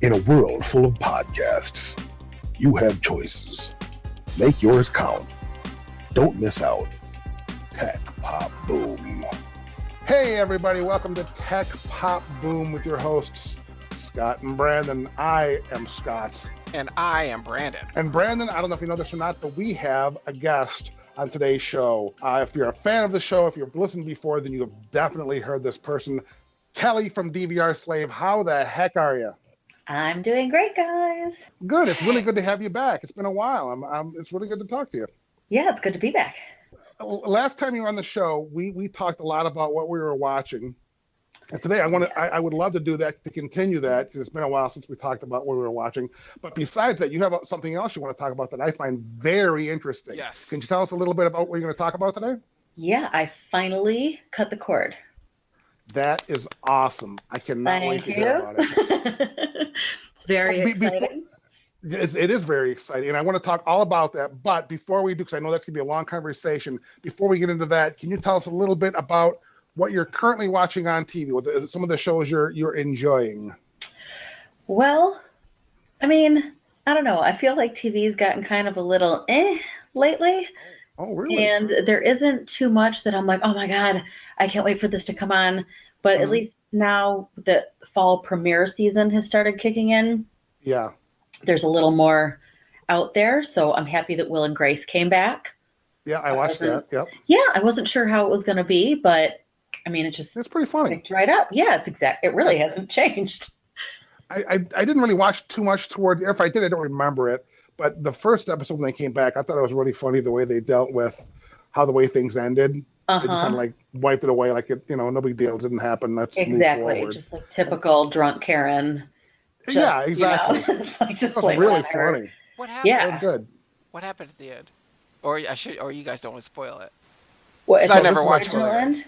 In a world full of podcasts, you have choices. Make yours count. Don't miss out. Tech Pop Boom. Hey everybody, welcome to Tech Pop Boom with your hosts, Scott and Brandon. I am Scott. And I am Brandon. And Brandon, I don't know if you know this or not, but we have a guest on today's show. If you're a fan of the show, if you've listened before, then you have definitely heard this person. Kelly from DVR Slave. How the heck are you? I'm doing great, guys. Good. It's really good to have you back. It's been a while. It's really good to talk to you. Yeah, it's good to be back. Last time you were on the show, we talked a lot about what we were watching. And today I would love to do that, to continue that, because it's been a while since we talked about what we were watching. But besides that, you have something else you want to talk about that I find very interesting. Yes. Can you tell us a little bit about what you're going to talk about today? Yeah, I finally cut the cord. That is awesome. I cannot wait to hear about it. It's very exciting. It is very exciting, and I want to talk all about that. But before we do, because I know that's going to be a long conversation, before we get into that, can you tell us a little bit about what you're currently watching on TV? What some of the shows you're enjoying? Well, I mean, I don't know. I feel like TV's gotten kind of a little lately. Oh, really? And there isn't too much that I'm like, oh my God, I can't wait for this to come on. But at least now the fall premiere season has started kicking in. Yeah. There's a little more out there. So I'm happy that Will and Grace came back. Yeah, I watched that. Yep. Yeah, I wasn't sure how it was going to be, but I mean, it's pretty funny. Picked right up. Yeah, it really hasn't changed. I didn't really watch too much toward, if I did, I don't remember it. But the first episode when they came back, I thought it was really funny the way they dealt with the way things ended. They just kind of like wiped it away, like no big deal, it didn't happen. Let's exactly, move forward. Just like typical drunk Karen. Yeah, exactly. It's like just really funny. What happened? Yeah, that was good. What happened at the end? Or you guys don't want to spoil it. What? I never watched the original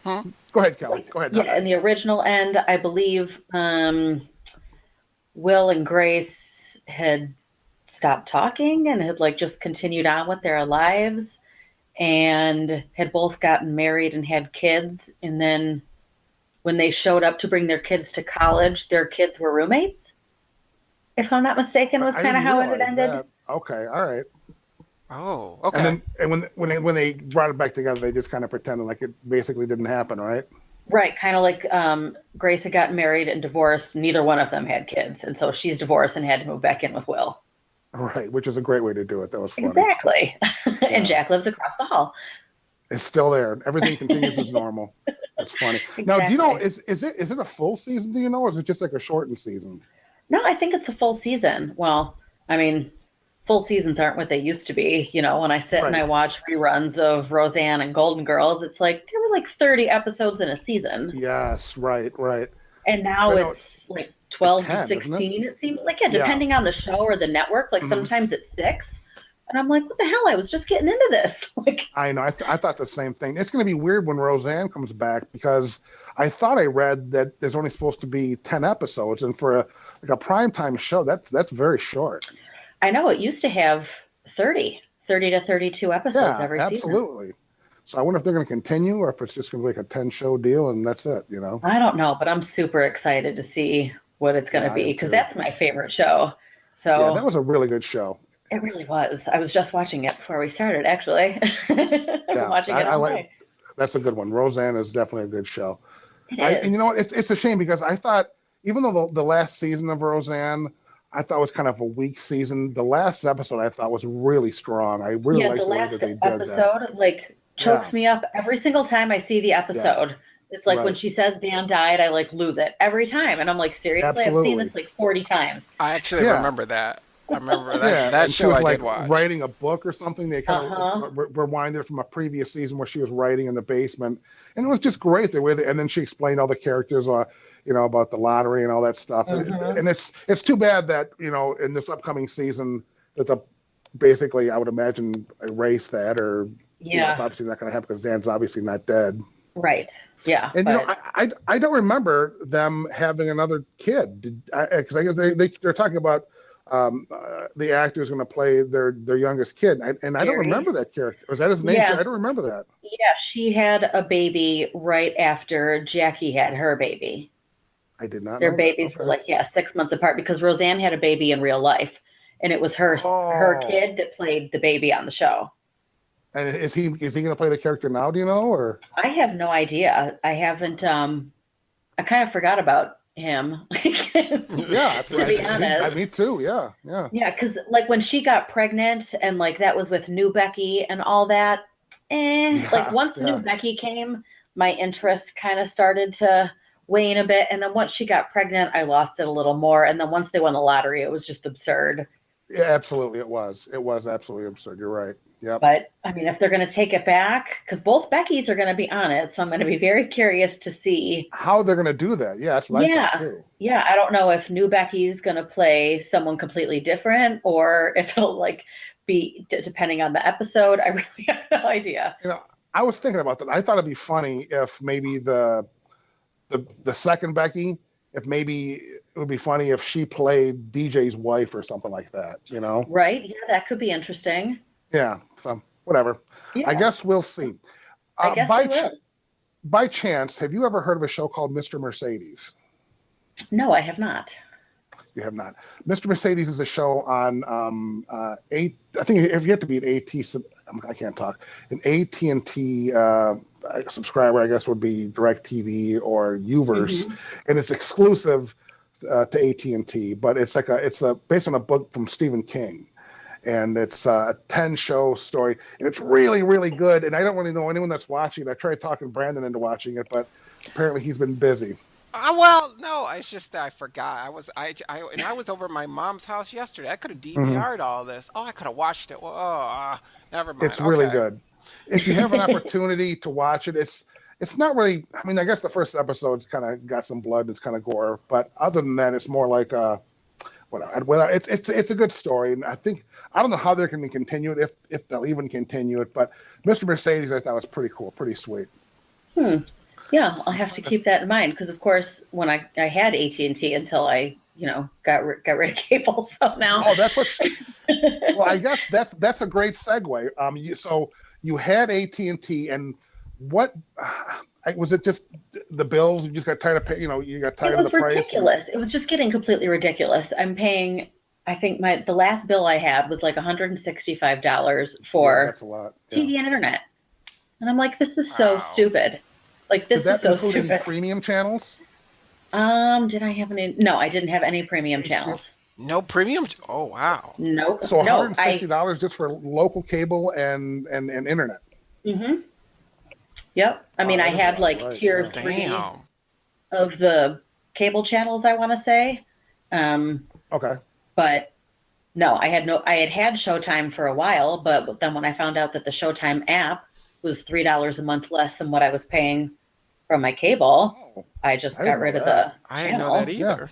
end. Go ahead, Kelly. Go ahead. Yeah, in the original end, I believe Will and Grace had stopped talking and had just continued on with their lives and had both gotten married and had kids. And then when they showed up to bring their kids to college, their kids were roommates. If I'm not mistaken, was kind of how it had ended. That. Okay, all right. Oh, okay. And when they brought it back together, they just kind of pretended like it basically didn't happen, right? Right, kind of like Grace had gotten married and divorced. Neither one of them had kids, and so she's divorced and had to move back in with Will. Right, which is a great way to do it. That was funny. Exactly. Yeah. And Jack lives across the hall. It's still there. Everything continues as normal. That's funny. Exactly. Now, do you know, is it a full season, do you know, or is it just like a shortened season? No, I think it's a full season. Well, I mean, full seasons aren't what they used to be. When I sit and I watch reruns of Roseanne and Golden Girls, it's like there were like 30 episodes in a season. Yes, right. And now it's like 12 to 16, it seems like. Yeah, depending on the show or the network. Like sometimes it's 6. And I'm like, what the hell? I was just getting into this. I know. I thought the same thing. It's going to be weird when Roseanne comes back, because I thought I read that there's only supposed to be 10 episodes. And for a primetime show, that's very short. I know. It used to have 30 to 32 episodes every season. Absolutely. So I wonder if they're going to continue, or if it's just going to be like a 10-show deal and that's it, I don't know, but I'm super excited to see what it's going to be, because that's my favorite show. So yeah, that was a really good show. It really was. I was just watching it before we started, actually. Watching it all night. That's a good one. Roseanne is definitely a good show. It is. And you know what? It's a shame, because I thought, even though the last season of Roseanne, I thought was kind of a weak season, the last episode I thought was really strong. I really liked the way that they did that. The last episode chokes me up every single time I see the episode. Yeah. It's like when she says Dan died, I lose it every time. And I'm like, seriously? Absolutely. I've seen this 40 times. I actually remember that. I remember that. That show she was I did watch. Writing a book or something. They kind of rewinded from a previous season where she was writing in the basement, and it was just great the way. And then she explained all the characters, about the lottery and all that stuff. And it's too bad that in this upcoming season that basically I would imagine erase that, or it's obviously not going to happen because Dan's obviously not dead. Right. Yeah. And I don't remember them having another kid, because I guess they're talking about the actor is going to play their youngest kid, and I don't remember that character. Was that his name? I don't remember that. Yeah, she had a baby right after Jackie had her baby. I did not Their know babies that. were like, 6 months apart because Roseanne had a baby in real life, and it was her kid that played the baby on the show. And is he going to play the character now? Do you know, or? I have no idea. I haven't. I kind of forgot about him. Yeah, to be honest. Me too. Yeah. Yeah, because like when she got pregnant and like that was with new Becky and all that. Like once new Becky came, my interest kind of started to wane a bit, and then once she got pregnant, I lost it a little more. And then once they won the lottery, it was just absurd. Yeah, absolutely, it was. It was absolutely absurd. You're right. Yeah. But I mean, if they're going to take it back, because both Beckys are going to be on it, so I'm going to be very curious to see how they're going to do that. Yeah, that's what I thought too. Yeah, I don't know if new Becky's going to play someone completely different, or if it'll like be depending on the episode. I really have no idea. You know, I was thinking about that. I thought it'd be funny if maybe the second Becky, if maybe it would be funny if she played DJ's wife or something like that. You know? Right? Yeah, that could be interesting. Yeah, so whatever. Yeah. I guess we'll see. I guess we will. By chance, have you ever heard of a show called Mr. Mercedes? No, I have not. You have not. Mr. Mercedes is a show on I think if you have to be an I can't talk. An AT&T subscriber, I guess, would be DirecTV or Uverse, and it's exclusive to AT&T. But it's based on a book from Stephen King. And it's a 10-show story, and it's really, really good. And I don't really know anyone that's watching it. I tried talking Brandon into watching it, but apparently he's been busy. Well, no, it's just that I forgot. I was over at my mom's house yesterday. I could have DVR'd all this. Oh, I could have watched it. Well, never mind. It's really good. If you have an opportunity to watch it, it's not really. I mean, I guess the first episode's kind of got some blood. It's kind of gore, but other than that, it's more like whatever. It's a good story, and I don't know how they're going to continue it, if they'll even continue it. But Mr. Mercedes, I thought was pretty cool, pretty sweet. Yeah, I'll have to keep that in mind because, of course, when I had AT&T until I, got rid of cable. So now. Oh, that's what. Well, I guess that's a great segue. So you had AT&T, and what was it? Just the bills? You just got tired of paying. You got tired of the price. It was ridiculous. It was just getting completely ridiculous. I'm paying. I think the last bill I had was like $165 for that's a lot. TV and internet, and I'm like, this is so stupid. Like this is so stupid. Premium channels? Did I have any? No, I didn't have any premium channels. No premium? Oh wow. Nope. So $160 just for local cable and internet. Yep. I mean, I had like tier 3 of the cable channels, I want to say. Okay. But no, I had Showtime for a while, but then when I found out that the Showtime app was $3 a month less than what I was paying from my cable, I just got rid of the channel. I didn't know that either.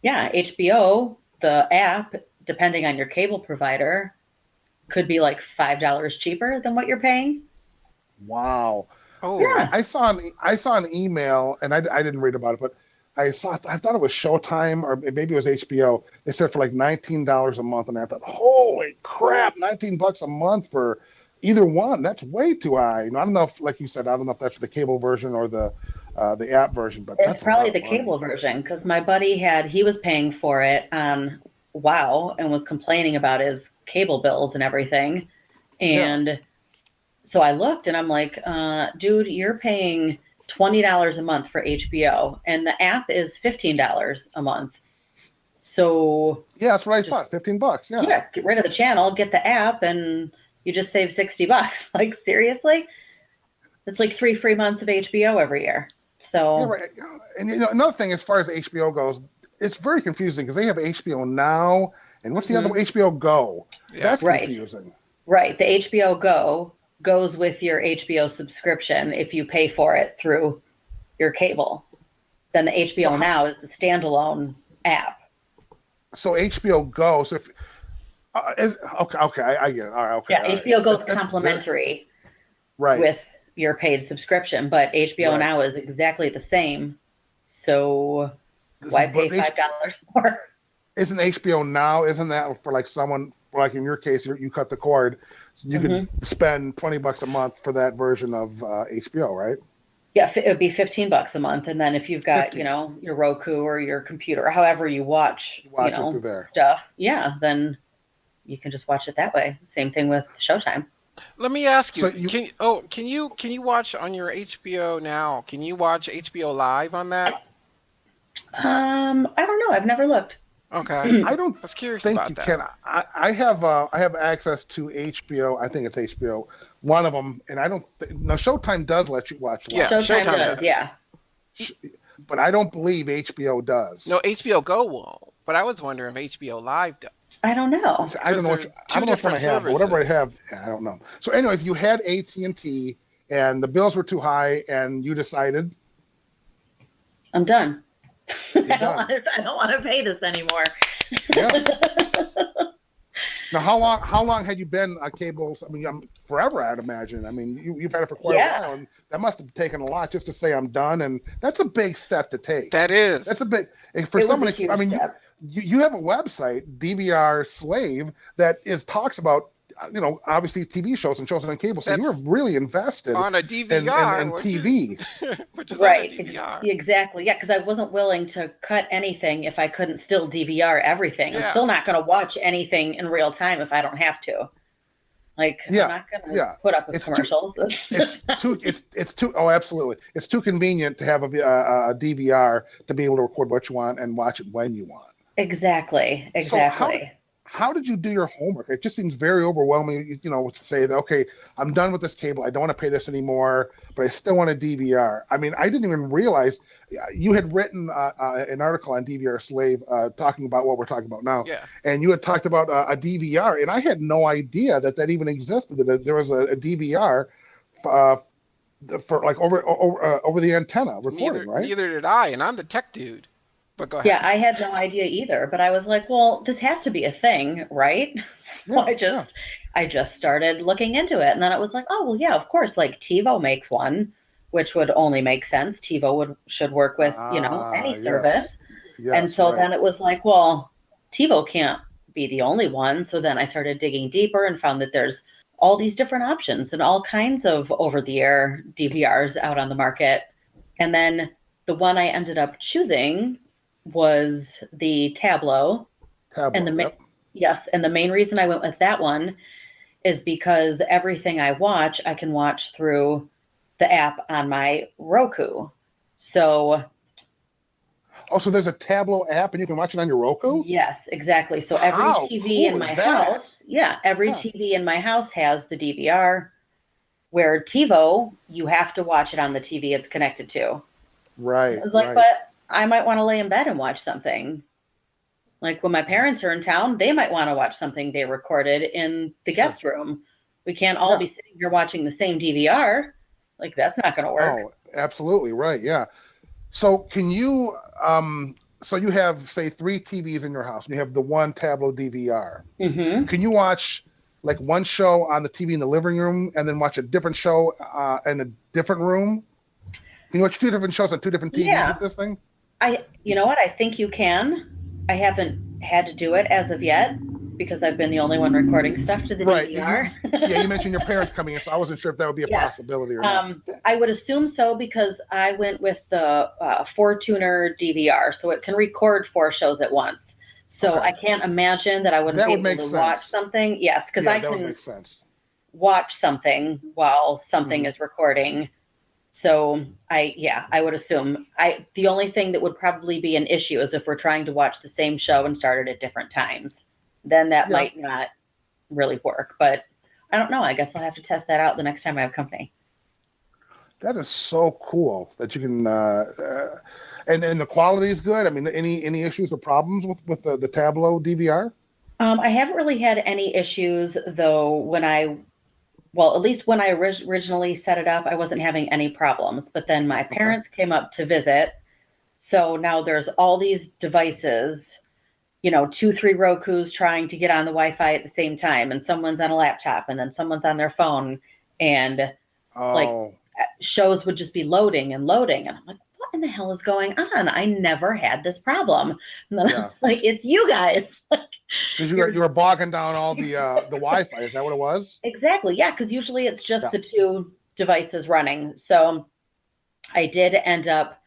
Yeah, HBO, the app, depending on your cable provider, could be like $5 cheaper than what you're paying. Wow. Oh, yeah. I saw an email, and I didn't read about it, but I thought it was Showtime or maybe it was HBO. They said for like $19 a month, and I thought, holy crap, $19 a month for either one. That's way too high. I don't know if, like you said, I don't know if that's the cable version or the app version, but it's probably the cable version because my buddy he was paying for it on Wow and was complaining about his cable bills and everything, and so I looked and I'm like, dude, you're paying $20 a month for HBO, and the app is $15 a month. So yeah, that's what I thought. $15. Yeah, get rid of the channel, get the app, and you just save $60. Like seriously, it's like 3 free months of HBO every year. So yeah, right. And another thing, as far as HBO goes, it's very confusing because they have HBO Now, and what's the other one? HBO Go? Yeah. That's confusing. Right. The HBO Go goes with your HBO subscription if you pay for it through your cable. Then the HBO Now is the standalone app. So HBO Go. So if I get it. All right, okay. Yeah, HBO Go is complimentary, with your paid subscription, but HBO Now is exactly the same. So why pay $5 more? Isn't HBO Now? Isn't that for like someone? Like in your case, you cut the cord, so you could spend $20 a month for that version of HBO, right? Yeah, it would be $15 a month, and then if you've got 15. your Roku or your computer, or however you watch Watch it through there. stuff, yeah, then you can just watch it that way. Same thing with Showtime. Let me ask you, So can you watch on your HBO now? Can you watch HBO Live on that? I don't know. I've never looked. Okay. I don't was curious think about you that. can. I have access to HBO. I think it's HBO. One of them, and I don't. No, Showtime does let you watch live. Yeah, Showtime does. does. Yeah. But I don't believe HBO does. No, HBO Go won't. But I was wondering if HBO Live does. I don't know. I don't know which one I have, but whatever I have, I don't know. So, anyways, you had AT&T, and the bills were too high, and you decided, I'm done. I done. don't want to pay this anymore. Yeah. Now, how long had you been on cable? I mean, forever, I'd imagine. I mean, you've had it for quite a while, and that must have taken a lot just to say I'm done. And that's a big step to take. That is. That's a big for someone. I mean, you have a website, DVR Slave, that talks about obviously TV shows and shows on cable. So you were really invested on a DVR and TV. Which is right. DVR. Exactly. Yeah, because I wasn't willing to cut anything if I couldn't still DVR everything. Yeah. I'm still not going to watch anything in real time if I don't have to. Like, I'm not going to put up with commercials. It's too. Oh, absolutely. It's too convenient to have a DVR to be able to record what you want and watch it when you want. Exactly. So how did you do your homework? It just seems very overwhelming, to say that, okay, I'm done with this cable. I don't want to pay this anymore, but I still want a DVR. I mean, I didn't even realize you had written an article on DVR Slave talking about what we're talking about now. Yeah. And you had talked about a DVR, and I had no idea that even existed, that there was a DVR for like over the antenna recording, right? Neither did I, and I'm the tech dude. But go ahead. Yeah, I had no idea either, but I was like, well, this has to be a thing, right? So I just started looking into it, and then it was like, oh, well, yeah, of course, like TiVo makes one, which would only make sense. TiVo should work with, any service. Yes, and so then it was like, well, TiVo can't be the only one. So then I started digging deeper and found that there's all these different options and all kinds of over-the-air DVRs out on the market. And then the one I ended up choosing was the Tablo. And the main reason I went with that one is because everything I watch, I can watch through the app on my Roku. So there's a Tablo app and you can watch it on your Roku? Yes, exactly. So every TV in my house, TV in my house has the DVR, where TiVo, you have to watch it on the TV it's connected to. Right. I was like, but I might want to lay in bed and watch something. Like when my parents are in town, they might want to watch something they recorded in the guest room. We can't all be sitting here watching the same DVR. Like, that's not going to work. Oh, absolutely. Right. Yeah. So can you, so you have, say, 3 TVs in your house, and you have the one Tablo DVR. Mm-hmm. Can you watch like one show on the TV in the living room and then watch a different show in a different room? Can you watch 2 different shows on 2 different TVs with this thing? You know what? I think you can. I haven't had to do it as of yet because I've been the only one recording stuff to the DVR. You mentioned your parents coming in, so I wasn't sure if that would be a possibility or not. I would assume so because I went with the 4-tuner DVR, so it can record 4 shows at once. So I can't imagine that I wouldn't be able to watch something. Yes, because I can watch something while something is recording. So I would assume the only thing that would probably be an issue is if we're trying to watch the same show and start it at different times, then that might not really work. But I don't know. I guess I'll have to test that out the next time I have company. That is so cool that you can, and the quality is good. I mean, any issues or problems with the Tablo DVR? I haven't really had any issues though. At least when I originally set it up, I wasn't having any problems. But then my parents came up to visit. So now there's all these devices, 2-3 Rokus trying to get on the Wi-Fi at the same time. And someone's on a laptop and then someone's on their phone. And shows would just be loading and loading. And I'm like, what in the hell is going on? I never had this problem. And then I was like, it's you guys. Because you were bogging down all the Wi-Fi. Is that what it was? Exactly. Yeah. Because usually it's just the 2 devices running. So I did end up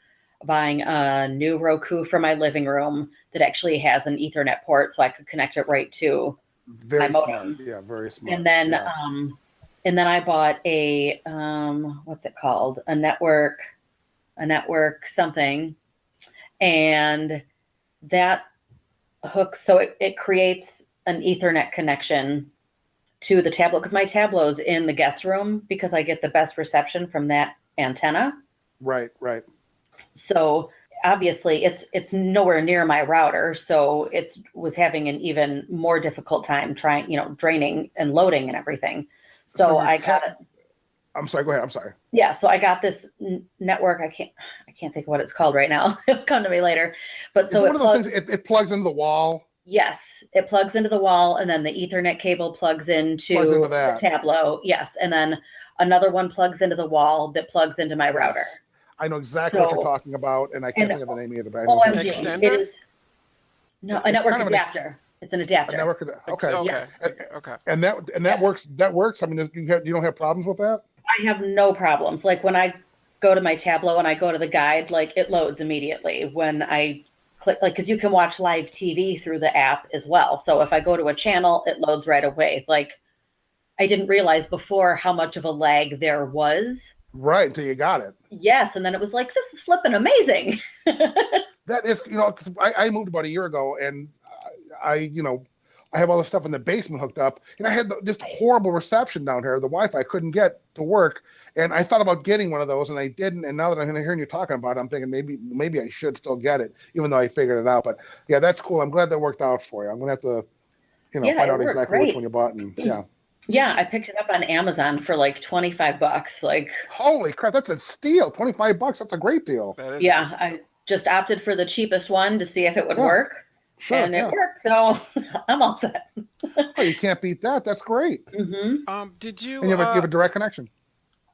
buying a new Roku for my living room that actually has an Ethernet port, so I could connect it right to Very my smart. modem. Yeah, very smart. And then I bought a what's it called? A network something, and that hooks, so it creates an Ethernet connection to the Tablo, because my Tablo's in the guest room because I get the best reception from that antenna. Right. So obviously it's nowhere near my router, so it was having an even more difficult time trying, draining and loading and everything. So I got it. I'm sorry, go ahead. I'm sorry. Yeah, so I got this network. I can't think of what it's called right now. It'll come to me later. But so it's one of those things. It plugs into the wall. Yes, it plugs into the wall, and then the Ethernet cable plugs into the Tablo. Yes, and then another one plugs into the wall that plugs into my router. I know exactly what you're talking about, and I can't think of the name of it. But Extender? It is a network adapter. It's an adapter. Okay. Okay. And that works. That works. I mean, you don't have problems with that? I have no problems. Like when I go to my Tablo and I go to the guide, like it loads immediately when I click, like, because you can watch live TV through the app as well. So if I go to a channel, it loads right away. Like I didn't realize before how much of a lag there was. Right, until you got it. Yes, and then it was like, this is flipping amazing. That is, because I moved about a year ago, and I have all the stuff in the basement hooked up, and I had just horrible reception down here. The Wi-Fi couldn't get to work, and I thought about getting one of those, and I didn't. And now that I'm hearing you talking about it, I'm thinking maybe I should still get it, even though I figured it out. But yeah, that's cool. I'm glad that worked out for you. I'm gonna have to, find out exactly which one you bought, and Yeah, I picked it up on Amazon for like $25. Like, holy crap, that's a steal! $25, that's a great deal. Yeah, I just opted for the cheapest one to see if it would work. Sure, and it worked, so I'm all set. Oh, you can't beat that. That's great. Mm-hmm. Did you? And you have a direct connection.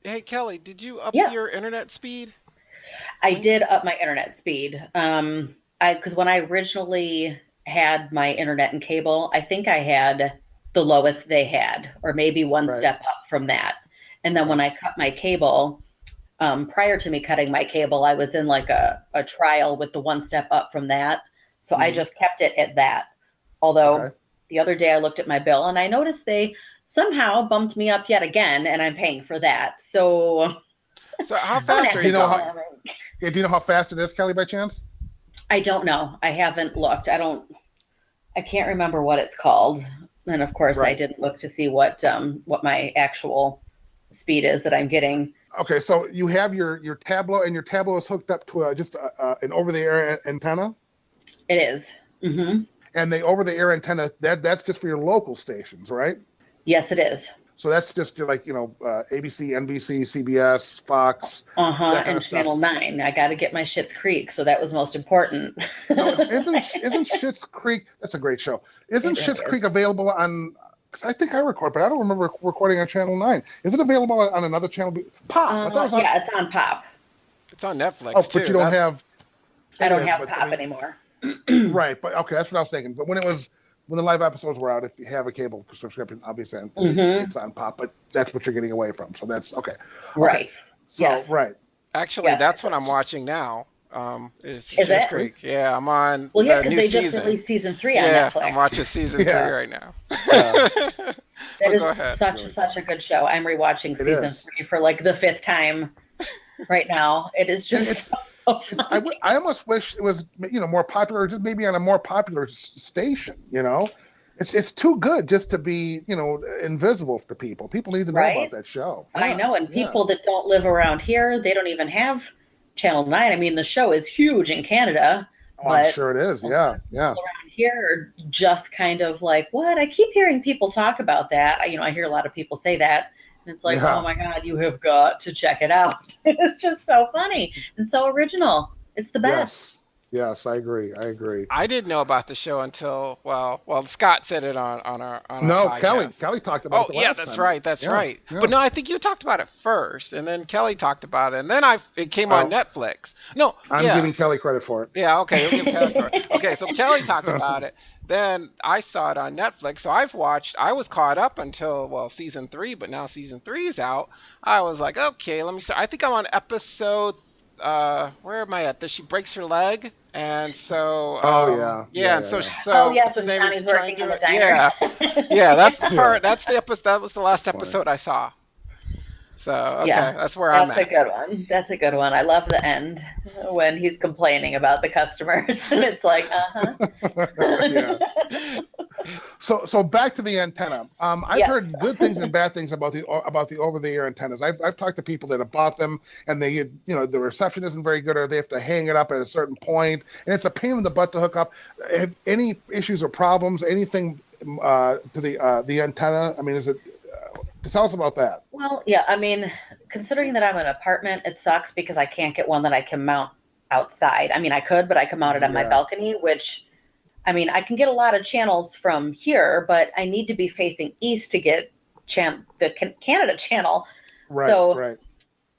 Hey, Kelly, did you up your internet speed? I did up my internet speed. Because when I originally had my internet and cable, I think I had the lowest they had, or maybe one step up from that. And then when I cut my cable, prior to me cutting my cable, I was in like a trial with the one step up from that. So I just kept it at that. Although the other day I looked at my bill and I noticed they somehow bumped me up yet again, and I'm paying for that. So how fast are you going? Do you know how fast it is, Kelly, by chance? I don't know. I haven't looked. I can't remember what it's called. And of course I didn't look to see what my actual speed is that I'm getting. Okay, so you have your Tablo, and your Tablo is hooked up to just an over-the-air antenna? It is. Mm-hmm. And the over-the-air antenna, that's just for your local stations, right? Yes, it is. So that's just like, ABC, NBC, CBS, Fox. And Channel 9. I got to get my Schitt's Creek, so that was most important. Isn't Schitt's Creek, that's a great show. Isn't Schitt's Creek available on, because I think I record, but I don't remember recording on Channel 9. Is it available on another channel? Pop. It's on Pop. It's on Netflix, too. But you don't have. I don't have Pop anymore. Right, but okay, that's what I was thinking. But when the live episodes were out, if you have a cable subscription, obviously it's on Pop, but that's what you're getting away from. So that's okay. Right. So right. Actually, that's what I'm watching now. Is Schitt's Creek? Yeah, I'm on. Well, yeah, because they just released season 3 on Netflix. I'm watching season 3 right now. That is such a good show. I'm rewatching season 3 for like the 5th time right now. It is just. I almost wish it was more popular, just maybe on a more popular station. It's too good just to be invisible to people. People need to know about that show. I know, and people that don't live around here, they don't even have Channel 9. I mean, the show is huge in Canada. I'm sure it is. Yeah. Around here are just kind of like, what? I keep hearing people talk about that. I hear a lot of people say that. And it's like, oh my God, you have got to check it out. It's just so funny and so original. It's the best. Yes, I agree. I didn't know about the show until Scott said it on our podcast. Kelly talked about it. That's right. Yeah. But no, I think you talked about it first, and then Kelly talked about it, and then it came on Netflix. No, I'm giving Kelly credit for it. Yeah, okay, we'll give Kelly credit. Okay, so Kelly talked about it. Then I saw it on Netflix, so I was caught up until season 3, but now season 3 is out. I was like, okay, let me see. I think I'm on episode where am I at? She breaks her leg, and so and so Oh yes, what's his when name is Johnny's trying working in to the diner. yeah, that's the part. Yeah. That's the episode. That was the last That's funny. episode I saw. So Yeah, okay, that's where I'm that's a at. good one. That's a good one. I love the end when he's complaining about the customers, and it's like, Yeah. So back to the antenna. I've Yes. heard good things and bad things about the over-the-air antennas. I've talked to people that have bought them, and they the reception isn't very good, or they have to hang it up at a certain point, and it's a pain in the butt to hook up. Have any issues or problems? Anything to the antenna? I mean, is it? Tell us about that. Well, yeah. I mean, considering that I'm in an apartment, it sucks because I can't get one that I can mount outside. I mean, I could, but I can mount it on my balcony, which. I mean, I can get a lot of channels from here, but I need to be facing east to get the Canada channel. Right. So right.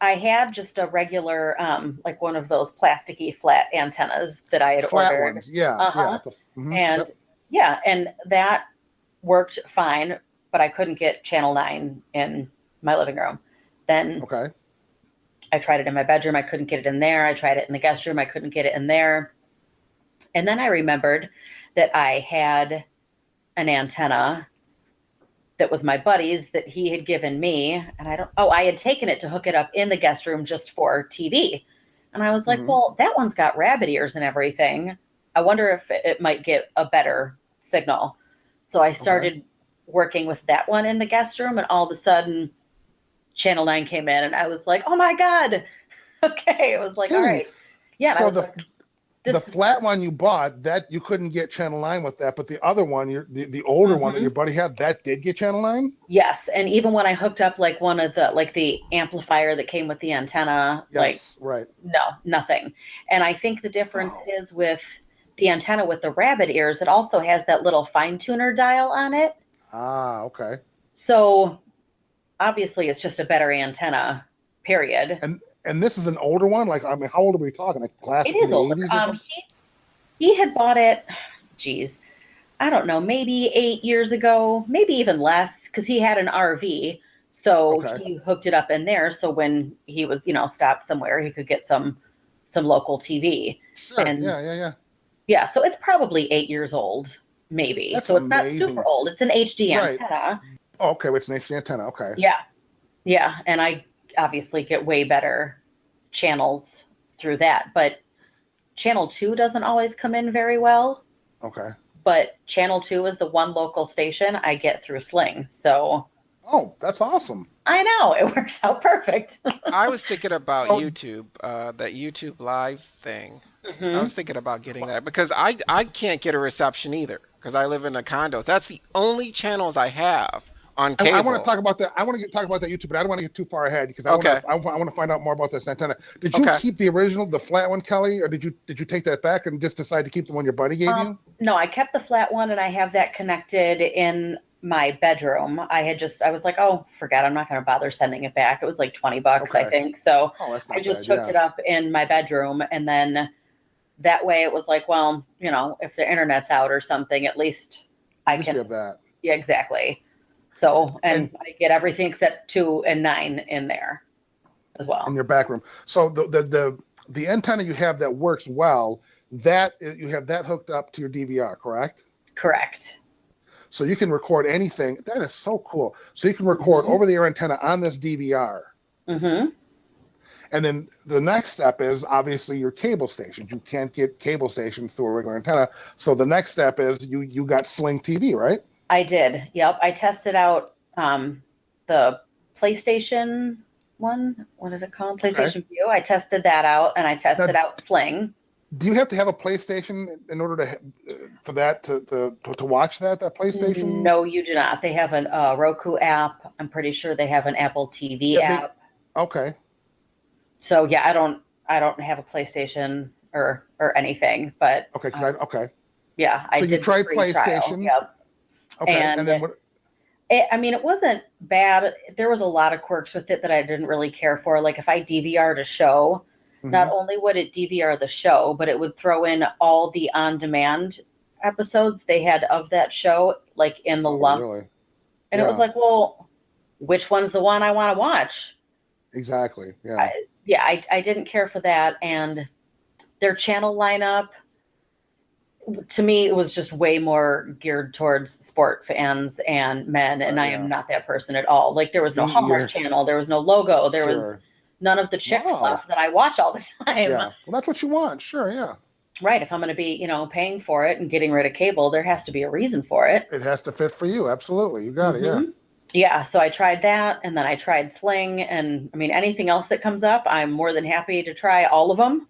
I had just a regular, like one of those plasticky flat antennas that I had Flat ordered. ones. Yeah. Uh-huh. Yeah. And yeah, and that worked fine, but I couldn't get channel 9 in my living room. Then I tried it in my bedroom. I couldn't get it in there. I tried it in the guest room. I couldn't get it in there. And then I remembered that I had an antenna that was my buddy's that he had given me. And I had taken it to hook it up in the guest room just for TV. And I was like, well, that one's got rabbit ears and everything. I wonder if it might get a better signal. So I started working with that one in the guest room, and all of a sudden Channel 9 came in, and I was like, oh my God. Okay. It was like, all right. Yeah. So the flat one you bought, that you couldn't get channel 9 with that, but the other one, the older one that your buddy had, that did get channel 9? Yes, and even when I hooked up like one of the amplifier that came with the antenna, no, nothing. And I think the difference is with the antenna with the rabbit ears, it also has that little fine tuner dial on it. Ah, okay. So obviously it's just a better antenna, period. And this is an older one? Like, I mean, how old are we talking? Like classic? It is older. He had bought it, I don't know, maybe 8 years ago, maybe even less, because he had an RV. So he hooked it up in there. So when he was, stopped somewhere, he could get some local TV. Sure. And, yeah. So it's probably 8 years old, maybe. That's so it's amazing. not super old. It's an HD antenna. Oh, okay. It's an HD antenna. Okay. Yeah. Yeah. And I obviously get way better channels through that, but channel 2 doesn't always come in very well. Okay. But channel 2 is the one local station I get through Sling. So that's awesome. I know, it works out perfect. I was thinking about YouTube, that YouTube Live thing. I was thinking about getting that because I can't get a reception either because I live in a condo. That's the only channels I have on cable. I want to talk about that. I want to talk about that YouTube, but I don't want to get too far ahead because I want to find out more about this antenna. Did you keep the original, the flat one, Kelly, or did you take that back and just decide to keep the one your buddy gave you? No, I kept the flat one, and I have that connected in my bedroom. I was like, oh, forget, I'm not going to bother sending it back. It was like $20, I think. So I just hooked it up in my bedroom, and then that way it was like, well, if the internet's out or something, at least I can have that. Yeah, exactly. So, and I get everything except 2 and 9 in there as well. In your back room. So the antenna you have that works well, that you have that hooked up to your DVR, correct? Correct. So you can record anything. That is so cool. So you can record over-the-air antenna on this DVR. Mm-hmm. And then the next step is obviously your cable stations. You can't get cable stations through a regular antenna. So the next step is you got Sling TV, right? I did. Yep. I tested out the PlayStation one. What is it called? PlayStation View. I tested that out, and I tested out Sling. Do you have to have a PlayStation in order for that to watch that PlayStation? No, you do not. They have a Roku app. I'm pretty sure they have an Apple TV app. Okay. So yeah, I don't have a PlayStation or anything, but yeah, I did. So you tried PlayStation. Yep. Okay, and then what? It wasn't bad. There was a lot of quirks with it that I didn't really care for. Like if I DVR'd a show, not only would it DVR the show, but it would throw in all the on-demand episodes they had of that show, like in the lump. Really? And it was like, well, which one's the one I want to watch? Exactly. Yeah. Yeah, I didn't care for that. And their channel lineup, to me, it was just way more geared towards sport fans and men. And I am not that person at all. Like, there was no Hallmark channel. There was no logo. There was none of the chick stuff that I watch all the time. Yeah. Well, that's what you want. Sure. Yeah. Right. If I'm going to be, paying for it and getting rid of cable, there has to be a reason for it. It has to fit for you. Absolutely. You got it. Yeah. Yeah. So I tried that, and then I tried Sling, and I mean, anything else that comes up, I'm more than happy to try all of them.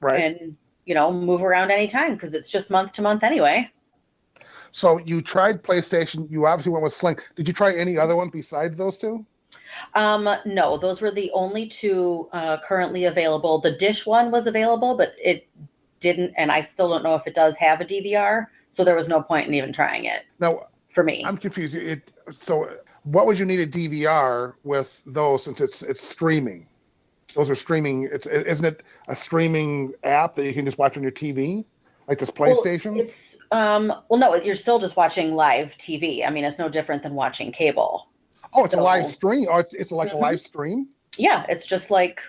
Right. And, move around anytime, because it's just month to month anyway. So you tried PlayStation. You obviously went with Sling. Did you try any other one besides those two? No, those were the only two currently available. The Dish one was available, but it didn't, and I still don't know if it does have a DVR, so there was no point in even trying it. Now, for me, I'm confused. So what would you need a DVR with those, since it's streaming? Those are streaming. Isn't it a streaming app that you can just watch on your TV, like this PlayStation? Well, no, you're still just watching live TV. I mean, it's no different than watching cable. Oh, it's a live stream. Oh, it's like a live stream. Yeah, it's just like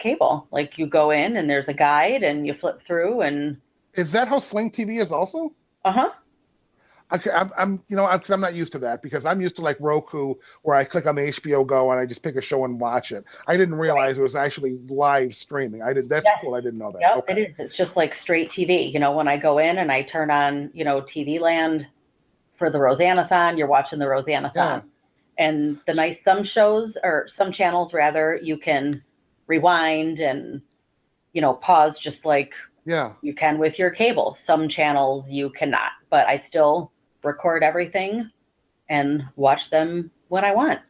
cable. Like, you go in and there's a guide and you flip through. And is that how Sling TV is also? Okay, I'm not used to that, because I'm used to like Roku, where I click on the HBO Go and I just pick a show and watch it. I didn't realize it was actually live streaming. That's cool. I didn't know that. Yep, okay. It is. It's just like straight TV. When I go in and I turn on, TV Land for the Roseanne-a-thon, you're watching the Roseanne-a-thon. Yeah. And some channels rather, you can rewind and, pause just like you can with your cable. Some channels you cannot, but I still record everything and watch them when I want.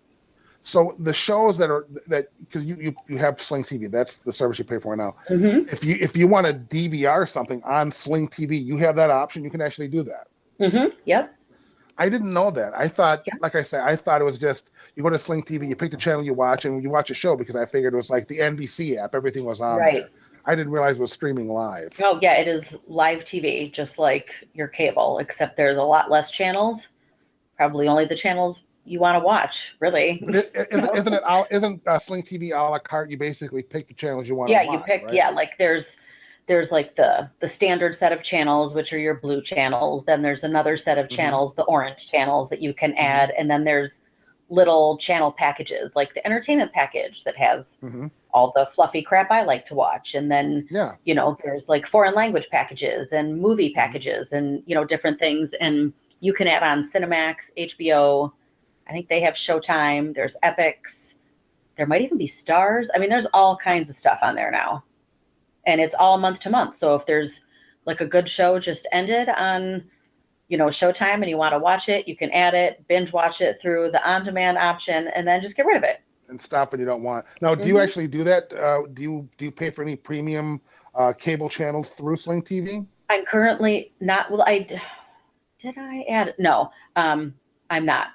So the shows because you have Sling TV, that's the service you pay for now. Mm-hmm. If you want to DVR something on Sling TV, you have that option. You can actually do that. Mm-hmm. Yep. I didn't know that. I thought, like I said, I thought it was just you go to Sling TV, you pick the channel you watch, and you watch a show, because I figured it was like the NBC app. Everything was on there. I didn't realize it was streaming live. Oh, yeah, it is live TV, just like your cable, except there's a lot less channels. Probably only the channels you want to watch, really. Isn't Sling TV a la carte? You basically pick the channels you want to watch. Yeah, you pick. Right? Yeah, like there's like the standard set of channels, which are your blue channels. Then there's another set of channels, the orange channels that you can add, and then there's little channel packages, like the entertainment package that has all the fluffy crap I like to watch. And then, there's like foreign language packages and movie packages and, different things. And you can add on Cinemax, HBO. I think they have Showtime. There's Epix. There might even be Stars. I mean, there's all kinds of stuff on there now. And it's all month to month. So if there's like a good show just ended on, Showtime, and you want to watch it, you can add it, binge watch it through the on-demand option, and then just get rid of it. And stop when you don't want. Now, do you actually do that? Do you pay for any premium cable channels through Sling TV? I'm currently not. Well, did I add? No, I'm not.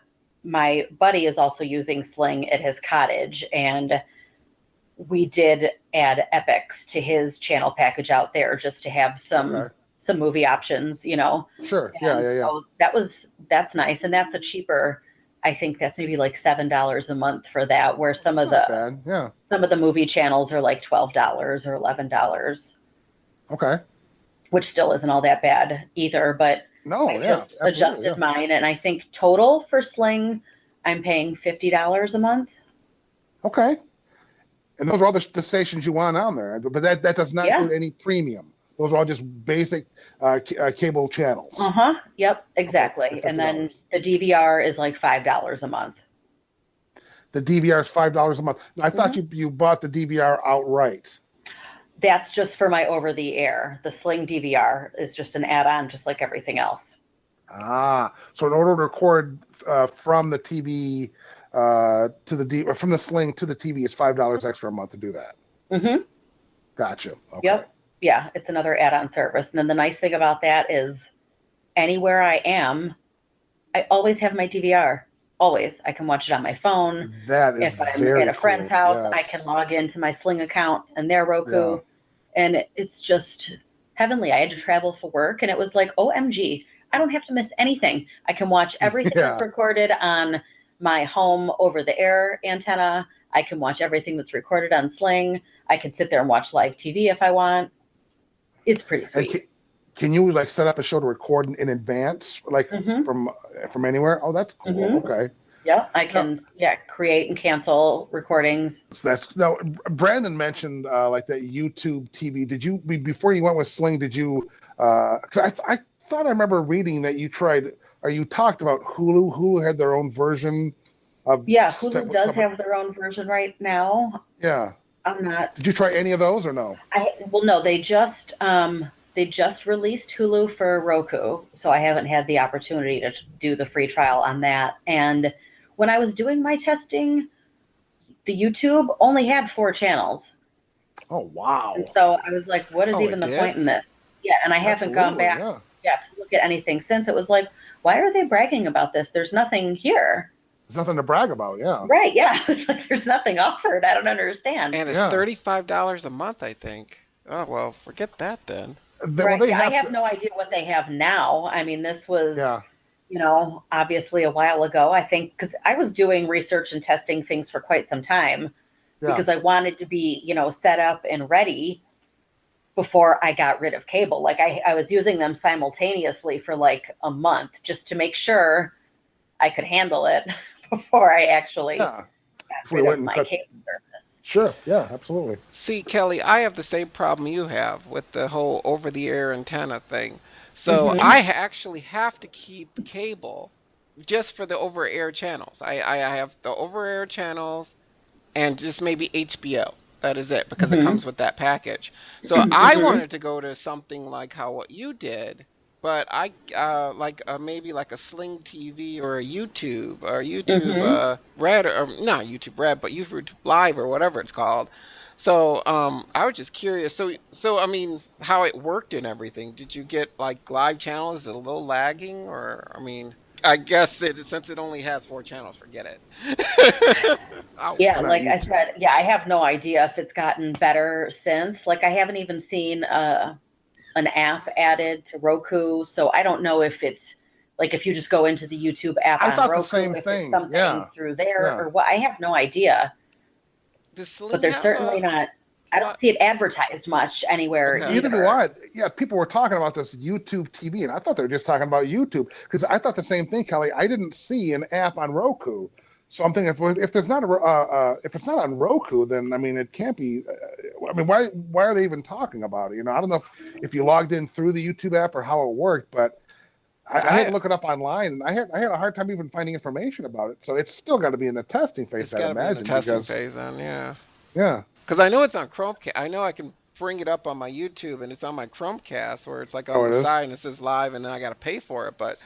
My buddy is also using Sling at his cottage, and we did add Epix to his channel package out there just to have some movie options, Sure. And so that's nice. And that's a cheaper, I think that's maybe like $7 a month for that, where some of the movie channels are like $12 or $11. Okay. Which still isn't all that bad either, but I just adjusted mine. And I think total for Sling, I'm paying $50 a month. Okay. And those are all the stations you want on there, but that does not include any premium. Those are all just basic cable channels. Yep, exactly. Okay, and then the DVR is like $5 a month. The DVR is $5 a month. I thought you bought the DVR outright. That's just for my over-the-air. The Sling DVR is just an add-on, just like everything else. So in order to record from the TV from the Sling to the TV, it's $5 extra a month to do that. Gotcha. Okay. Yep. Yeah, it's another add-on service. And then the nice thing about that is anywhere I am, I always have my DVR. Always. I can watch it on my phone. That is if I'm at a friend's house, I can log into my Sling account and their Roku. Yeah. And it's just heavenly. I had to travel for work, and it was like, OMG, I don't have to miss anything. I can watch everything that's recorded on my home over-the-air antenna. I can watch everything that's recorded on Sling. I can sit there and watch live TV if I want. It's pretty sweet. Can you like set up a show to record in advance, like from anywhere? Oh, that's cool. Okay. Yeah, I can create and cancel recordings. So now Brandon mentioned like that YouTube TV. Did you before you went with Sling? Did you? Because I thought I remember reading that you tried or you talked about Hulu. Hulu had their own version of. Yeah, Hulu does have their own version right now. Yeah. I'm not. Did you try any of those or no? No. They just released Hulu for Roku, so I haven't had the opportunity to do the free trial on that. And when I was doing my testing, the YouTube only had 4 channels. Oh, wow. And so I was like, what is even the point in this? Yeah, and I haven't gone back to look at anything since. It was like, why are they bragging about this? There's nothing here. There's nothing to brag about, yeah. Right, yeah. It's like there's nothing offered. I don't understand. And it's $35 a month, I think. Oh, well, forget that then. Right. I have no idea what they have now. I mean, this was, obviously a while ago, I think, because I was doing research and testing things for quite some time because I wanted to be, set up and ready before I got rid of cable. Like I was using them simultaneously for like a month just to make sure I could handle it before I actually got rid of my cable service. Sure. Yeah, absolutely. See, Kelly, I have the same problem you have with the whole over-the-air antenna thing. So I actually have to keep cable just for the over-air channels. I have the over-air channels and just maybe HBO. That is it, because it comes with that package. So I wanted to go to something like what you did, but I maybe like a Sling TV or a YouTube Red, or not YouTube Red, but YouTube Live or whatever it's called. So I was just curious. So I mean, how it worked and everything. Did you get like live channels? Is it a little lagging, or I mean, I guess since it only has 4 channels, forget it. Like I said, I have no idea if it's gotten better since. Like I haven't even seen an app added to Roku, so I don't know if it's like if you just go into the YouTube app on Roku, the same if thing. It's something through there or what. I have no idea. But they're certainly not. I don't see it advertised much anywhere. Neither do I. Yeah, people were talking about this YouTube TV, and I thought they were just talking about YouTube because I thought the same thing, Kelly. I didn't see an app on Roku, so I'm thinking if there's not if it's not on Roku, then I mean it can't be. I mean, why are they even talking about it? I don't know if you logged in through the YouTube app or how it worked, but I had to look it up online, and I had a hard time even finding information about it. So it's still got to be in the testing phase. I imagine. Be in the testing phase, then, yeah. Yeah. Because I know it's on Chromecast. I know I can bring it up on my YouTube, and it's on my Chromecast where it's like on the side and it says live, and then I got to pay for it. But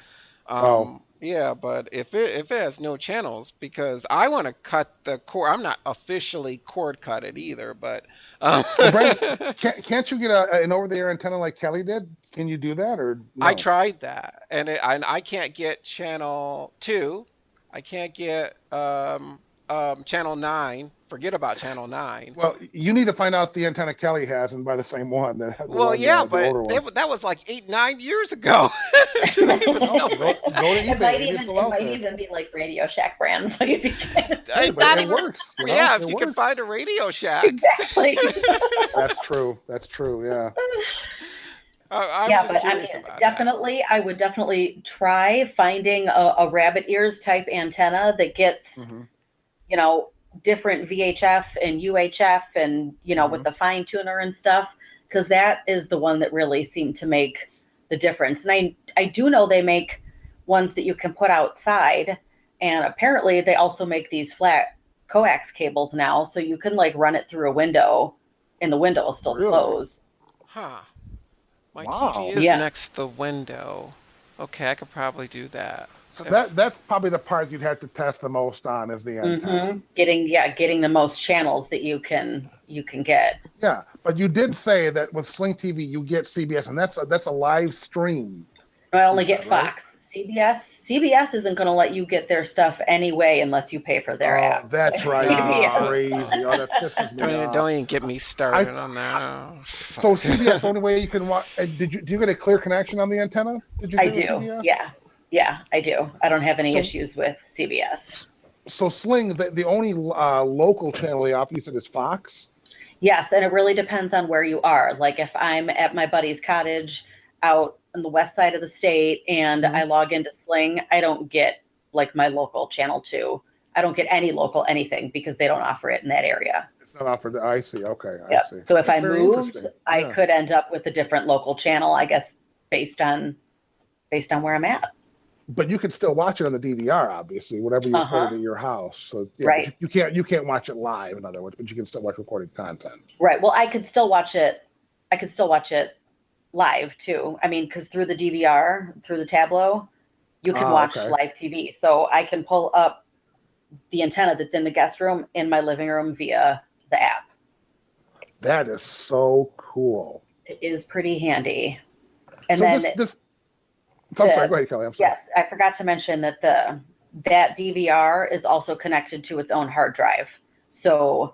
yeah, but if it has no channels, because I want to cut the cord. I'm not officially cord cut it either, but Brandon, can't you get an over-the-air antenna like Kelly did? Can you do that or no? I tried that, and I can't get channel 2. I can't get channel 9. Forget about channel 9. Well, you need to find out the antenna Kelly has and buy the same one. But that was like 8-9 years ago. Go to eBay. It might even be like Radio Shack brand, so you'd be it works. If you can find a Radio Shack. Exactly. That's true. Yeah. I would definitely try finding a rabbit ears type antenna that gets, different VHF and UHF and, with the fine tuner and stuff, because that is the one that really seemed to make the difference. And I do know they make ones that you can put outside, and apparently they also make these flat coax cables now, so you can like run it through a window and the window will still close. Huh. My TV is next to the window. Okay, I could probably do that. So that's probably the part you'd have to test the most on is the antenna. Getting the most channels that you can get. Yeah, but you did say that with Sling TV you get CBS, and that's a live stream. I only get Fox. Right? CBS isn't going to let you get their stuff anyway unless you pay for their app. That's right. Crazy. Oh, that pisses me off. Don't even get me started on that. So CBS, the only way you can watch. Do you get a clear connection on the antenna? I do. Yeah, I do. I don't have any issues with CBS. So Sling, the only local channel they offer, you said, is Fox? Yes, and it really depends on where you are. Like if I'm at my buddy's cottage out on the west side of the state and I log into Sling, I don't get like my local channel 2. I don't get any local anything because they don't offer it in that area. It's not offered. I see. Okay, I Yep. see. So if That's I very moved, interesting. I Yeah. could end up with a different local channel, I guess, based on where I'm at. But you can still watch it on the DVR, obviously, whatever you recorded at your house. So yeah, Right. but you can't watch it live, in other words, but you can still watch recorded content. Right. Well, I could still watch it. I could still watch it live too. I mean, because through the DVR, through the Tableau, you can watch live TV. So I can pull up the antenna that's in the guest room in my living room via the app. That is so cool. It is pretty handy. And so then I'm sorry, go ahead, Kelly. I'm sorry. Yes, I forgot to mention that that DVR is also connected to its own hard drive. So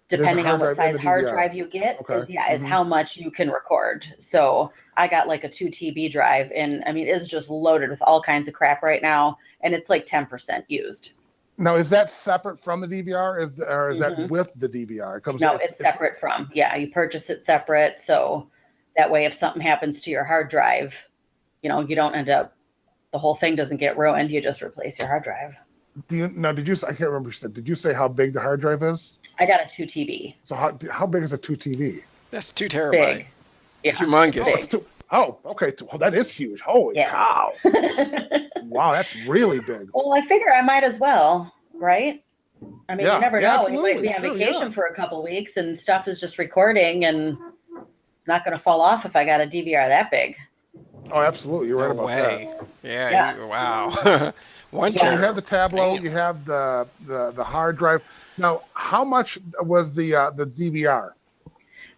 depending on what size hard drive you get, is how much you can record. So I got like a 2 TB drive, and I mean it's just loaded with all kinds of crap right now, and it's like 10% used. Now, is that separate from the DVR, or is that with the DVR? It's separate from. Yeah, you purchase it separate, so that way if something happens to your hard drive, you don't end up, the whole thing doesn't get ruined. You just replace your hard drive. I can't remember. Did you say how big the hard drive is? I got a 2 TB. So how big is a 2 TB? That's 2 terabyte. Big. Yeah. Humongous. Okay. Well, that is huge. Holy cow. Wow, that's really big. Well, I figure I might as well, right? I mean, you never know. You might be on vacation for a couple of weeks and stuff is just recording and it's not going to fall off if I got a DVR that big. Oh, absolutely. You're right about that. Yeah. Wow. So you have the Tableau, you have the hard drive. Now, how much was the DVR?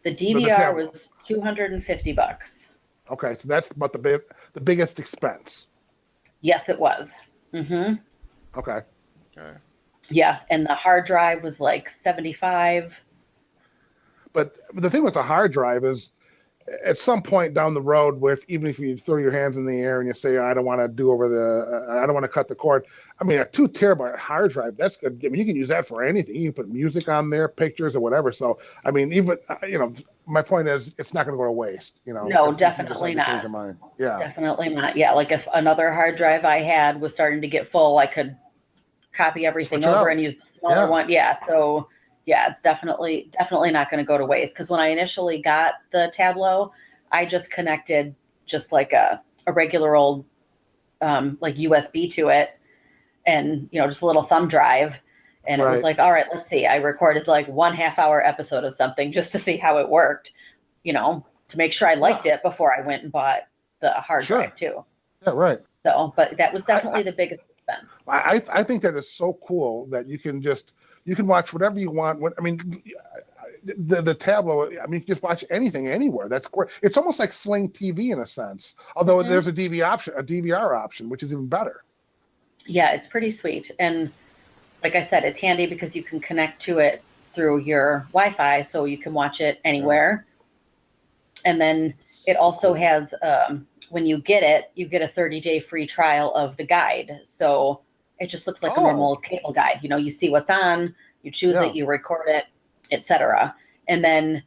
The DVR was $250. Okay, so that's about the biggest expense. Yes, it was. Mm-hmm. Okay. Yeah, and the hard drive was like $75. But the thing with the hard drive is, at some point down the road, even if you throw your hands in the air and you say, I don't want to I don't want to cut the cord. I mean, a 2 terabyte hard drive, that's good. I mean, you can use that for anything. You can put music on there, pictures or whatever. So, I mean, even, my point is it's not going to go to waste, No, definitely not. Change your mind. Yeah. Definitely not. Yeah. Like if another hard drive I had was starting to get full, I could copy everything over and use the smaller one. Yeah. So yeah, it's definitely not going to go to waste. Because when I initially got the Tableau, I just connected just like a regular old like USB to it, and just a little thumb drive, and it was like, all right, let's see. I recorded like 1.5 hour episode of something just to see how it worked, to make sure I liked it before I went and bought the hard drive too. Yeah, right. So, but that was definitely the biggest expense. I think that is so cool that you can watch whatever you want. The Tableau, I mean, you can just watch anything anywhere. That's great. It's almost like Sling TV in a sense, although there's a DVR option, which is even better. Yeah, it's pretty sweet. And like I said, it's handy because you can connect to it through your Wi-Fi, so you can watch it anywhere. And then it also has, when you get it, you get a 30-day free trial of the guide. So it just looks like a normal cable guide. You see what's on, you choose it, you record it, etc. And then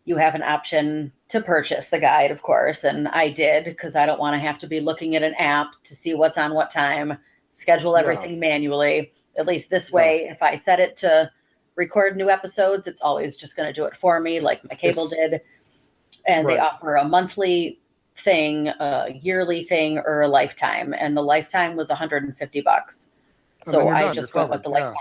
you have an option to purchase the guide, of course. And I did, because I don't want to have to be looking at an app to see what's on what time, schedule everything manually. At least this way, if I set it to record new episodes, it's always just going to do it for me, like my cable did. And they offer a monthly thing, a yearly thing, or a lifetime. And the lifetime was $150. So I just went with the lifetime.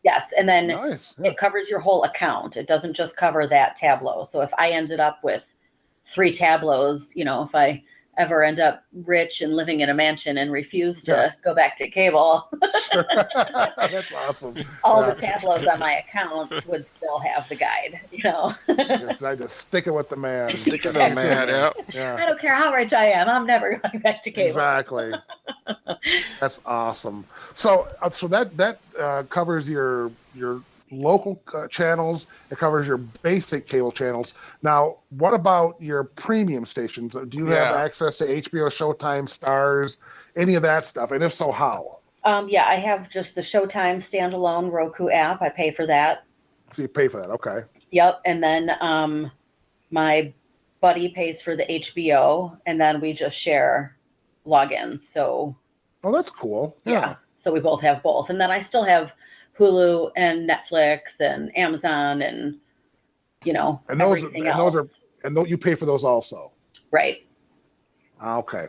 Yes, and then it covers your whole account. It doesn't just cover that Tableau. So if I ended up with 3 Tableaus, if I ever end up rich and living in a mansion and refuse to go back to cable, that's awesome. All the Tableaus on my account would still have the guide. I just stick it with the man. Stick it with the man. Yeah. I don't care how rich I am. I'm never going back to cable. Exactly. That's awesome. So that covers your local channels. It covers your basic cable channels. Now, what about your premium stations? Do you have access to HBO, Showtime, Stars, any of that stuff? And if so, how? Yeah, I have just the Showtime standalone Roku app. I pay for that. So you pay for that, okay? Yep, and then my buddy pays for the HBO, and then we just share logins. So Oh, that's cool. Yeah. So we both have both, and then I still have Hulu and Netflix and Amazon and everything else. You pay for those also. Right. Okay.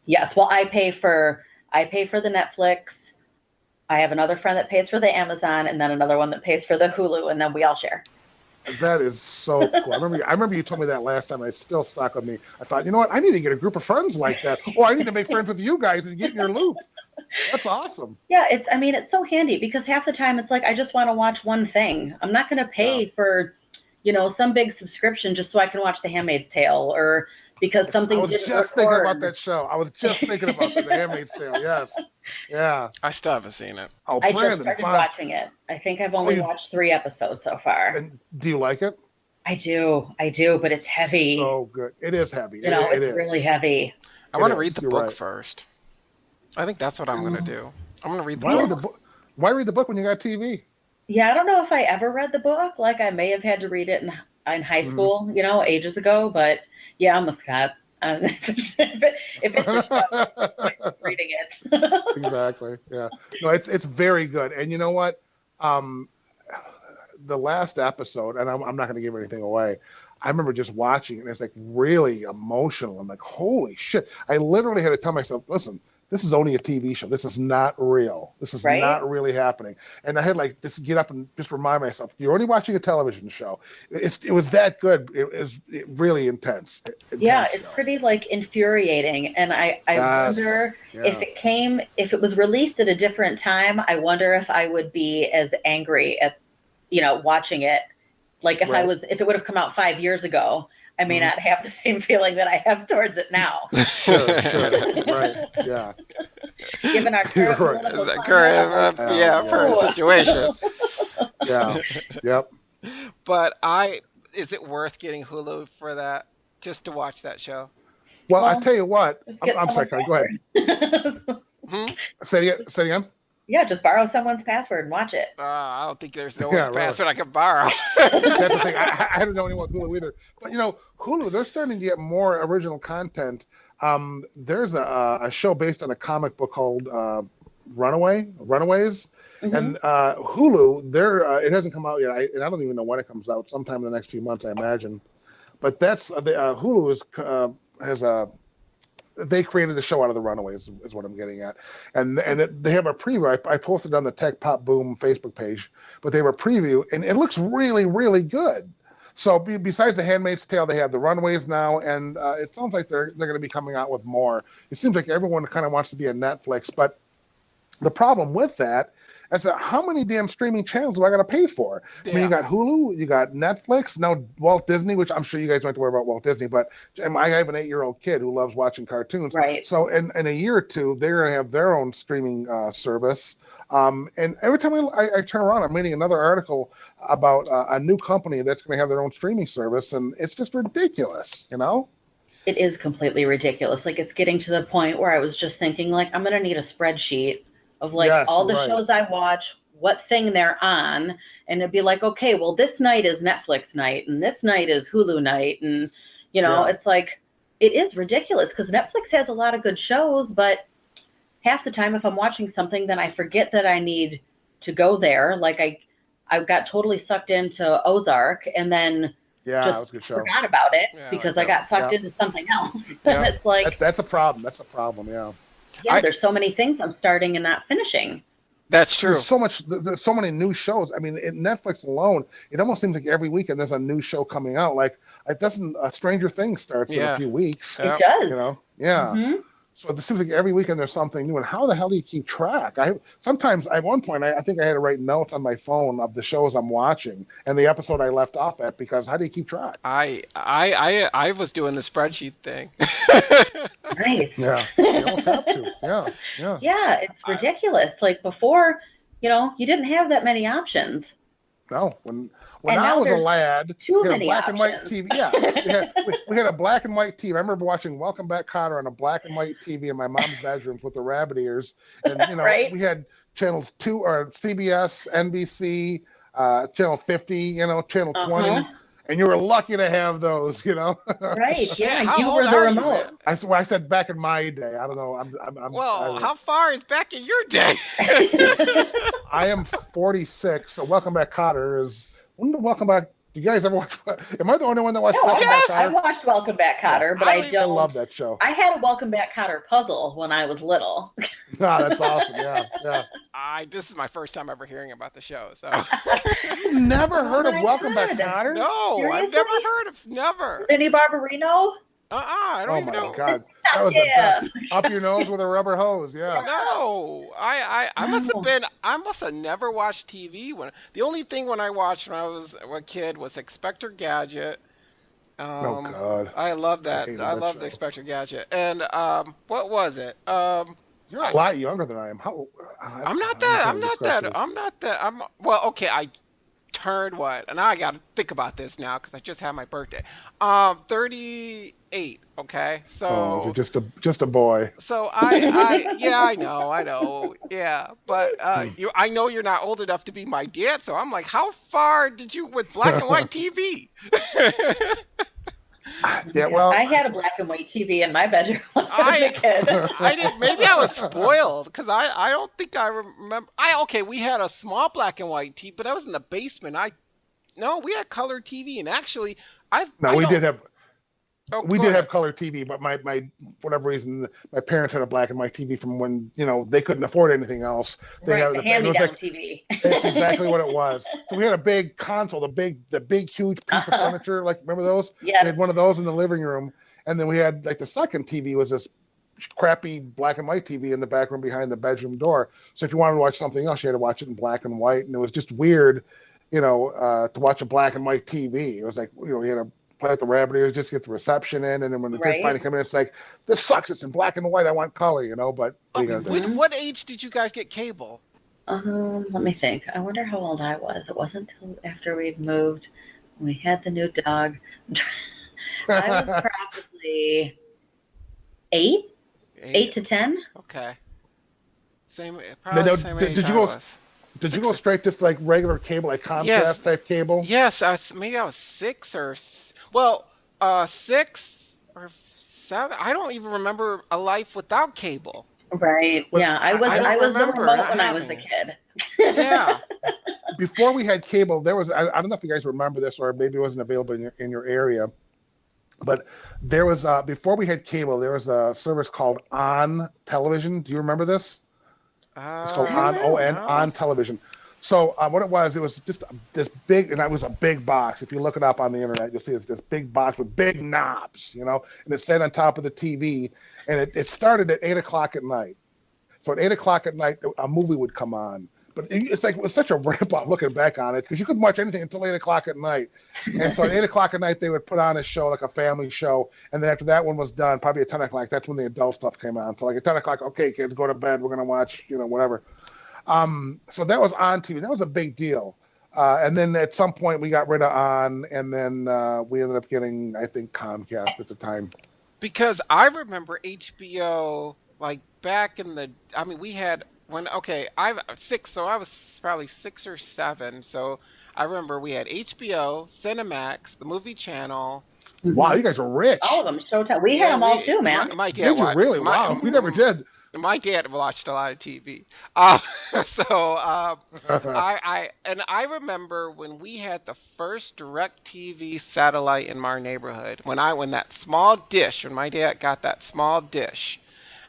Yes. Well, I pay for the Netflix. I have another friend that pays for the Amazon, and then another one that pays for the Hulu, and then we all share. That is so cool. I remember you told me that last time, and it still stuck with me. I thought, you know what? I need to get a group of friends like that, or I need to make friends with you guys and get in your loop. That's awesome. Yeah, it's so handy because half the time it's like I just want to watch one thing. I'm not going to pay for, some big subscription just so I can watch The Handmaid's Tale or because something didn't record. I was just thinking about that show. I was just thinking about The Handmaid's Tale. Yes. Yeah. I still haven't seen it. Oh, I just started watching it. I think I've only watched 3 episodes so far. And do you like it? I do, but it's heavy. So good. It is heavy. It's really heavy. I want to read the book first. I think that's what I'm going to do. I'm going to read the book. Why read the book when you got TV? Yeah, I don't know if I ever read the book. Like I may have had to read it in high school, ages ago. But yeah, I'm a Scott. If it just reading it. Exactly. Yeah. No, it's very good. And you know what? The last episode, and I'm not going to give anything away. I remember just watching it, and it's like really emotional. I'm like, holy shit! I literally had to tell myself, listen. This is only a TV show. This is not real. This is not really happening. And I had like just get up and just remind myself, you're only watching a television show. It was that good. It was really intense. Yeah, it's pretty like infuriating. And I wonder if it was released at a different time, I wonder if I would be as angry at, watching it. Like if if it would have come out 5 years ago, I may not have the same feeling that I have towards it now. Sure. Right. Yeah. Given our current current situation. Yeah. Yep. But is it worth getting Hulu for that? Just to watch that show? Well, I tell you what. I'm sorry, Go ahead. Say it again. Yeah, just borrow someone's password and watch it. I don't think there's no one's password I can borrow. That's the thing. I don't know anyone with Hulu either. But Hulu, they're starting to get more original content. There's a show based on a comic book called Runaways, and Hulu. It hasn't come out yet, and I don't even know when it comes out. Sometime in the next few months, I imagine. But that's Hulu has a. They created a show out of the Runaways, is what I'm getting at, and they have a preview. I posted on the Tech Pop Boom Facebook page, but they have a preview, and it looks really, really good. So besides The Handmaid's Tale, they have the Runaways now, and it sounds like they're going to be coming out with more. It seems like everyone kind of wants to be a Netflix, but the problem with that is that how many damn streaming channels do I got to pay for? Yeah. I mean, you got Hulu, you got Netflix, now Walt Disney, which I'm sure you guys don't have to worry about Walt Disney, but I have an 8-year-old kid who loves watching cartoons. Right. So in a year or two, they're going to have their own streaming service. And every time I turn around, I'm reading another article about a new company that's going to have their own streaming service, and it's just ridiculous, It is completely ridiculous. Like, it's getting to the point where I was just thinking, like, I'm going to need a spreadsheet of all the shows I watch, what thing they're on, and it'd be like, okay, well, this night is Netflix night, and this night is Hulu night, and it's like, it is ridiculous because Netflix has a lot of good shows, but half the time if I'm watching something, then I forget that I need to go there. Like I got totally sucked into Ozark, and then just forgot about it because I got sucked into something else. And it's like that's a problem. That's a problem. Yeah. Yeah, there's so many things I'm starting and not finishing. That's true. There's so many new shows. I mean, in Netflix alone, it almost seems like every weekend there's a new show coming out. Like, it doesn't. Stranger Things starts in a few weeks. It does. Yeah. Mm-hmm. So it seems like every weekend there's something new. And how the hell do you keep track? Sometimes at one point I think I had to write notes on my phone of the shows I'm watching and the episode I left off at, because how do you keep track? I was doing the spreadsheet thing. Nice. Yeah. You almost have to. Yeah. Yeah, it's ridiculous. Like before, you didn't have that many options. No, when And I now was a there's lad, too we had a many black and white options. TV. Yeah, we had a black and white TV. I remember watching Welcome Back, Kotter on a black and white TV in my mom's bedrooms with the rabbit ears, and Right? we had channels 2 or CBS, NBC, channel 50, channel Uh-huh. 20, and you were lucky to have those. Right. Shit, Yeah, how you old were the are you, remote. man? I said back in my day. I don't know. Well, how far is back in your day? I am 46. So Welcome Back, Kotter is. When did Welcome Back? Do you guys ever watch? Am I the only one that watched No, Welcome Yes! Back, I've Kotter? watched Welcome Back, Kotter, but I I don't don't. I love that show. I had a Welcome Back, Kotter puzzle when I was little. No, that's awesome. Yeah, yeah. This is my first time ever hearing about the show, so. You've never Oh heard of my Welcome Back, God. Kotter? No, I've Seriously? never heard of. Never. Vinnie Barbarino? I don't Oh even my know. God, that was the Yeah. best. Up your nose with a rubber hose. Yeah. No, I must have No. been. I must have never watched TV when. The only thing when I watched when I was a kid was Inspector Gadget. Oh God, I love I that. hated I that love show. the Inspector Gadget. And what was it? You're a lot younger than I am. How? I'm not I'm that. trying I'm to not discuss that. this. I'm not that. I'm well. Okay, I turned what? And now I got to think about this now because I just had my birthday. 38. Okay, Oh, you're so just a boy. yeah, I know, yeah, but I know you're not old enough to be my dad, so I'm like, how far did you with black and white TV? Yeah, well, I had a black and white TV in my bedroom when I was a kid. I didn't. Maybe I was spoiled because I don't think I remember. Okay, we had a small black and white TV, but that was in the basement. No, we had color TV, and actually, no, I we don't. did have. Oh, We go did ahead. have color TV, but my for whatever reason, my parents had a black and white TV from when they couldn't afford anything else. They Right, had the it was hand-me-down like TV. it's exactly what it was. So we had a big console, the big huge piece of furniture. Like remember those? Yes. We had one of those in the living room, and then we had like the second TV was this crappy black and white TV in the back room behind the bedroom door. So if you wanted to watch something else, you had to watch it in black and white, and it was just weird, to watch a black and white TV. It was like we had to play with the rabbit ears just to get the reception in, and then when the kids Right. finally come in, it's like this sucks. It's in black and white. I want color, But what are you gonna do? What age did you guys get cable? Let me think. I wonder how old I was. It wasn't until after we'd moved. We had the new dog. I was probably 8 to 10. Okay. Probably the same age did you I go? was. Did you go straight just like regular cable, like Comcast type cable? Yes, maybe I was 6 or 6 or 7. I don't even remember a life without cable. Right. Well, Yeah, I was the remember remote when I was a having kid. Yeah. Before we had cable, there was I don't know if you guys remember this or maybe it wasn't available in your area, but there was before we had cable, there was a service called On Television. Do you remember this? It's called On No. On Television. So what it was just this big, and it was a big box. If you look it up on the internet, you'll see it's this big box with big knobs, and it sat on top of the TV, and it started at 8 o'clock at night. So at 8 o'clock at night, a movie would come on. But it's like it was such a rip off looking back on it because you couldn't watch anything until 8 o'clock at night. And so at 8 o'clock at night, they would put on a show like a family show. And then after that one was done, probably at 10 o'clock, that's when the adult stuff came on. So like at 10 o'clock, okay, kids, go to bed. We're going to watch, whatever. So that was on TV. That was a big deal. And then at some point we got rid of On, and then we ended up getting, I think, Comcast at the time. Because I remember HBO like back in the. I mean, we had I'm 6, so I was probably 6 or 7. So I remember we had HBO, Cinemax, the movie channel. Wow, you guys are rich. All of them. Showtime. We had them all too, man. My dad Did you really? Wow, we never did. My dad watched a lot of TV. I remember when we had the first DirecTV satellite in our neighborhood. When that small dish, when my dad got that small dish.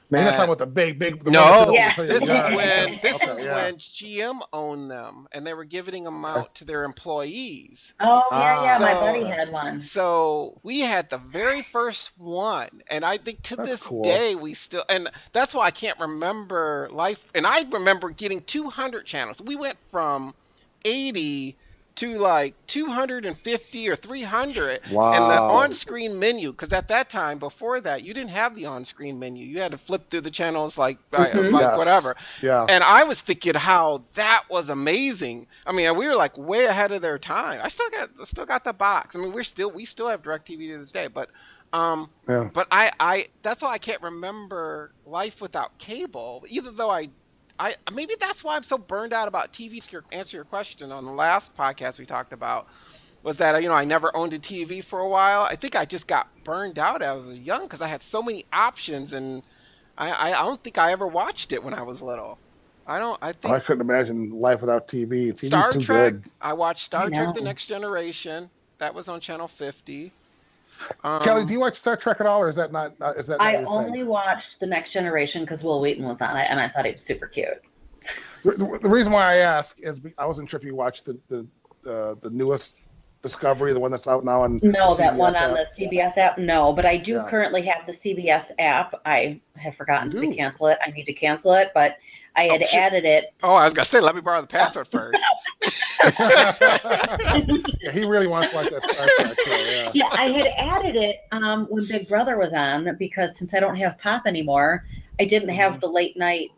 Man, you're not talking about the big. No, Yeah. this was when yeah. GM owned them, and they were giving them out to their employees. Oh, yeah. My So- buddy had one. So we had the very first one, and I think to That's this cool. day we still, and that's why I can't remember life. And I remember getting 200 channels. We went from 80 to like 250 or 300. Wow. And the on-screen menu, because at that time, before that, you didn't have the on-screen menu. You had to flip through the channels like Yes. whatever. Yeah. And I was thinking how that was amazing. I mean, we were like way ahead of their time. I still got the box. I mean, we still have DirecTV to this day, but Yeah. but I that's why I can't remember life without cable. Even though I maybe that's why I'm so burned out about TV. To answer your question on the last podcast we talked about, was that I never owned a TV for a while. I think I just got burned out as I was young because I had so many options, and I don't think I ever watched it when I was little. I think I couldn't imagine life without TV. TV's Star too Trek. good. I watched Star Trek: The know. Next Generation. That was on Channel 50. Kelly, do you watch Star Trek at all, or is that not? Is that not I your only thing? watched The Next Generation because Will Wheaton was on it, and I thought he was super cute. The reason why I ask is I wasn't sure if you watched the newest Discovery, the one that's out now on. No, the that CBS one on app. the CBS app. No, but I do Yeah. currently have the CBS app. I have forgotten You to do? cancel it. I need to cancel it, but I had shit. added it. Oh, I was gonna say, let me borrow the password first. Yeah, he really wants to watch that Star Trek show. Yeah. Yeah, I had added it when Big Brother was on because since I don't have Pop anymore, I didn't have the late night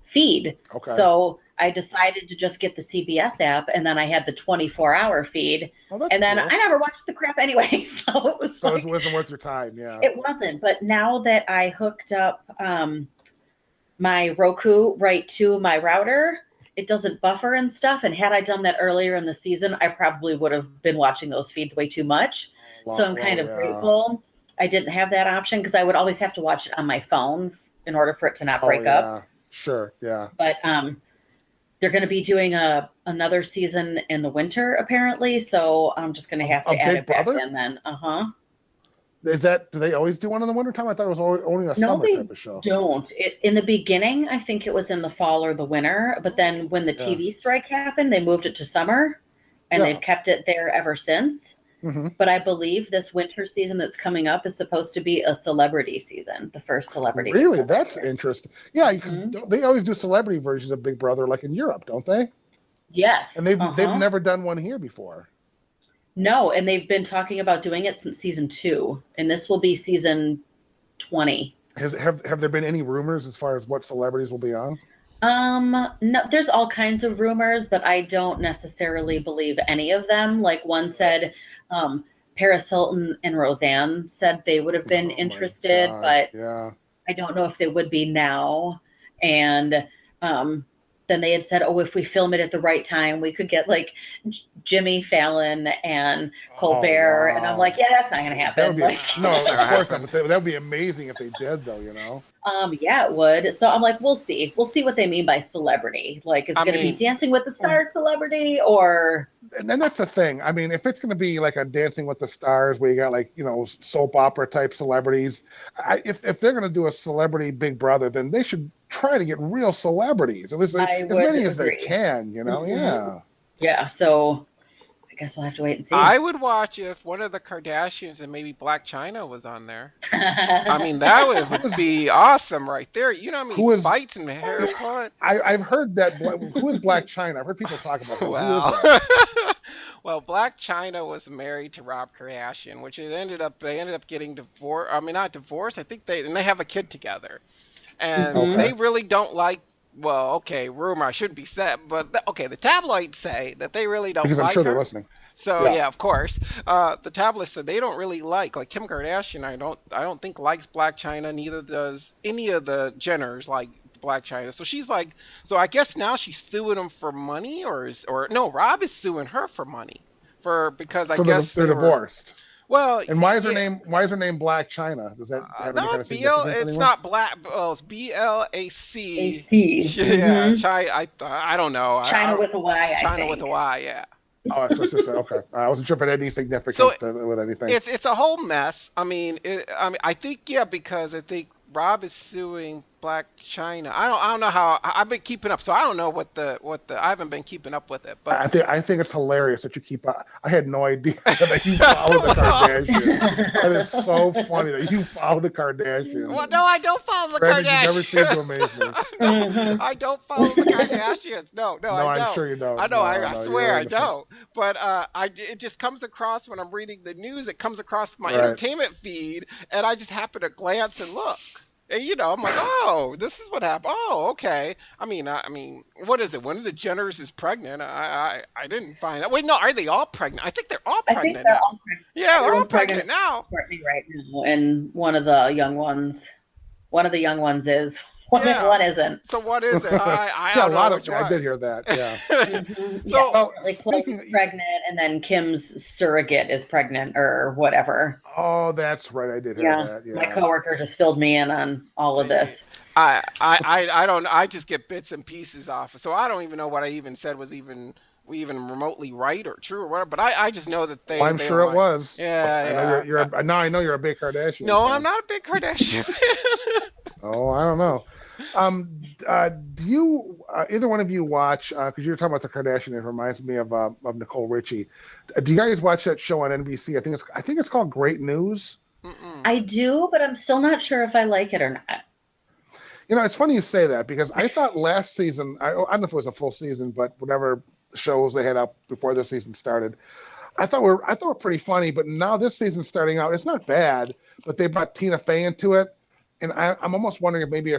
feed. Okay. So I decided to just get the CBS app, and then I had the 24-hour feed. Well, that's And then cool. I never watched the crap anyway, so it was So like, it wasn't worth your time. Yeah. it wasn't. But now that I hooked up my Roku right to my router, it doesn't buffer and stuff. And had I done that earlier in the season, I probably would have been watching those feeds way too much. So I'm kind of grateful I didn't have that option because I would always have to watch it on my phone in order for it to not break up. Sure. Yeah. But they're going to be doing another season in the winter apparently, so I'm just going to have to add Big it back Brother? in then. Is that? Do they always do one in the wintertime? I thought it was only a No, summer they type of show. don't. In the beginning, I think it was in the fall or the winter, but then when the TV strike happened, they moved it to summer, and they've kept it there ever since. Mm-hmm. But I believe this winter season that's coming up is supposed to be a celebrity season, the first celebrity. Really, that's interesting. Yeah, because Mhm. they always do celebrity versions of Big Brother, like in Europe, don't they? Yes. And they've never done one here before. No, and they've been talking about doing it since season 2, and this will be season 20. Have there been any rumors as far as what celebrities will be on? No, there's all kinds of rumors, but I don't necessarily believe any of them. Like one said, Paris Hilton and Roseanne said they would have been interested, but I don't know if they would be now. And then they had said, oh, if we film it at the right time, we could get like Jimmy Fallon and Colbert. And I'm like, yeah, that's not going to happen. That would be, like, no, of course not. But that would be amazing if they did, though, you know? Yeah, it would. So I'm like, we'll see. We'll see what they mean by celebrity. Like, is it going to be Dancing with the Stars celebrity or? And then that's the thing. I mean, if it's going to be like a Dancing with the Stars where you got like, you know, soap opera type celebrities, if they're going to do a celebrity Big Brother, then they should try to get real celebrities. At least as many as they can, you know? Mm-hmm. Yeah. So I guess we'll have to wait and see. I would watch if one of the Kardashians and maybe Black China was on there. I mean, that would be awesome right there. You know what I mean? Fights and hair pulling. I've heard that. Who is Black China? I've heard people talk about that. Wow. Who is that? Well, Black China was married to Rob Kardashian, which they ended up getting divorced. I mean, not divorced. I think they have a kid together, and they really don't like. Well, okay, rumor I shouldn't be said, but the tabloids say that they really don't because like I'm sure her. they're listening. So yeah, of course, the tabloids said they don't really like Kim Kardashian. I don't think likes Black China. Neither does any of the Jenners like Black China. So she's like, so I guess now she's suing him for money, or no, Rob is suing her for money because I guess they're divorced. Well, and why is her name? Why is her name Black China? Does that have any kind of significance it's anymore? not Black. Well, it's BLAC. AC. Yeah, I don't know. China with a Y. China with a Y. Yeah. Oh, it's just okay. I wasn't sure if it had any significance with anything. It's a whole mess. I mean, I think because I think Rob is suing Black China. I don't know how I've been keeping up, so I don't know what the I haven't been keeping up with it. But I think it's hilarious that you keep up. I had no idea that you follow the Kardashians. That is so funny that you follow the Kardashians. Well, no, I don't follow the Brandon, Kardashians. you never seem to amaze me. No, I don't follow the Kardashians. No, No, I don't. I'm sure you don't. I know. No, I no, swear you're I innocent. don't. But it just comes across when I'm reading the news. It comes across my Right. entertainment feed, and I just happen to glance and look. And I'm like, oh, this is what happened. Oh, okay. I mean, what is it? One of the Jenners is pregnant. I didn't find out. Wait, no, are they all pregnant? I think they're all pregnant. I think they're now. all pregnant. Yeah, they're all Everyone's pregnant now. Courtney right now, and one of the young ones is. One isn't. So what is it? I Yeah, don't a lot know of. I did hear that. Yeah. So Chloe's pregnant, and then Kim's surrogate is pregnant or whatever. Oh, that's right. I did hear that. Yeah. My coworker just filled me in on all of this. I don't. I just get bits and pieces off. So I don't even know what I even said was even remotely right or true or whatever. But I just know that they. Well, I'm sure it was. Yeah. Now I know you're a big Kardashian. No, fan. I'm not a big Kardashian fan. Oh, I don't know. Do you either one of you watch? Because you're talking about the Kardashian, it reminds me of Nicole Richie. Do you guys watch that show on NBC? I think it's called Great News. Mm-mm. I do, but I'm still not sure if I like it or not. It's funny you say that because I thought last season, I don't know if it was a full season, but whatever shows they had up before the season started, I thought were pretty funny. But now this season's starting out, it's not bad, but they brought Tina Fey into it, and I'm almost wondering if maybe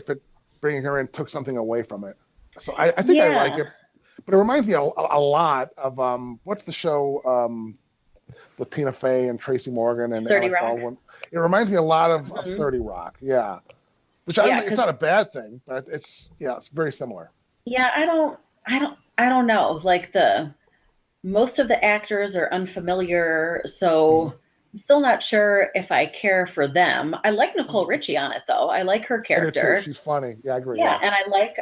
bringing her in took something away from it. So I think I like it, but it reminds me a lot of what's the show with Tina Fey and Tracy Morgan and 30 Alec Rock. Baldwin. It reminds me a lot of 30 Rock. Yeah. Which I don't think it's not a bad thing, but it's very similar. Yeah, I don't know. Like most of the actors are unfamiliar, so I'm still not sure if I care for them. I like Nicole Richie on it though. I like her character. She's funny. Yeah, I agree. Yeah, and I like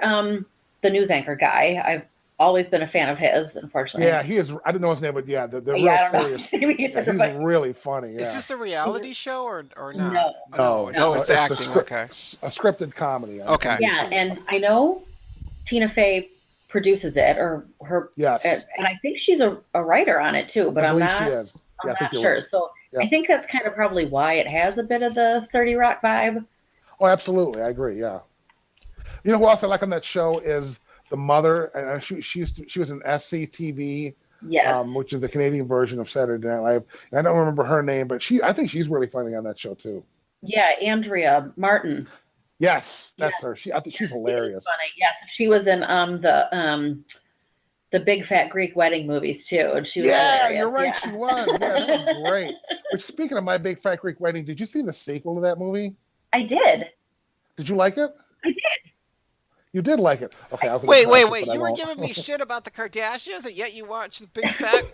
the news anchor guy. I've always been a fan of his, unfortunately. Yeah, he is. I didn't know his name, but the real serious. He's really funny. Yeah. Is this a reality show or not? No, it's acting. Okay. A scripted comedy. Okay. Yeah, and I know Tina Fey produces it, or her. Yes. And I think she's a writer on it too, but I'm not. She is. I'm not sure. Right. So I think that's kind of probably why it has a bit of the 30 Rock vibe. Oh, absolutely. I agree. Yeah. You know who else I like on that show is the mother, and she was in SCTV, yes, which is the Canadian version of Saturday Night Live. And I don't remember her name, but I think she's really funny on that show too. Yeah, Andrea Martin. Yes, that's her. I think she's hilarious. Funny. Yes, she was in the Big Fat Greek Wedding movies too, and she was hilarious. You're right. Yeah. She was. Yeah, that was great. Which, speaking of My Big Fat Greek Wedding, did you see the sequel to that movie? I did. Did you like it? I did. You did like it. Okay. Wait. You were giving me shit about the Kardashians, and yet you watched the Big Fat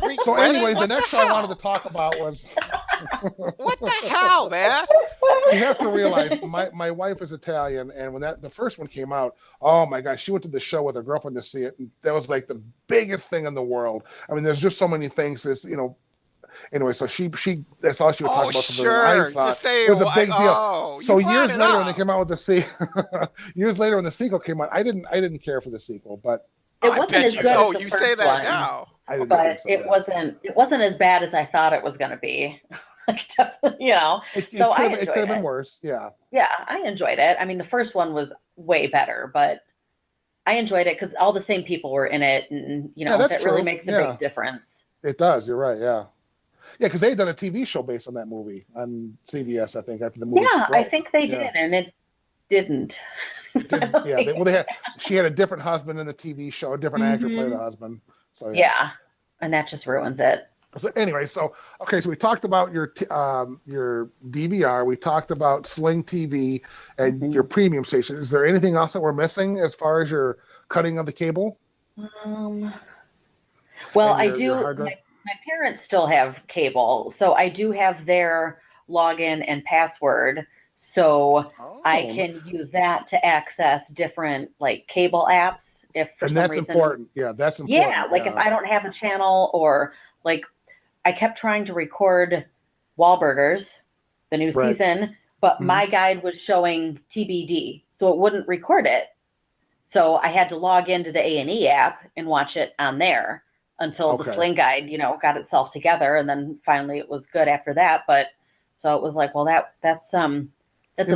Greek So Wedding? anyway, the next show I wanted to talk about was... What the hell, man? You have to realize, my wife is Italian, and when the first one came out, oh my gosh, she went to the show with her girlfriend to see it, and that was like the biggest thing in the world. I mean, there's just so many things. Anyway, so she that's all she would talk about. Sure. I saw it was a big deal. So years later, when they came out with the sequel, years later when the sequel came out, I didn't care for the sequel, but it wasn't as good as the you first say that one, now. But it wasn't as bad as I thought it was going to be. It could have been worse. Yeah, I enjoyed it. I mean, the first one was way better, but I enjoyed it because all the same people were in it, and that really makes a big difference. It does. You're right. Yeah, because they had done a TV show based on that movie on CBS, I think, after the movie. Yeah, I think they did, and it didn't. She had a different husband in the TV show, a different actor played the husband. So and that just ruins it. So anyway, so we talked about your DVR, we talked about Sling TV and your premium station. Is there anything else that we're missing as far as your cutting of the cable? Well, I do. My parents still have cable, so I do have their login and password, so I can use that to access different cable apps. If for some reason, important. Yeah, that's important. Yeah, if I don't have a channel, or I kept trying to record Wahlburgers, the new season, but my guide was showing TBD, so it wouldn't record it. So I had to log into the A&E app and watch it on there until the Sling guide, got itself together, and then finally it was good after that. But so it was like, well, that's a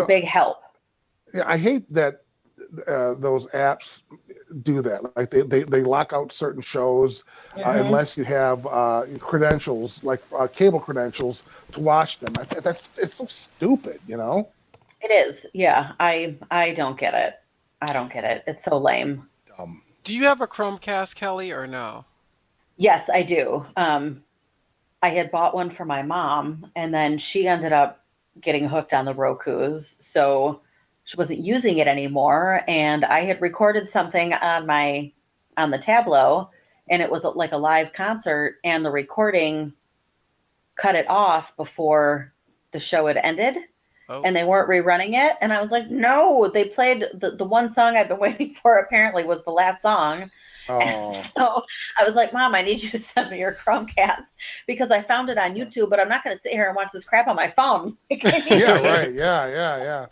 big help. Yeah, I hate that those apps do that. Like they lock out certain shows unless you have credentials, like cable credentials, to watch them. It's so stupid, It is. Yeah, I don't get it. I don't get it. It's so lame. Do you have a Chromecast, Kelly, or no? Yes, I do. I had bought one for my mom, and then she ended up getting hooked on the Rokus, so she wasn't using it anymore. And I had recorded something on the Tableau, and it was like a live concert, and the recording cut it off before the show had ended. Oh. And they weren't rerunning it. And I was like, no, they played the one song I've been waiting for, apparently was the last song. Oh. And so I was like, Mom, I need you to send me your Chromecast because I found it on YouTube, but I'm not going to sit here and watch this crap on my phone. Yeah, right. Yeah.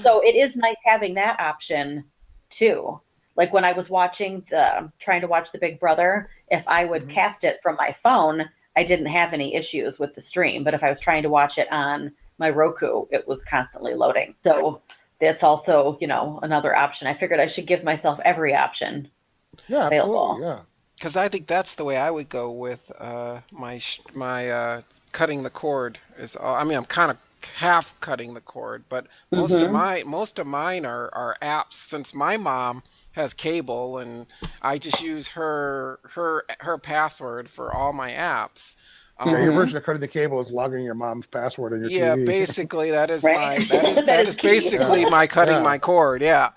So it is nice having that option too. Like when I was trying to watch the Big Brother, if I would cast it from my phone, I didn't have any issues with the stream. But if I was trying to watch it on my Roku, it was constantly loading. So that's also, another option. I figured I should give myself every option available. Yeah. Because I think that's the way I would go with my cutting the cord. I'm kind of half cutting the cord, but most of mine are apps. Since my mom has cable and I just use her password for all my apps. Your version of cutting the cable is logging your mom's password on your TV. Yeah, basically that is that is basically my cutting my cord. Yeah,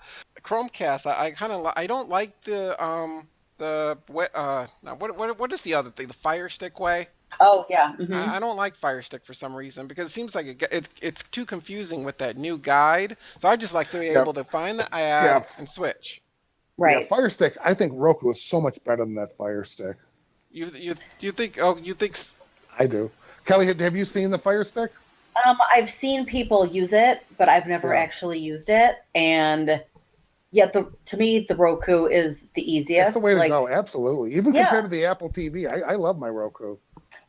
Chromecast. I don't like what is the other thing? The Fire Stick way. Oh yeah. I don't like Fire Stick for some reason because it seems like it's too confusing with that new guide. So I just like to be able to find the ad and switch. Right. Yeah, Fire Stick. I think Roku is so much better than that Fire Stick. You think? Oh, you think? I do. Kelly, have you seen the Fire Stick? I've seen people use it, but I've never actually used it. And yet, to me, the Roku is the easiest. That's the way to go. Absolutely. Even compared to the Apple TV, I love my Roku.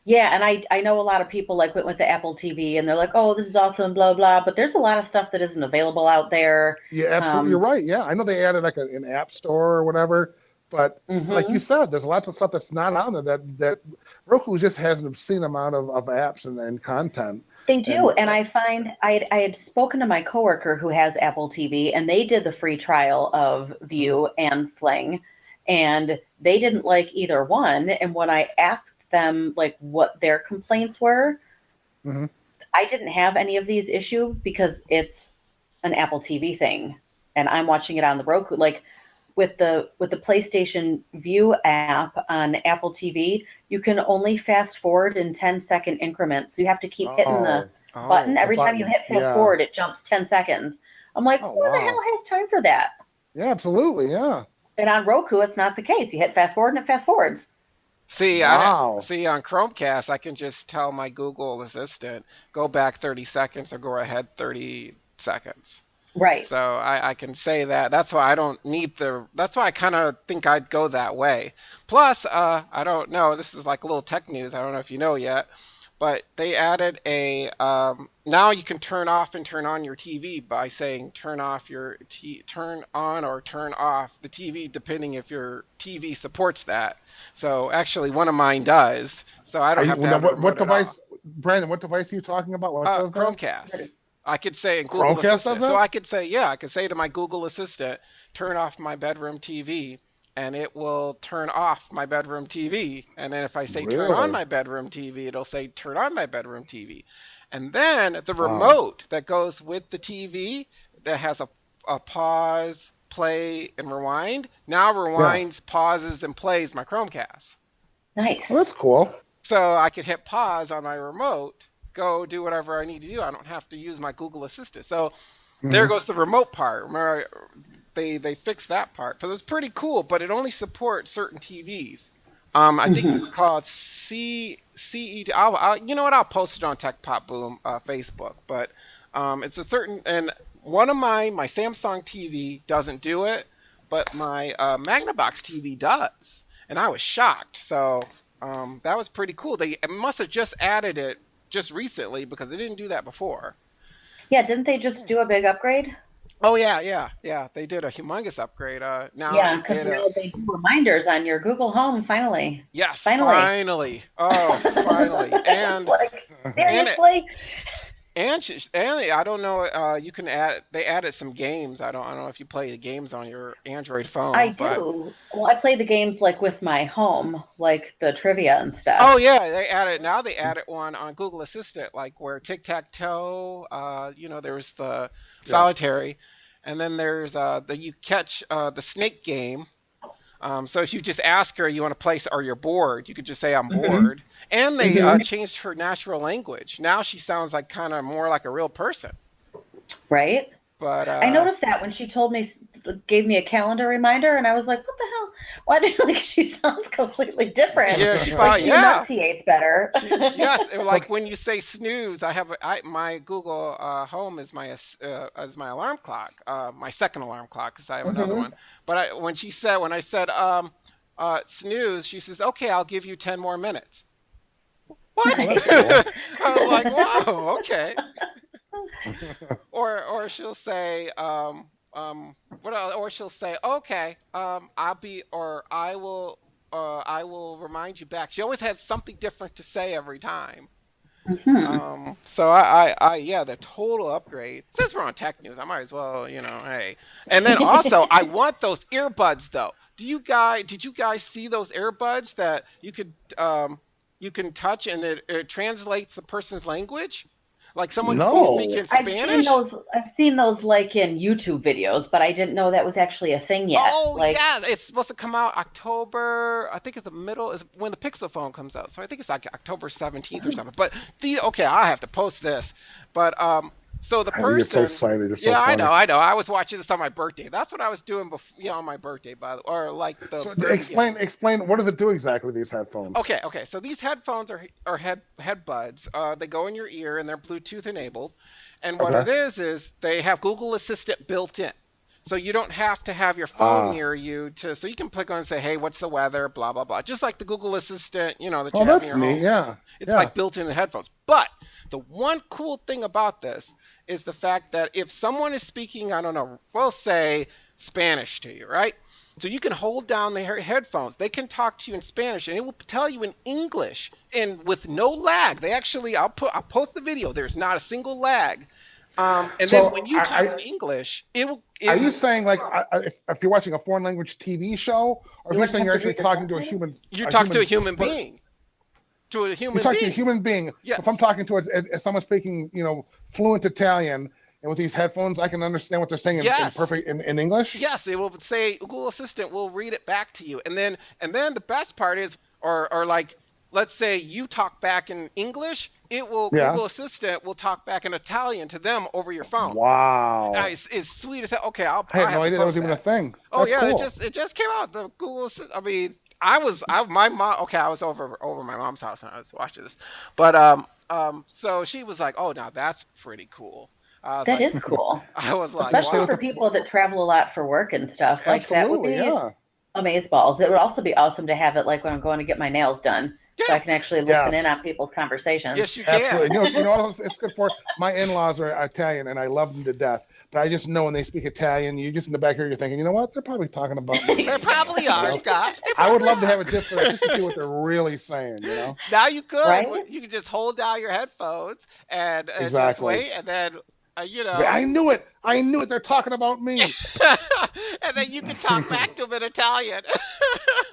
Yeah, and I know a lot of people went with the Apple TV, and they're like, "Oh, this is awesome," blah blah. But there's a lot of stuff that isn't available out there. Yeah, absolutely. You're right. Yeah, I know they added an app store or whatever. But like you said, there's lots of stuff that's not on there that Roku just has an obscene amount of apps and content. They do. And I find I had spoken to my coworker who has Apple TV, and they did the free trial of View and Sling, and they didn't like either one. And when I asked them what their complaints were, I didn't have any of these issues because it's an Apple TV thing, and I'm watching it on the Roku. With the PlayStation View app on Apple TV, you can only fast forward in 10-second increments. So you have to keep hitting the button. Every time you hit fast forward, it jumps 10 seconds. I'm like, who the hell has time for that? Yeah, absolutely, yeah. And on Roku, it's not the case. You hit fast forward and it fast forwards. See, on Chromecast, I can just tell my Google Assistant, go back 30 seconds or go ahead 30 seconds. Right. So I can say that. That's why I don't need that's why I kind of think I'd go that way. Plus, I don't know, this is like a little tech news. I don't know if you know yet, but they added now you can turn off and turn on your TV by saying turn on or turn off the TV, depending if your TV supports that. So actually one of mine does. So I don't have to have what device, Brandon, what device are you talking about? Chromecast. I could say in Google Assistant. So I could say to my Google Assistant, turn off my bedroom TV, and it will turn off my bedroom TV. And then if I say turn on my bedroom TV, it'll say turn on my bedroom TV. And then the remote that goes with the TV that has a pause, play, and rewind now rewinds, pauses, and plays my Chromecast. Nice. Well, that's cool. So I could hit pause on my remote, go do whatever I need to do. I don't have to use my Google Assistant. So there goes the remote part. Remember, they fixed that part. But it was pretty cool, but it only supports certain TVs. I think it's called CET. You know what? I'll post it on Tech Pop Boom Facebook. But It's a certain, and one of my Samsung TV doesn't do it, but my Magnavox TV does, and I was shocked. So that was pretty cool. They must have just added it just recently because they didn't do that before. Yeah, didn't they just do a big upgrade? Oh yeah. They did a humongous upgrade. Now Yeah, because now they do reminders on your Google Home. Finally. Yes, Finally. finally. Oh, finally. And like, seriously. And I don't know. You can add. They added some games. I don't know if you play the games on your Android phone. I do. Well, I play the games like with my home, like the trivia and stuff. Oh yeah, they added. Now they added one on Google Assistant, like where tic tac toe. There's the solitary, and then there's you catch the snake game. So if you just ask her you want to play or you're bored, you could just say I'm bored. And they changed her natural language. Now she sounds like kind of more like a real person. Right. But I noticed that when she gave me a calendar reminder, and I was like, "What the hell? Why did she sounds completely different?" Yeah, she enunciates better. Yes, like when you say snooze, my Google Home is my alarm clock, my second alarm clock because I have another one. But when I said snooze, she says, "Okay, I'll give you 10 more minutes." What? I was like, "Whoa, okay." Or she'll say what else? Or she'll say, "Okay, I will remind you back." She always has something different to say every time. So the total upgrade. Since we're on tech news, I might as well, hey. And then also, I want those earbuds though. Did you guys see those earbuds that you can touch and it translates the person's language? Like someone who's speaking Spanish? I've seen those like in YouTube videos, but I didn't know that was actually a thing yet. Oh, yeah. It's supposed to come out October, I think at the middle is when the Pixel phone comes out. So I think it's like October 17th or something. But I have to post this. But so the person. You're so excited. You're so funny. I know. I was watching this on my birthday. That's what I was doing before, on my birthday, by the way. Or like the. So explain. What does it do exactly? These headphones. Okay. So these headphones are head buds. They go in your ear and they're Bluetooth enabled. And what it is they have Google Assistant built in. So you don't have to have your phone near you so you can click on and say, "Hey, what's the weather?" Blah blah blah. Just like the Google Assistant, that you have in your home. Neat. Yeah. It's like built in the headphones. But the one cool thing about this is the fact that if someone is speaking, I don't know, we'll say Spanish to you, right? So you can hold down the headphones. They can talk to you in Spanish, and it will tell you in English, and with no lag. I'll post the video. There's not a single lag. Then when you talk in English, it will. Are you saying like if you're watching a foreign language TV show, or you're saying you're actually talking to a human? You're talking to a human being. To a human being. You're talking to a human being. Yes. So if I'm talking to someone speaking, fluent Italian, and with these headphones, I can understand what they're saying in English. Yes, it will say Google Assistant will read it back to you, and then the best part is, or like, let's say you talk back in English, Google Assistant will talk back in Italian to them over your phone. Wow, it's sweet as hell. Okay, I had no idea that was even a thing. Oh That's cool. it just came out. The Google Assistant. I mean, I was over my mom's house and I was watching this, but so she was like, "Oh, now that's pretty cool." That is cool. I was like, especially wow. for people that travel a lot for work and stuff. Like Absolutely, that would be amazeballs. It would also be awesome to have it like when I'm going to get my nails done. Yeah. So I can actually listen in on people's conversations. Yes, you can. Absolutely. You know what it's good for? My in-laws are Italian, and I love them to death. But I just know when they speak Italian, you just in the back here, you're thinking, you know what? They're probably talking about me. They probably are, Scott. I would love to have it just for that, just to see what they're really saying, Now you could. Right? You could just hold down your headphones and just wait, and then, I knew it. They're talking about me. And then you can talk back to them in Italian.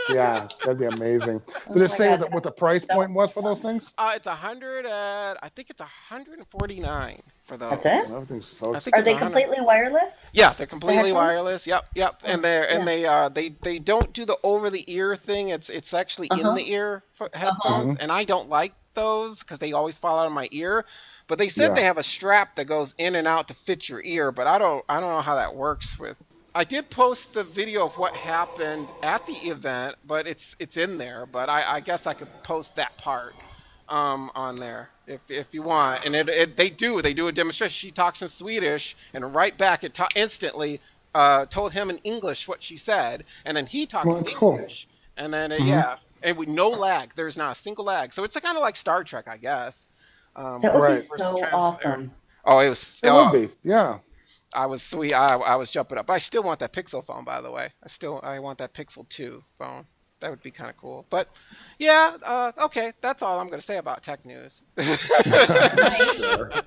Yeah, that'd be amazing. Did it say what the price point was for those things? It's I think it's $149 for those. That's it? Everything's so Are they completely wireless? Yeah, they're completely wireless. Yep. And they don't do the over the ear thing. It's actually in the ear headphones, and I don't like those because they always fall out of my ear. But they said they have a strap that goes in and out to fit your ear, but I don't know how that works with. I did post the video of what happened at the event, but it's in there. But I guess I could post that part. on there if you want, and they do a demonstration. She talks in Swedish, and right back it instantly told him in English what she said, and then he talked Well, in that's cool. English, and then Mhm. and with no lag. There's not a single lag, so it's kind of like Star Trek, I guess. That would be Right. so awesome. Oh, it was. It would be, yeah. I was sweet. I was jumping up. But I still want that Pixel phone, by the way. I want that Pixel 2 phone. That would be kind of cool. But yeah, okay, that's all I'm going to say about tech news. Sure.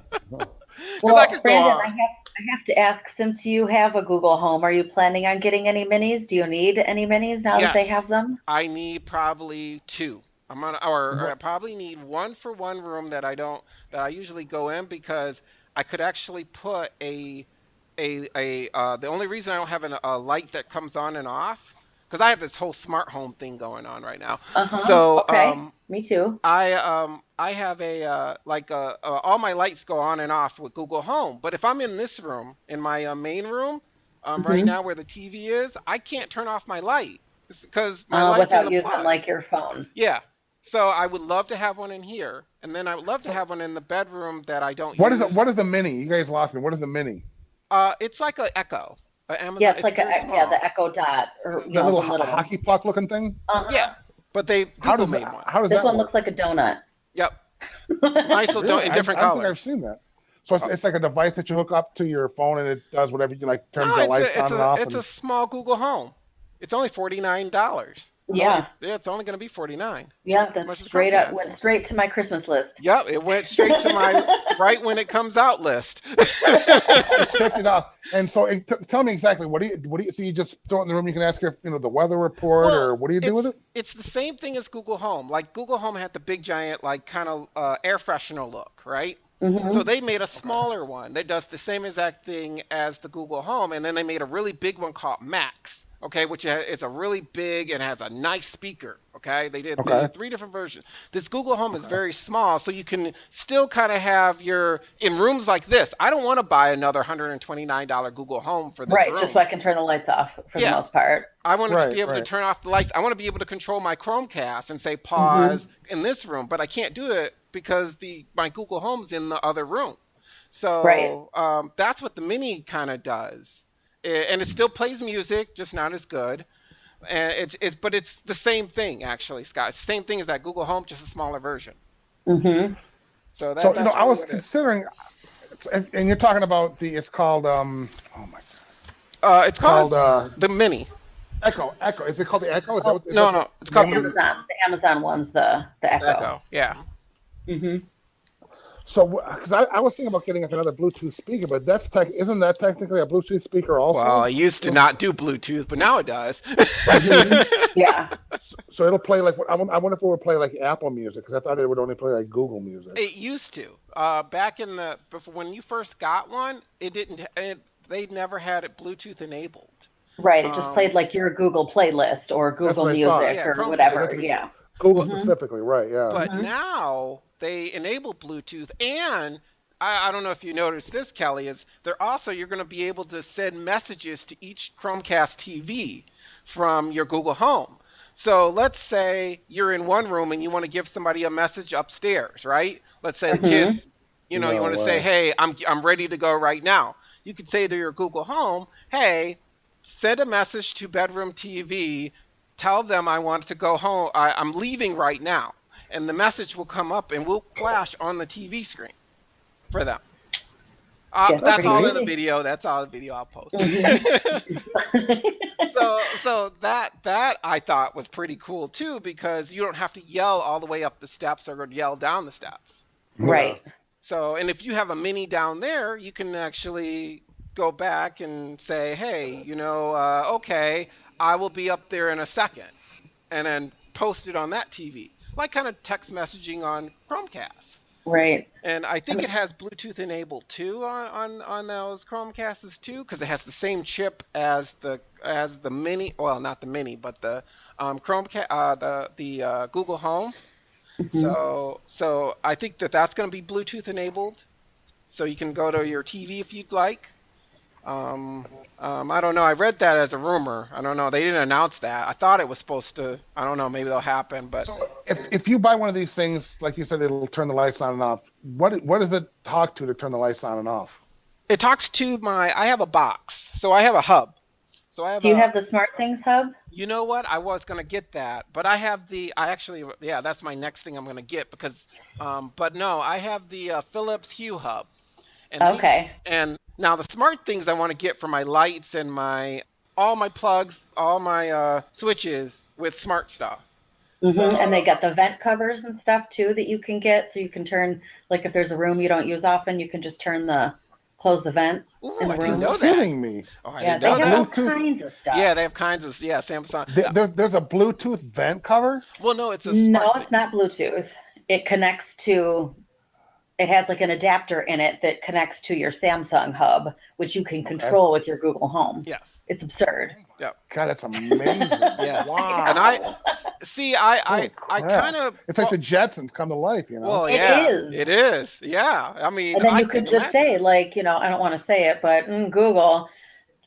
Well, I could go Brandon, on. I have to ask, since you have a Google Home, are you planning on getting any minis? Do you need any minis now that they Yes. have them? I need probably two. Or I probably need one for one room that I usually go in, because I could actually put the only reason I don't have a light that comes on and off, because I have this whole smart home thing going on right now. Uh-huh. So Okay. Me too. I have all my lights go on and off with Google Home. But if I'm in this room, in my main room, right Hmm. now where the TV is, I can't turn off my light because my light's in Without the using plug. like your phone. Yeah. So I would love to have one in here, and then I would love to So have one in the bedroom that I don't what is it? use. What is the mini? You guys lost me. What is the mini? It's like a Echo, a Yeah, Amazon. it's It's like very the small. Echo Dot, or The the little little. hockey puck looking thing? Yeah, Uh-huh. but How Google does made one. how does This that one work? looks like a donut. Yep, nice little Really? in different I don't think I've colors. seen that. So it's like a device that you hook up to your phone and it does whatever you like, turns No, the lights on and off. it's a And small Google Home. It's only $49. Yeah. It's only going to be 49. Yeah, As much that's as straight up Chromecast. went straight to my Christmas list. Yep, it went straight to my right when it comes out list. it's $50. And so tell me exactly what do you so you just throw it in the room? You can ask her, the weather report, Well, or what do you do with it? it's the same thing as Google Home. Like Google Home had the big giant like kind of air freshener look, right? So Hmm. they made a Okay. smaller one that does the same exact thing as the Google Home, and then they made a really big one called Max, okay, which is a really big and has a nice speaker. Okay, they Okay. did three different versions. This Google Home is Okay. very small, so you can still kind of have your in rooms like this. I don't want to buy another $129 Google Home for this Right, just so room. I can turn the lights off for the Yeah, most part. I wanted to Right. be able to Right. turn off the lights. I want to be able to control my Chromecast and say Hmm. pause in this room, but I can't do it because the my Google Home's in the other room. Right. So that's what the Mini kind of does, and it still plays music, just not as good. And but it's the same thing actually, Scott. It's the same thing as that Google Home, just a smaller version. Hmm. So So that's I really was what it is. considering, and you're talking about it's called oh my, It's it's called called the Mini. Echo. Echo. Is it called the Echo? Oh, Is No, that no, it's the name called of it? The Amazon one's the Echo. Echo. Yeah. Hmm. So, because I was thinking about getting like another Bluetooth speaker, but isn't that technically a Bluetooth speaker Well, also? it used to not do Bluetooth, but now it does. Hmm. Yeah. So it'll play like I wonder if it would play like Apple Music, because I thought it would only play like Google Music. It used to. Back in the before when you first got one, it didn't. They never had it Bluetooth enabled. Right. It just Um, played like your Google playlist or That's Google what I thought. Music yeah, or Chromecast. whatever. That's what Yeah. Google Hmm. specifically, right? Yeah. But Hmm. now they enable Bluetooth, and I don't know if you noticed this, Kelly, is you're going to be able to send messages to each Chromecast TV from your Google Home. So let's say you're in one room and you want to give somebody a message upstairs, right? Let's say the kids, Hmm. you No want to say, way. "Hey, I'm ready to go right now." You could say to your Google Home, "Hey, send a message to bedroom TV. Tell them I want to go home. I'm leaving right now." And the message will come up and will flash on the TV screen for them. That's That's That's pretty all in the neat. handy. video. That's all the video I'll post. Hmm. So that I thought was pretty cool too, because you don't have to yell all the way up the steps or yell down the steps. Yeah. Right. So, and if you have a Mini down there, you can actually go back and say, "Hey, okay, I will be up there in a second," and then post it on that TV, like kind of text messaging on Chromecast. Right. And I I think it mean, has Bluetooth enabled too on those Chromecasts too, because it has the same chip as the Mini. Well, not the Mini, but the Chromecast, the Google Home. mhm. So I think that's going to be Bluetooth enabled, so you can go to your TV if you'd like. I don't know. I read that as a rumor. I don't know. They didn't announce that. I thought it was supposed to. I don't know. Maybe they'll happen, but So if you buy one of these things, like you said, it'll turn the lights on and off. What does it talk to turn the lights on and off? it talks to my. I have a box, so I have a hub. So I have Do you a. have the Smart Things hub? You know what? I was gonna get that, but I have the. I actually, yeah, that's my next thing I'm gonna get because. But no, I have the Philips Hue hub, and they Okay. and now the smart things I want to get for my lights and my all my plugs, all my switches with smart stuff. And they So, got the vent covers and stuff too that you can get, so you can turn, like, if there's a room you don't use often, you can just close the vent ooh, in the I didn't You're room. know that. kidding me. Oh, I Yeah, didn't they A know have all that. Bluetooth. kinds of Yeah, stuff. they have kinds of Samsung. There's a Bluetooth vent cover. Well, no, it's a No, smart thing. it's not Bluetooth. It connects to, it has like an adapter in it that connects to your Samsung hub, which you can Okay. control with your Google Home. Yes. It's absurd. Yep. God, that's amazing. Yes. And I Wow. see. I Holy I I crap. kind of. It's like the Jetsons come to life, you know? Well, It yeah, is. it is. Yeah. I mean, And then I you couldn't could just imagine. say, like, I don't want to say it, but Google,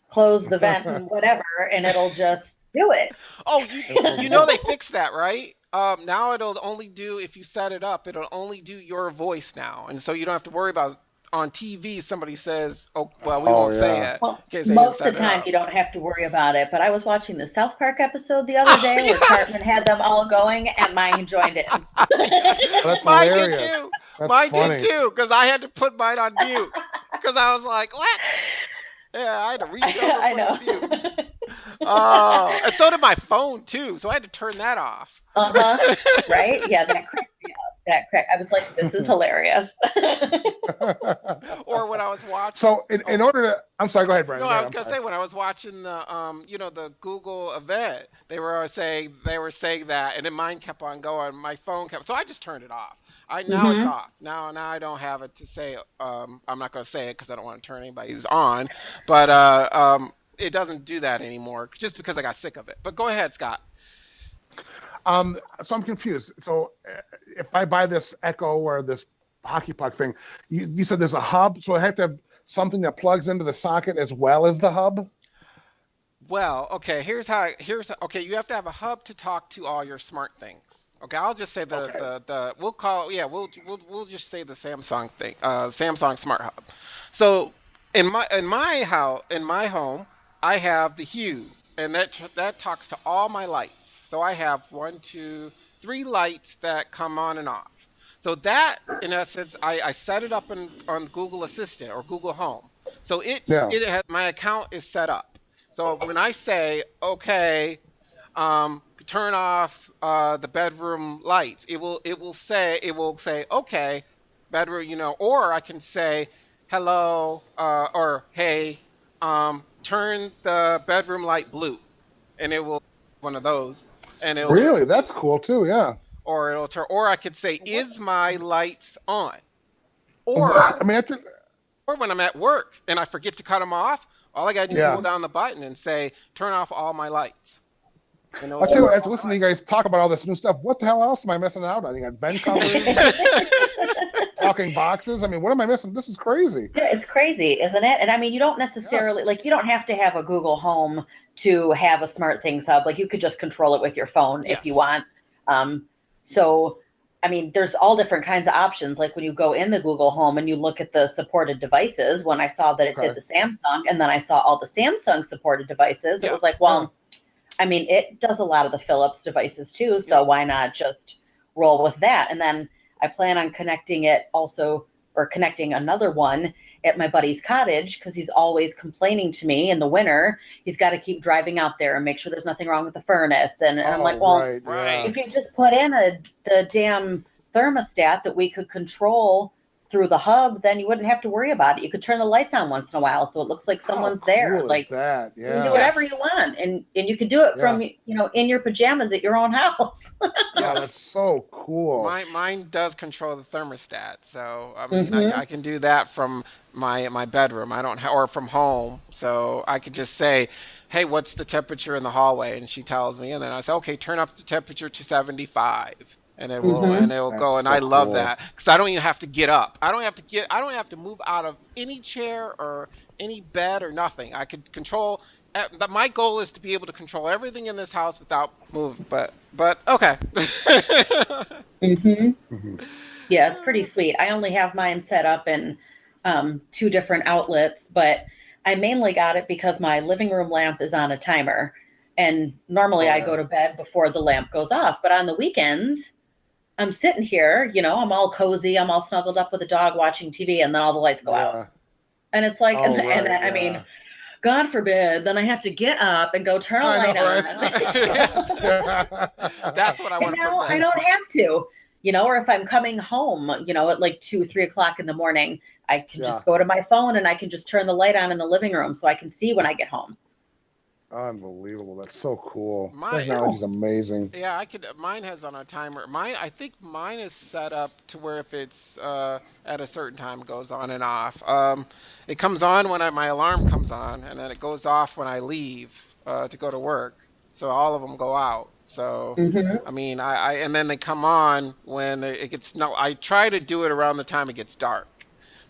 close the vent and whatever, and it'll just do it. Oh, It will you do know it. they fixed that, right? Now it'll only do if you set it up. It'll only do your voice now, and so you don't have to worry about on TV. Somebody says, "Oh, well, we Oh won't say yeah. it Well, in case they didn't most set of the it time up." you don't have to worry about it. But I was watching the South Park episode the other Oh day where yes, Cartman had them all going, and mine joined in. yes. Oh, that's Mine did hilarious. too. That's Mine did funny. too, because I had to put mine on mute because I was like, "What?" Yeah, I had to reach over and I put it know. on mute. Oh, and so did my phone too, so I had to turn that off. Uh-huh. Right? Yeah, that cracked me up. That crack. I was like, this is hilarious. Or when I was watching. So in Oh, order to, I'm sorry. Go ahead, no, Brandon. Go I ahead. was I'm gonna sorry. say when I was watching the the Google event, they were saying that, and then mine kept on going. My phone kept, so I just turned it off. I now it's hmm off. Now I don't have it to say. I'm not gonna say it because I don't want to turn anybody's on, but it doesn't do that anymore just because I got sick of it. But go ahead, Scott. So I'm confused. So if I buy this Echo or this hockey puck thing, you said there's a hub, so I have to have something that plugs into the socket as well as the hub. Well, okay, okay, you have to have a hub to talk to all your smart things. Okay, I'll just say Okay. we'll call yeah, we'll just say the Samsung thing, Samsung Smart Hub. So in my home, I have the Hue, and that talks to all my lights. So I have one, two, three lights that come on and off. So that, in essence, I set it up on Google Assistant or Google Home. So Yeah. my account is set up. So when I say, okay, turn off the bedroom lights, it will say, okay, bedroom, or I can say, hello, or hey, turn the bedroom light blue, and it will one of those, and Really, that's cool too. Yeah. it'll turn, or I could say, is my lights on, or I mean, after, when I'm at work and I forget to cut them off, all I gotta do is hold yeah. down the button and say, turn off all my lights. And it'll I'll tell turn you what, off after all my listening to you guys talk about all this new stuff, what the hell else am I missing out on? You got vent covers, lights. talking boxes. I mean, what am I missing? This is crazy. Yeah, it's crazy, isn't it? And I mean, you don't Yes. necessarily, like, you don't have to have a Google Home to have a Smart Things hub. Like, you could just control it with your phone if you Yes. want. Um, so, I mean, there's all different kinds of options. Like, when you go in the Google Home and you look at the supported devices, when I saw that it did Okay. the Samsung, and then I saw all the Samsung supported devices, it Yeah. was like, Yeah. well, I mean, it does a lot of the Philips devices too. Yeah. So why not just roll with that? And then I plan on connecting it also, or connecting another one at my buddy's cottage, because he's always complaining to me in the winter. He's got to keep driving out there and make sure there's nothing wrong with the furnace. And I'm Oh, like, well, right. Right. Yeah. if you just put in the damn thermostat that we could control through the hub, then you wouldn't have to worry about it. You could turn the lights on once in a while so it looks like How someone's there. cool is Like, that? you can do Yeah. whatever Yes. you want, and you can do it Yeah. from in your pajamas at your own house. Oh, that's Yes. so cool. Mine does control the thermostat, so I mean hmm I can do that from my bedroom. I don't or from home, so I could just say, "Hey, what's the temperature in the hallway?" And she tells me, and then I say, "Okay, turn up the temperature to 75," and it will That's go. And so I love cool. that because I don't even have to get up. I don't have to move out of any chair or any bed or nothing. I could control. But my goal is to be able to control everything in this house without moving. But okay. Hmm. Mhm. Yeah, it's pretty sweet. I only have mine set up in two different outlets, but I mainly got it because my living room lamp is on a timer. And normally Oh I yeah. go to bed before the lamp goes off. But on the weekends, I'm sitting here, I'm all cozy, I'm all snuggled up with the dog watching TV, and then all the lights go out. Yeah. And it's like, Oh and right. I mean, Yeah. God forbid, then I have to get up and go turn a I know, light right? on. That's what I And want to now I prevent. don't have to, or if I'm coming home, at like 2, 3 o'clock in the morning, I can Yeah. just go to my phone and I can just turn the light on in the living room so I can see when I get home. Unbelievable. That's so cool. My Technology's amazing. Yeah, I could. Mine has on a timer. I think mine is set up to where if it's at a certain time, it goes on and off. It comes on when my alarm comes on, and then it goes off when I leave to go to work. So all of them go out. So, Hmm. I mean, and then they come on when it gets. No, I try to do it around the time it gets dark.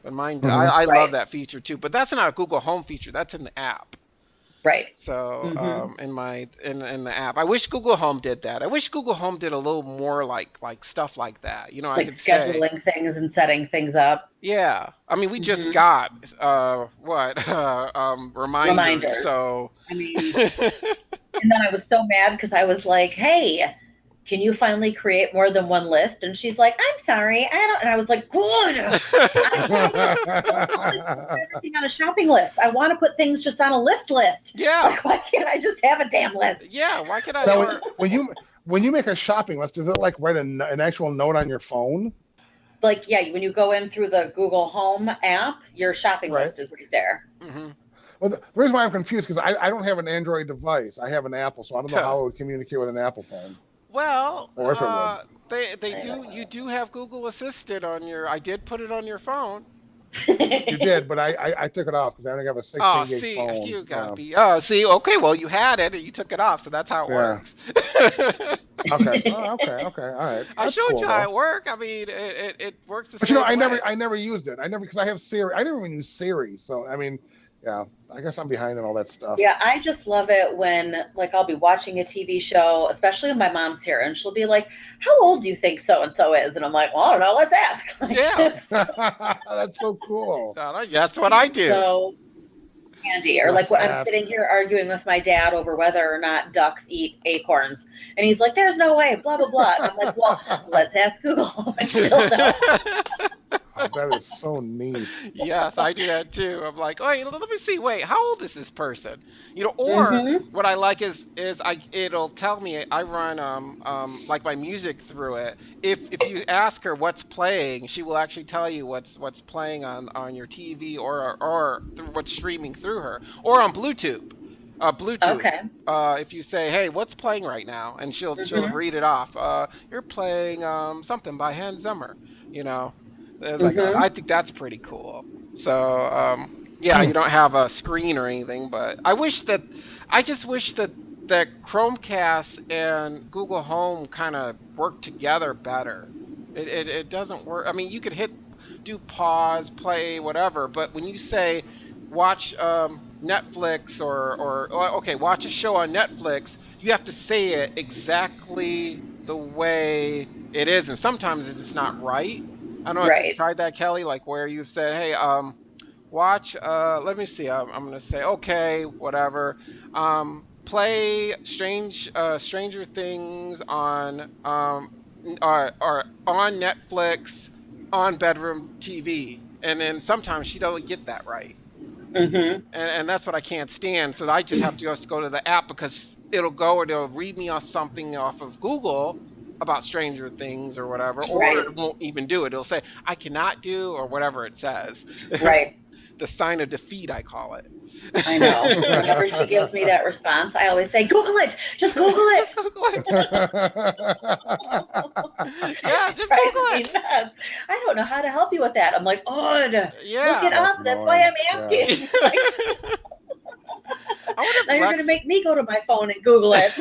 But mine, Hmm. I love Right, that feature too. But that's not a Google Home feature. That's in the app. right. So Hmm. in the app, I wish Google Home did that. I wish Google Home did a little more like stuff like that. I Like could say, scheduling things and setting things up. yeah. I mean, we just Hmm. got what reminders. Reminders. So I mean, and then I was so mad because I was like, hey, can you finally create more than one list? And she's like, I'm sorry, I don't. And I was like, good. Don't always put everything on a shopping list. I want to put things just on a list. yeah, Like, why can't I just have a damn list? yeah. Why could I? Now, Or when you make a shopping list, does it like write an actual note on your phone? Like, yeah, when you go in through the Google Home app, your shopping Right. list is right there. mhm. Well, the reason why I'm confused because I don't have an Android device. I have an Apple, so I don't know how it would communicate with an Apple phone, Well, or if it would. they I do. don't You do have Google Assistant on your. I did put it on your phone. You know. did, but I took it off because I only have a Oh, 16 gig see, phone. you gotta be. Oh, see, okay, well, you had it and you took it off, so that's how it Yeah. works. Okay. Oh, okay. All right. I That's showed cool you how though. it worked. I mean, it works the But same I way. never used it. I never because I have Siri. I never even used Siri. So I mean, yeah. I guess I'm behind in all that stuff. Yeah, I just love it when, like, I'll be watching a TV show, especially when my mom's here, and she'll be like, "How old do you think so and so is?" And I'm like, "Well, I don't know. Let's ask." Like, Yeah, That's so cool. that's what I it's do. so handy. Or like Let's when I'm ask. sitting here arguing with my dad over whether or not ducks eat acorns, and he's like, "There's no way," blah blah blah. And I'm like, "Well, let's ask Google," and she'll know. Oh, that is so neat. Yes, I do that too. I'm like, wait, let me see. Wait, how old is this person? Or Mm-hmm. what I like is it'll tell me. I run like my music through it. If you ask her what's playing, she will actually tell you what's playing on your TV or through what's streaming through her or on Bluetooth. Bluetooth. Okay. If you say, "Hey, what's playing right now?" and she'll Mm-hmm. read it off. You're playing something by Hans Zimmer. You know, it's like Mm-hmm. I think that's pretty cool. So yeah, you don't have a screen or anything, but I just wish that Chromecast and Google Home kind of work together better. It doesn't work. I mean, you could do pause, play, whatever, but when you say watch Netflix or okay, watch a show on Netflix, you have to say it exactly the way it is, and sometimes it's just not right. I don't know if you've Right. tried that, Kelly, like where you've said, "Hey, watch. Let me see. I'm gonna say, okay, whatever. Play Stranger Things or on Netflix on bedroom TV." And then sometimes she don't get that right, Mm-hmm. and that's what I can't stand. So I just have to just go to the app because it'll read me off something off of Google about Stranger Things or whatever, or Right. it won't even do it. It'll say I cannot do or whatever it says. Right. The sign of defeat, I call it. I know. Whenever she gives me that response, I always say, Google it. Just Google it. Just Google it. Yeah, It just drives Google me it. nuts. I don't know how to help you with that. I'm like, oh, look it Yeah. That's up. That's why annoying. I'm Yeah. asking. Like, I wonder now if you're going to Lex. make me go to my phone and Google it.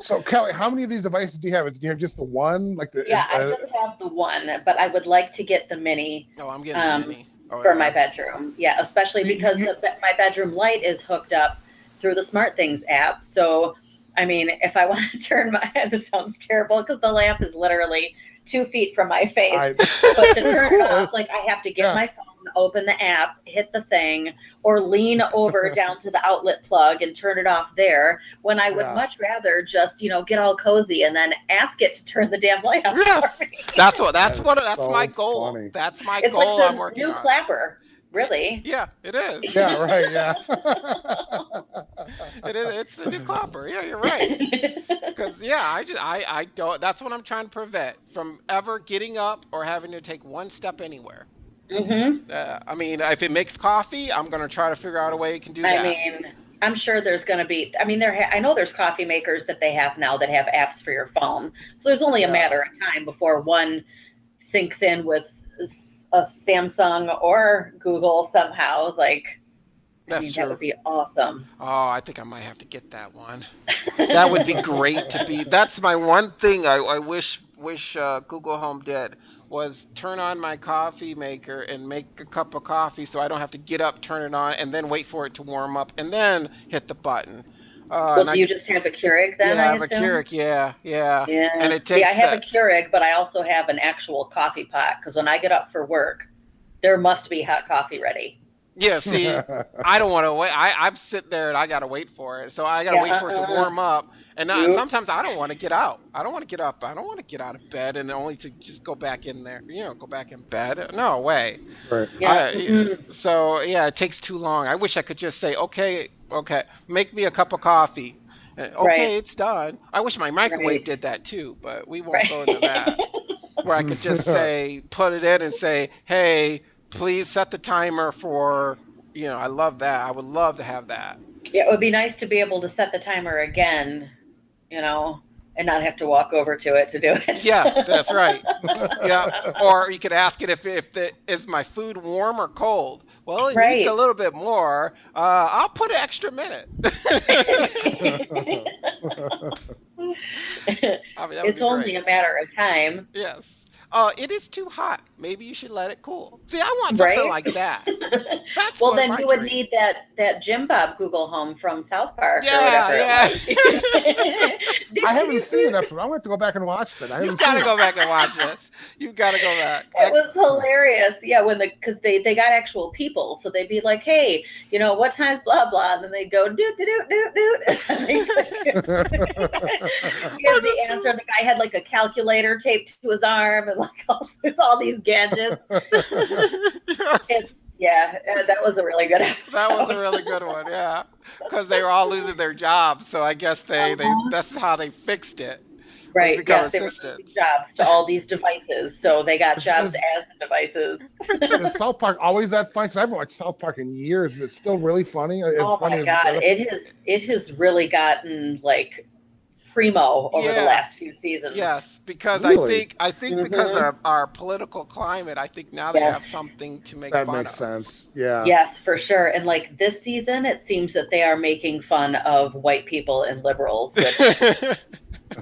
So Kelly, how many of these devices do you have? Do you have just the one? Yeah, I just have the one, but I would like to get the mini. Oh, I'm getting the mini. For my bedroom. Yeah, especially because my bedroom light is hooked up through the SmartThings app. So, I mean, if I want to turn my head, this sounds terrible because the lamp is literally 2 feet from my face. But to turn it off, like I have to get my phone, open the app, hit the thing, or lean over down to the outlet plug and turn it off there. When I would much rather just, get all cozy and then ask it to turn the damn light off. Yes, for me. that's so my goal. funny. That's my It's goal. like I'm working new on. clapper. Really? Yeah, it is. Yeah, right. Yeah. It is. It's the new clapper. Yeah, you're right. Because I don't. That's what I'm trying to prevent from ever getting up or having to take one step anywhere. Mm-hmm. I mean, if it makes coffee, I'm gonna try to figure out a way it can do that. I mean, I'm sure there's going to be. I mean, I know there's coffee makers that they have now that have apps for your phone. So there's only a matter of time before one syncs in with a Samsung or Google somehow. That would be awesome. Oh, I think I might have to get that one. That would be great to be. That's my one thing I wish Google Home did was turn on my coffee maker and make a cup of coffee so I don't have to get up, turn it on, and then wait for it to warm up and then hit the button. Well, do you just have a Keurig then? Yeah, I have a assume? Keurig. Yeah. And it See, takes. I have a Keurig, but I also have an actual coffee pot because when I get up for work, there must be hot coffee ready. Yeah, see, I don't want to wait. I'm sitting there and I got to wait for it. So I got to wait for it to warm up. And sometimes I don't want to get out. I don't want to get up. I don't want to get out of bed and only to just go back in there, go back in bed. No way. Right. Yeah. So, yeah, it takes too long. I wish I could just say, okay, make me a cup of coffee. Okay, it's done. I wish my microwave did that too, but we won't go into that. Where I could just say, put it in and say, hey, please set the timer for, I love that. I would love to have that. Yeah, it would be nice to be able to set the timer again, and not have to walk over to it to do it. Yeah, that's right. Yeah, or you could ask it is my food warm or cold? Well, it needs a little bit more. I'll put an extra minute. It's only a matter of time. Yes. It is too hot. Maybe you should let it cool. See, I want something like that. That's well, then you would need that Jim Bob Google Home from South Park. Yeah. I haven't seen it. I'm going to have to go back and watch that. You've got to go back and watch this. You've got to go back. It was hilarious. Yeah, because they got actual people, so they'd be like, "Hey, what time's blah blah," and then they'd go doot doot doot doot. The answer. The guy had like a calculator taped to his arm and all these gadgets. That was a really good episode. That was a really good one, yeah. Because they were all losing their jobs, so I guess that's how they fixed it. Right, yes, they were losing jobs to all these devices, so they got jobs as the devices. Is South Park always that funny? Because I haven't watched South Park in years. It's still really funny. My God, it has really gotten primo over the last few seasons. Yes, because really? I think because of our political climate, I think now they have something to make fun of. That makes sense. Yeah. Yes, for sure. And this season, it seems that they are making fun of white people and liberals, which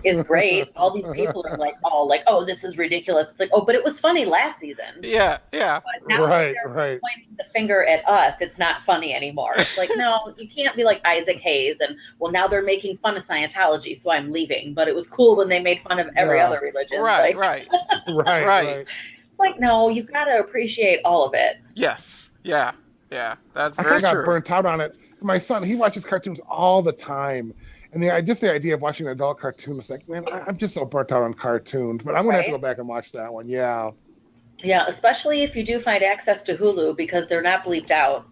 is great. All these people are oh, this is ridiculous. It's but it was funny last season. Yeah. But now they're pointing the finger at us. It's not funny anymore. It's no, you can't be like Isaac Hayes. And now they're making fun of Scientology, so I'm leaving. But it was cool when they made fun of every other religion. Right. No, you've got to appreciate all of it. Yes. Yeah. That's very true. I got burnt out on it. My son, he watches cartoons all the time. And just the idea of watching an adult cartoon is man, I'm just so burnt out on cartoons. But I'm going to have to go back and watch that one. Yeah. Yeah, especially if you do find access to Hulu because they're not bleeped out.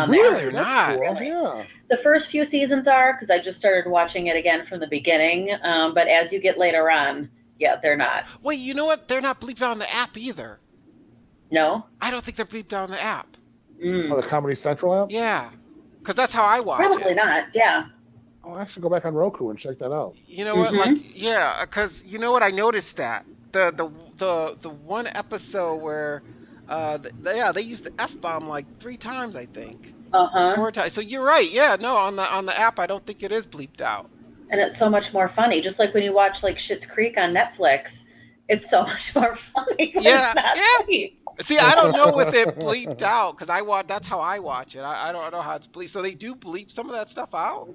Really? They're not. Cool. Really. Yeah. The first few seasons are because I just started watching it again from the beginning. But as you get later on, they're not. Wait, you know what? They're not bleeped out on the app either. No? I don't think they're bleeped out on the app. Oh, the Comedy Central app? Yeah. Because that's how I watch it. Probably not, yeah. Oh, I should go back on Roku and check that out. You know what? Because you know what? I noticed that the one episode where, they used the F-bomb 3 times, I think. 4 times. So you're right. Yeah, no, on the app, I don't think it is bleeped out. And it's so much more funny. Just like when you watch like Schitt's Creek on Netflix, it's so much more funny. Yeah, It's not funny. See, I don't know with it bleeped out because I watch. That's how I watch it. I don't know how it's bleeped. So they do bleep some of that stuff out.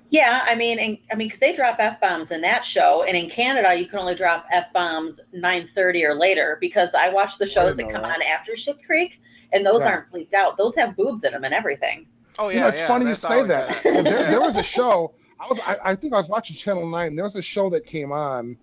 Yeah, I mean, because they drop F-bombs in that show, and in Canada, you can only drop F-bombs 9:30 or later, because I watch the shows that come on after Schitt's Creek, and those aren't bleeped out. Those have boobs in them and everything. Oh, yeah, it's funny you say that. There was a show, I think I was watching Channel 9, there was a show that came on,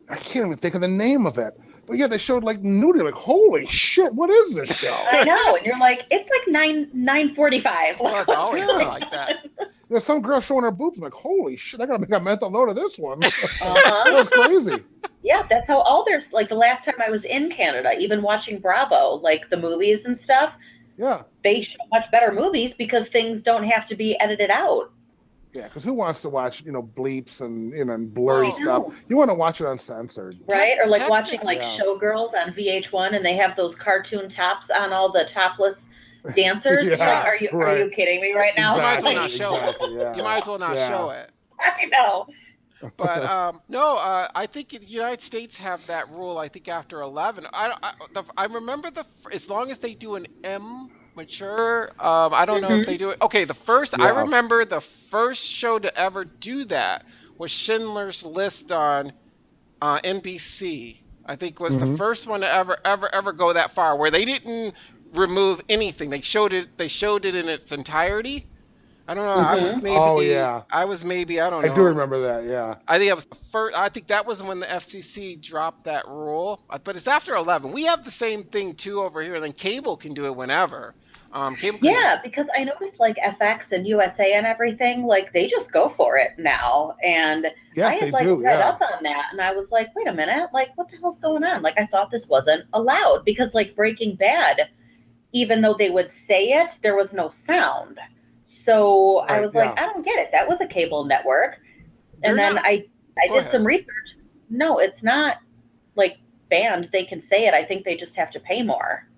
I can't even think of the name of it, but yeah, they showed like nudity, like, holy shit, what is this show? I know, and you're like, it's like 9:45. Well, it's always like that. There's some girl showing her boobs. I'm like, holy shit, I gotta make a mental note of this one. That was crazy. Yeah, that's how all there's like the last time I was in Canada, even watching Bravo, like the movies and stuff. Yeah. They show much better movies because things don't have to be edited out. Yeah, because who wants to watch, bleeps and blurry stuff? You want to watch it uncensored. Right? Or like watching like Showgirls on VH1, and they have those cartoon tops on all the topless dancers. Like, are you kidding me right now? Exactly, you might as well not show it. You might as well not show it. I know. But no, I think the United States have that rule. I think after 11, I remember as long as they do an M mature. I don't know if they do it. Okay, I remember the first show to ever do that was Schindler's List on NBC. I think was the first one to ever go that far, where they didn't remove anything. They showed it in its entirety. I don't know. I was maybe. Oh yeah. I was maybe. I don't know. I do remember that. Yeah. I think that was the first. I think that was when the FCC dropped that rule. But it's after 11. We have the same thing too over here. And then cable can do it whenever. Because I noticed like FX and USA and everything, like they just go for it now. And I had read up on that, and I was like, wait a minute, like what the hell's going on? Like I thought this wasn't allowed, because like Breaking Bad, even though they would say it, there was no sound. So I was like, I don't get it. That was a cable network. And then I did some research. No, it's not like banned. They can say it. I think they just have to pay more.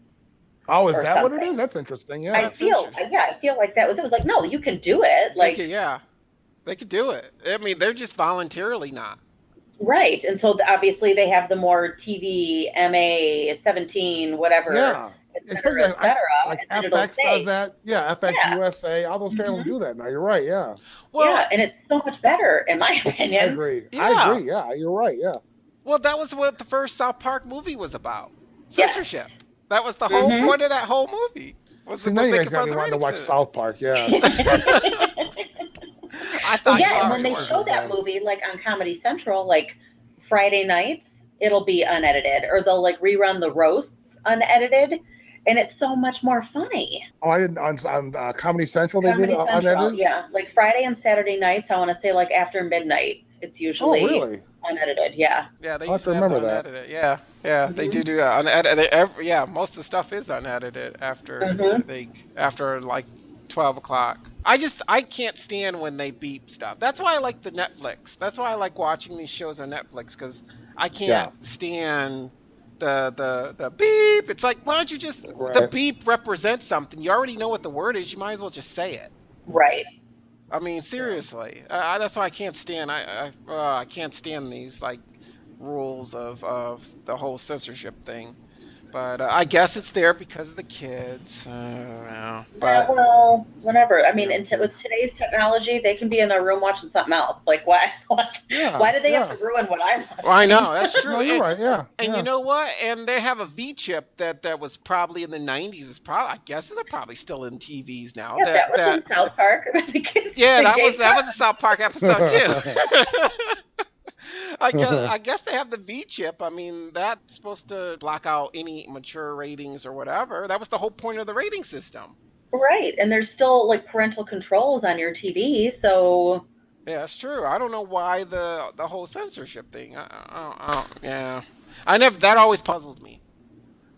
Oh, is that what it is? That's interesting. Yeah. I feel like that was, it was like, no, you can do it. Like, they could do it. I mean, they're just voluntarily not. Right. And so obviously they have the more TV, MA, 17, whatever. Yeah. Et cetera, like FX does that. Yeah, FX USA, all those channels do that now. You're right, yeah. Well, and it's so much better, in my opinion. I agree. Yeah, you're right, yeah. Well, that was what the first South Park movie was about. Censorship. Yes. That was the whole point of that whole movie. Now you guys got me wanting to watch South Park, yeah. I thought and when they show that movie, like on Comedy Central, like Friday nights, it'll be unedited, or they'll like rerun the roasts unedited. And it's so much more funny. Oh, I didn't on Comedy Central. They do unedited. Yeah, like Friday and Saturday nights. I want to say like after midnight. It's usually unedited. Yeah. Yeah, they used to remember that. Unedited. Yeah, they do that. Unedited. Most of the stuff is unedited after after like 12 o'clock. I can't stand when they beep stuff. That's why I like the Netflix. That's why I like watching these shows on Netflix, because I can't stand the beep. It's like, why don't you just the beep represents something. You already know what the word is. You might as well just say it. Right. I mean, seriously. That's why I can't stand. I can't stand these like rules of the whole censorship thing. But I guess it's there because of the kids. I don't know. But, well, whatever. I mean, with today's technology, they can be in their room watching something else. Like, why? Why do they have to ruin what I'm watching? Well, I know, that's true. No, you're right, yeah. And you know what? And they have a V chip that was probably in the 90s. I guess they're probably still in TVs now. Yeah, that was in South Park. That was a South Park episode, too. I guess they have the V chip. I mean, that's supposed to block out any mature ratings or whatever. That was the whole point of the rating system. Right, and there's still like parental controls on your TV, so. Yeah, that's true. I don't know why the whole censorship thing. That always puzzled me.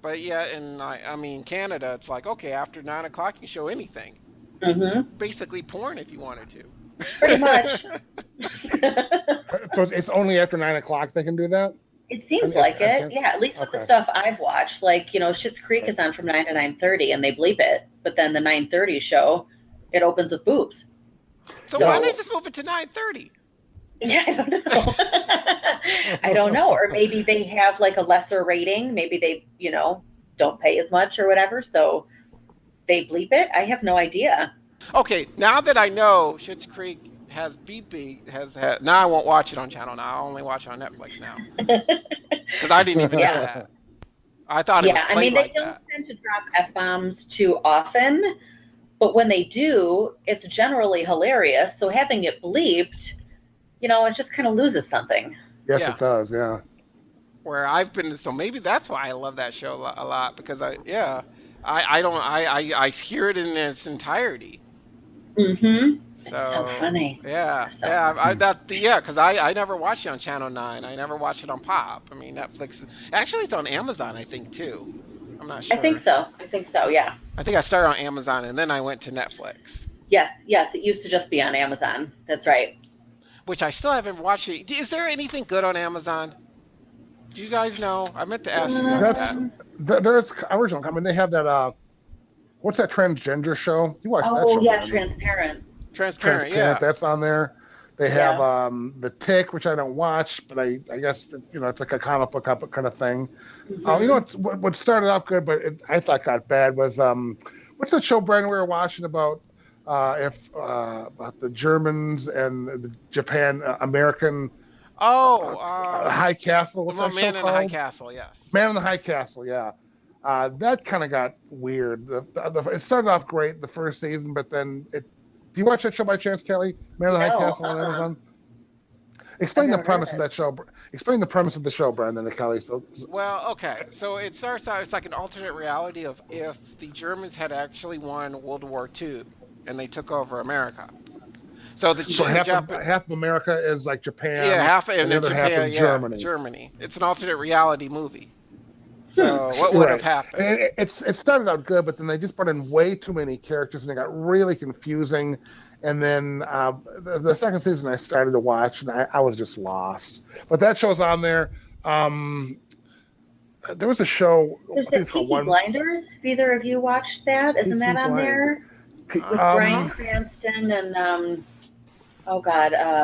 But yeah, and I mean, Canada, it's like, okay, after 9 o'clock you can show anything. Mm-hmm. Basically porn if you wanted to. Pretty much. So it's only after 9 o'clock they can do that? It seems like it. Yeah, at least with the stuff I've watched. Like, Schitt's Creek is on from 9 to 9:30 and they bleep it. But then the 9:30 show, it opens with boobs. So why don't they just move it to 9:30? Yeah, I don't know. I don't know. Or maybe they have like a lesser rating. Maybe they, don't pay as much or whatever. So they bleep it. I have no idea. Okay, now that I know Schitt's Creek has beeping, has had, now I won't watch it on Channel 9. I'll only watch it on Netflix now. Because I didn't even know that. I thought it was I played mean, they like don't that. tend to drop F-bombs too often, but when they do, it's generally hilarious. So having it bleeped, it just kind of loses something. Yes, Yeah. it does. Yeah. Where I've been, so maybe that's why I love that show a lot, because I hear it in its entirety. Mm-hmm. So, it's so funny. Yeah, So yeah, because I never watched it on Channel 9. I never watched it on Pop. I mean, Netflix. Actually, it's on Amazon, I think, too. I'm not sure. I think so, yeah. I think I started on Amazon and then I went to Netflix. Yes, it used to just be on Amazon. That's right. Which I still haven't watched it. Is there anything good on Amazon? Do you guys know? I meant to ask you guys that. There's original. I mean, they have that. What's that transgender show? You watch that show? Oh yeah, Transparent. Yeah. That's on there. They have The Tick, which I don't watch, but I guess it's like a comic book kind of thing. Mm-hmm. What started off good, but I thought got bad was what's that show, Brian, we were watching about about the Germans and the Japan American. High Castle. What's that show called? Man in the High Castle. Yes. Man in the High Castle. Yeah. That kind of got weird. It started off great the first season, but then it. Do you watch that show by chance, Kelly? Man in the High Castle on Amazon. Explain the premise of that show. Explain the premise of the show, Brandon and Kelly. Well, okay. So it starts out. It's like an alternate reality of if the Germans had actually won World War II and they took over America. So half of America is like Japan. Yeah, and the other Japan, half is Germany. Germany. It's an alternate reality movie. So what would have happened? It started out good, but then they just brought in way too many characters, and it got really confusing. And then the second season I started to watch, and I was just lost. But that show's on there. There was a show. There's the Peaky Blinders. Have either of you watched that? Isn't that on there? With Bryan Cranston and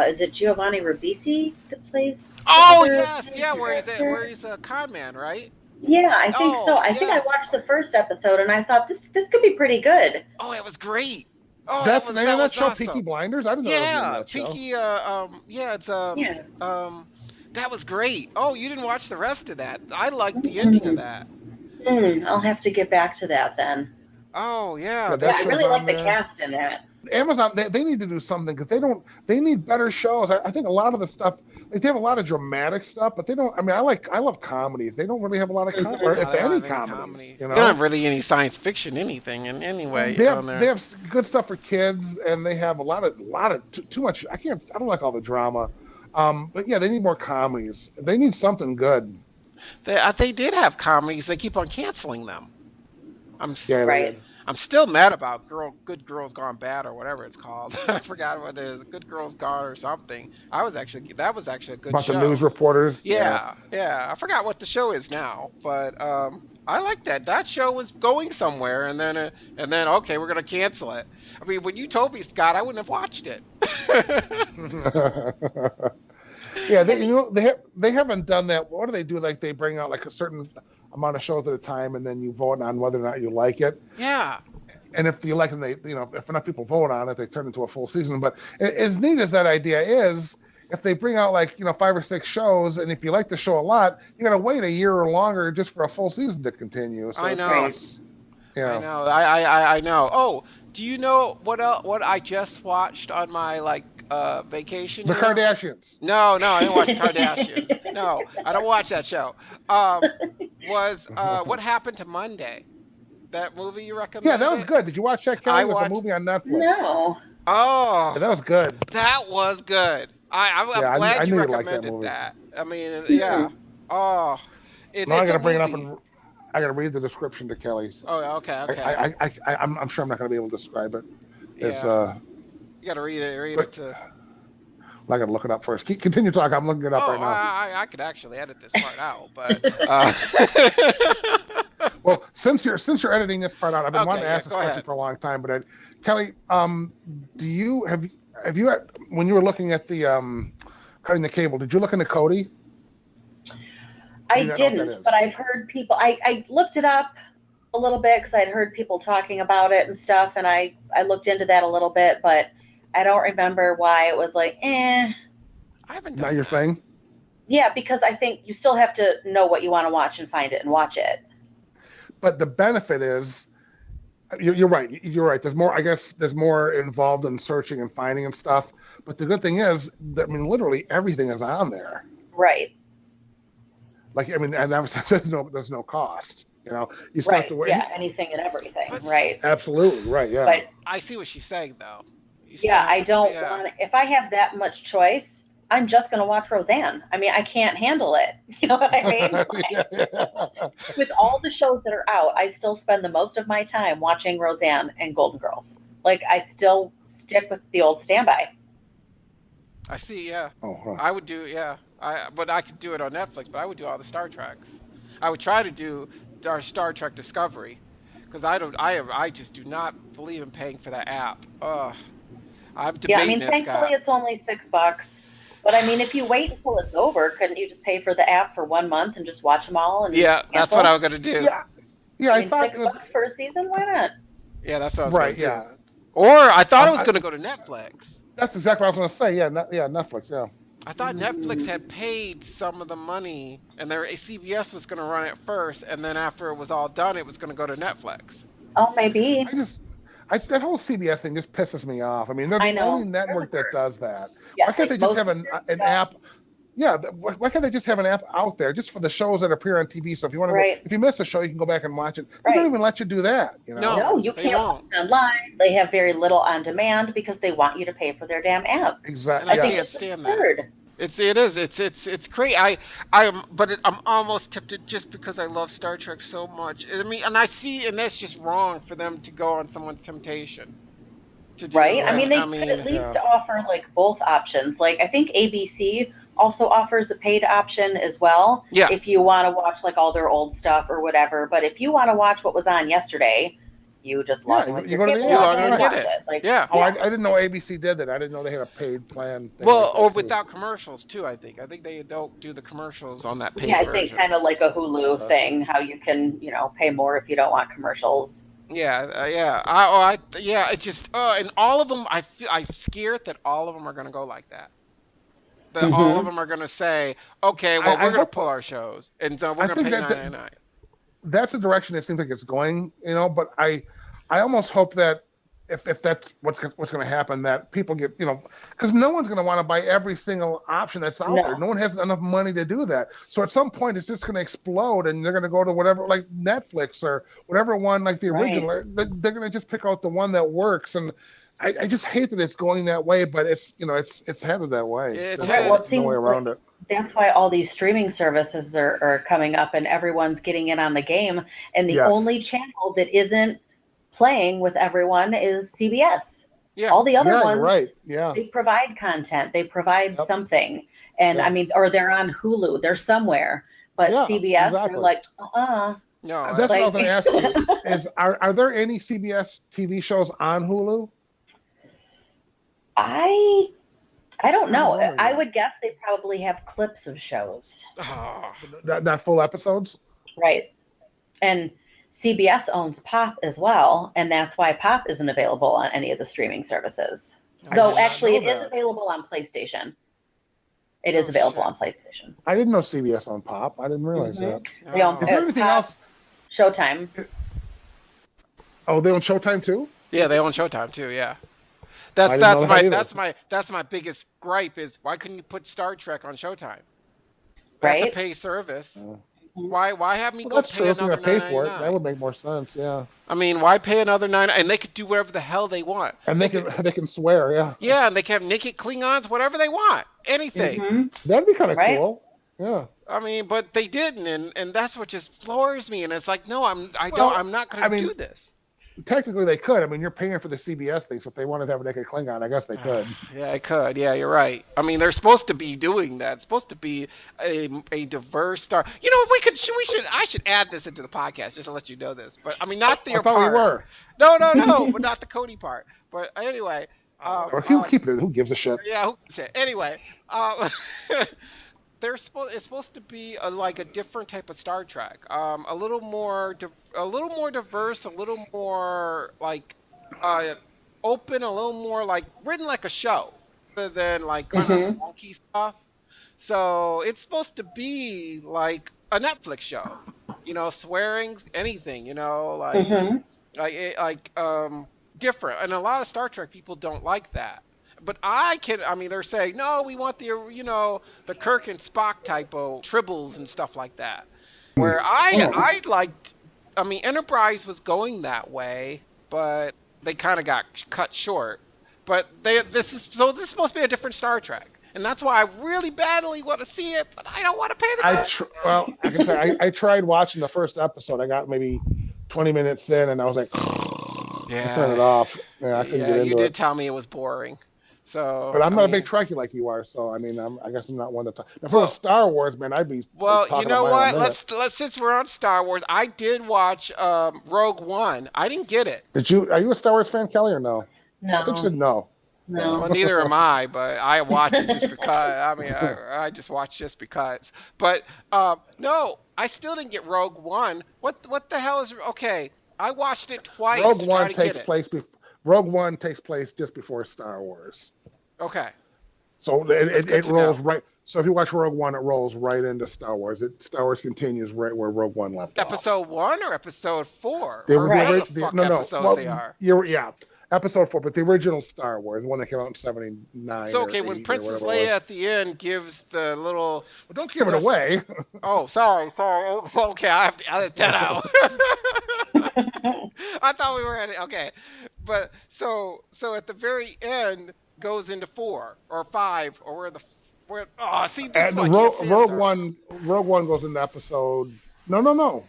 is it Giovanni Ribisi that plays? Where he's a con man, right? Yeah, I think so. I think I watched the first episode and I thought this could be pretty good. Oh, it was great. Oh, that's the name of that show, awesome. Peaky Blinders. I didn't know that show. Peaky. That was great. Oh, you didn't watch the rest of that. I liked the ending of that. I'll have to get back to that then. Oh yeah. I really like the cast in that. Amazon, they need to do something because they need better shows. I think a lot of the stuff, they have a lot of dramatic stuff, but they don't. I mean, I love comedies. They don't really have a lot of if any comedies. They don't have really any science fiction anything in any way. They have good stuff for kids, and they have a lot of too much. I don't like all the drama. But yeah, they need more comedies. They need something good. They did have comedies. They keep on canceling them. Right. I'm still mad about Good Girls Gone Bad or whatever it's called. I forgot what it is. Good Girls Gone or something. That was actually a good about show. About the news reporters. Yeah. I forgot what the show is now, but I like that. That show was going somewhere, and then okay, we're gonna cancel it. I mean, when you told me, Scott, I wouldn't have watched it. Yeah, they haven't done that. What do they do? Like they bring out like a certain amount of shows at a time, and then you vote on whether or not you like it. Yeah. And if you like them, if enough people vote on it, they turn into a full season. But as neat as that idea is, if they bring out 5 or 6 shows, and if you like the show a lot, you got to wait a year or longer just for a full season to continue. So I know. I know. I know. Oh, do you know what I just watched on my vacation? The here? Kardashians. No, I didn't watch the Kardashians. No, I don't watch that show. Was What Happened to Monday? That movie you recommended? Yeah, that was good. Did you watch that, Kelly? It was a movie on Netflix. No. Oh. Yeah, that was good. That was good. I'm glad you recommended that. I mean, yeah. Oh. Now I got to bring it up and I got to read the description to Kelly. So oh, okay. I'm sure I'm not going to be able to describe it. It's You got to read it to. I got to look it up first. Continue talking. I'm looking it up right now. I could actually edit this part out, but. Well, since you're editing this part out, I've been wanting to ask this question for a long time. But Kelly, do you have you when you were looking at the cutting the cable. Did you look into Cody? I didn't, but I've heard people. I looked it up a little bit because I'd heard people talking about it and stuff, and I looked into that a little bit, but I don't remember why it was like, I haven't. Not your thing. Yeah, because I think you still have to know what you want to watch and find it and watch it. But the benefit is, you're right. You're right. There's more. I guess there's more involved in searching and finding and stuff. But the good thing is, that, I mean, literally everything is on there. Right. Like, I mean, and there's no cost. You know, you still have to wait. Yeah, anything and everything. Right. Absolutely. Right. Yeah. But I see what she's saying, though. I don't want. If I have that much choice, I'm just going to watch Roseanne. I mean, I can't handle it. You know what I mean? Like, with all the shows that are out, I still spend the most of my time watching Roseanne and Golden Girls. Like, I still stick with the old standby. I see, yeah. Oh, huh. I would do, yeah. But I could do it on Netflix, but I would do all the Star Treks. I would try to do our Star Trek Discovery, because I just do not believe in paying for that app. I'm debating. Yeah, I mean, thankfully it's only $6. But I mean, if you wait until it's over, couldn't you just pay for the app for 1 month and just watch them all? And yeah, that's what I was gonna do. Yeah. I thought $6 for a season. Why not? Yeah, that's what I was gonna do. Yeah. Or I thought it was gonna go to Netflix. That's exactly what I was gonna say. Yeah, Netflix. Yeah. I thought Netflix had paid some of the money, and CBS was gonna run it first, and then after it was all done, it was gonna go to Netflix. Oh, maybe. That whole CBS thing just pisses me off. I mean, they're the only network that does that. Yeah, why can't they just have an app? Yeah, why can't they just have an app out there just for the shows that appear on TV? So if you want to, if you miss a show, you can go back and watch it. They don't even let you do that. You know? No, you can't watch it online. They have very little on demand because they want you to pay for their damn app. Exactly. I think it's absurd. It is. It's great. I'm almost tempted just because I love Star Trek so much. I mean, and that's just wrong for them to go on someone's temptation. To do right? That. I mean, they could at least offer like both options. Like I think ABC also offers a paid option as well. Yeah. If you want to watch like all their old stuff or whatever, but if you want to watch what was on yesterday, you just log in with your cable and watch it. Like, I didn't know ABC did that. I didn't know they had a paid plan. Well, or without commercials too. I think they don't do the commercials on that paid version. I think kind of like a Hulu thing, how you can pay more if you don't want commercials. Yeah. It just and all of them. I'm scared that all of them are gonna go like that. That all of them are gonna say, okay, well we're gonna pull our shows, and so we're gonna pay $9.99. That's the direction it seems like it's going, but I almost hope that if that's what's going to happen, that people get, because no one's going to want to buy every single option that's out there. No one has enough money to do that. So at some point, it's just going to explode, and they're going to go to whatever, like Netflix or whatever one, like the original. They're going to just pick out the one that works. And I just hate that it's going that way, but it's headed that way. There's no way around it. That's why all these streaming services are coming up, and everyone's getting in on the game. And the only channel that isn't playing with everyone is CBS. Yeah. All the other ones, they provide content. They provide something. And I mean, or they're on Hulu. They're somewhere. But CBS, they're like, No. That's what I was going to ask you. Is are there any CBS TV shows on Hulu? I don't know. I would guess they probably have clips of shows. Not full episodes? Right. And CBS owns Pop as well, and that's why Pop isn't available on any of the streaming services. Though actually it is available on PlayStation. It is available on PlayStation. I didn't know CBS owned Pop. I didn't realize that. Is there anything else? Showtime. Oh, they own Showtime too? Yeah, they own Showtime too, yeah. That's my biggest gripe is why couldn't you put Star Trek on Showtime? That's a pay service. Why have me go pay another $9.99? For it. That would make more sense. Yeah. I mean, why pay another $9? And they could do whatever the hell they want. And they can swear. Yeah. Yeah, and they can have naked Klingons, whatever they want, anything. That'd be kind of cool. Yeah. I mean, but they didn't, and that's what just floors me. And it's like, no, I'm not going to do this. Technically, they could. I mean, you're paying for the CBS thing, so if they wanted to have a naked Klingon, I guess they could. Yeah, I could. Yeah, you're right. I mean, they're supposed to be doing that. It's supposed to be a diverse star. You know, I should add this into the podcast just to let you know this. But I mean, not the part. We were. No, but not the Cody part. But anyway, Or keep it. Who gives a shit? Yeah, anyway, it's supposed to be like a different type of Star Trek. A little more diverse, a little more like uh open, a little more like written like a show rather than like kind of wonky stuff. So it's supposed to be like a Netflix show, swearing, anything, like different. And a lot of Star Trek people don't like that. But they're saying, no, we want the Kirk and Spock type of tribbles and stuff like that. Where I liked, Enterprise was going that way, but they kind of got cut short. But this is supposed to be a different Star Trek. And that's why I really badly want to see it, but I don't want to pay the money. I can tell you, I tried watching the first episode. I got maybe 20 minutes in, and I was like, yeah, turn it off. Yeah, I couldn't get into it. You did tell me it was boring. So, but I'm not a big Trekkie like you are, so I guess I'm not one to talk. If it was Star Wars, man, I'd be. Well, you know what? Let's since we're on Star Wars, I did watch Rogue One. I didn't get it. Are you a Star Wars fan, Kelly, or no? No. I think you said no. No. Well, neither am I, but I watch it just because. I just watch just because. But no, I still didn't get Rogue One. What the hell is okay? I watched it twice. Rogue One takes place just before Star Wars. Okay. So it rolls right. So if you watch Rogue One, it rolls right into Star Wars. Star Wars continues right where Rogue One left off. Episode 1 or Episode 4? Yeah. Episode 4, but the original Star Wars, the one that came out in 79. So, okay, when Princess Leia at the end gives the little... Well, don't give it away. Oh, sorry. So, okay, I have to edit that out. I thought we were at it. Okay. But, so at the very end, goes into 4 or 5 or see, this is Rogue One goes into episode... No. No,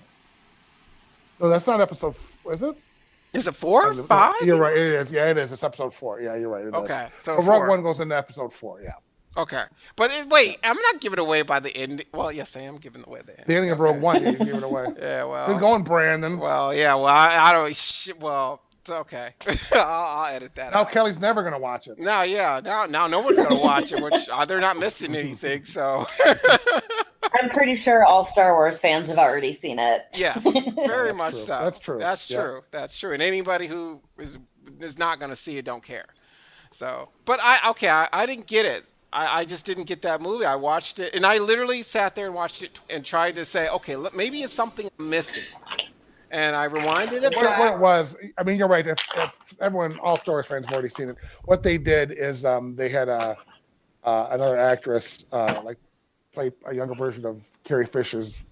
that's not episode... Is it? Is it 4? 5? You're right. It is. Yeah, it is. It's episode 4. Yeah, you're right. Okay. So Rogue One goes into episode 4. Yeah. Okay. But wait, I'm not giving away by the end. Well, yes, I am giving away the end. The ending of Rogue One, you can give it away. Yeah, well. Good going, Brandon. Well, yeah, well, I don't. Well, it's okay. I'll edit that out. Now Kelly's never going to watch it. Now no one's going to watch it, which they're not missing anything, so. I'm pretty sure all Star Wars fans have already seen it. Yes, very much true. so. That's true. That's true. And anybody who is not going to see it don't care. So, but I didn't get it. I just didn't get that movie. I watched it, and I literally sat there and watched it and tried to say, okay, maybe it's something I'm missing. And I rewinded it. What it was, you're right. If everyone, all Star Wars fans have already seen it. What they did is they had another actress play a younger version of Carrie Fisher's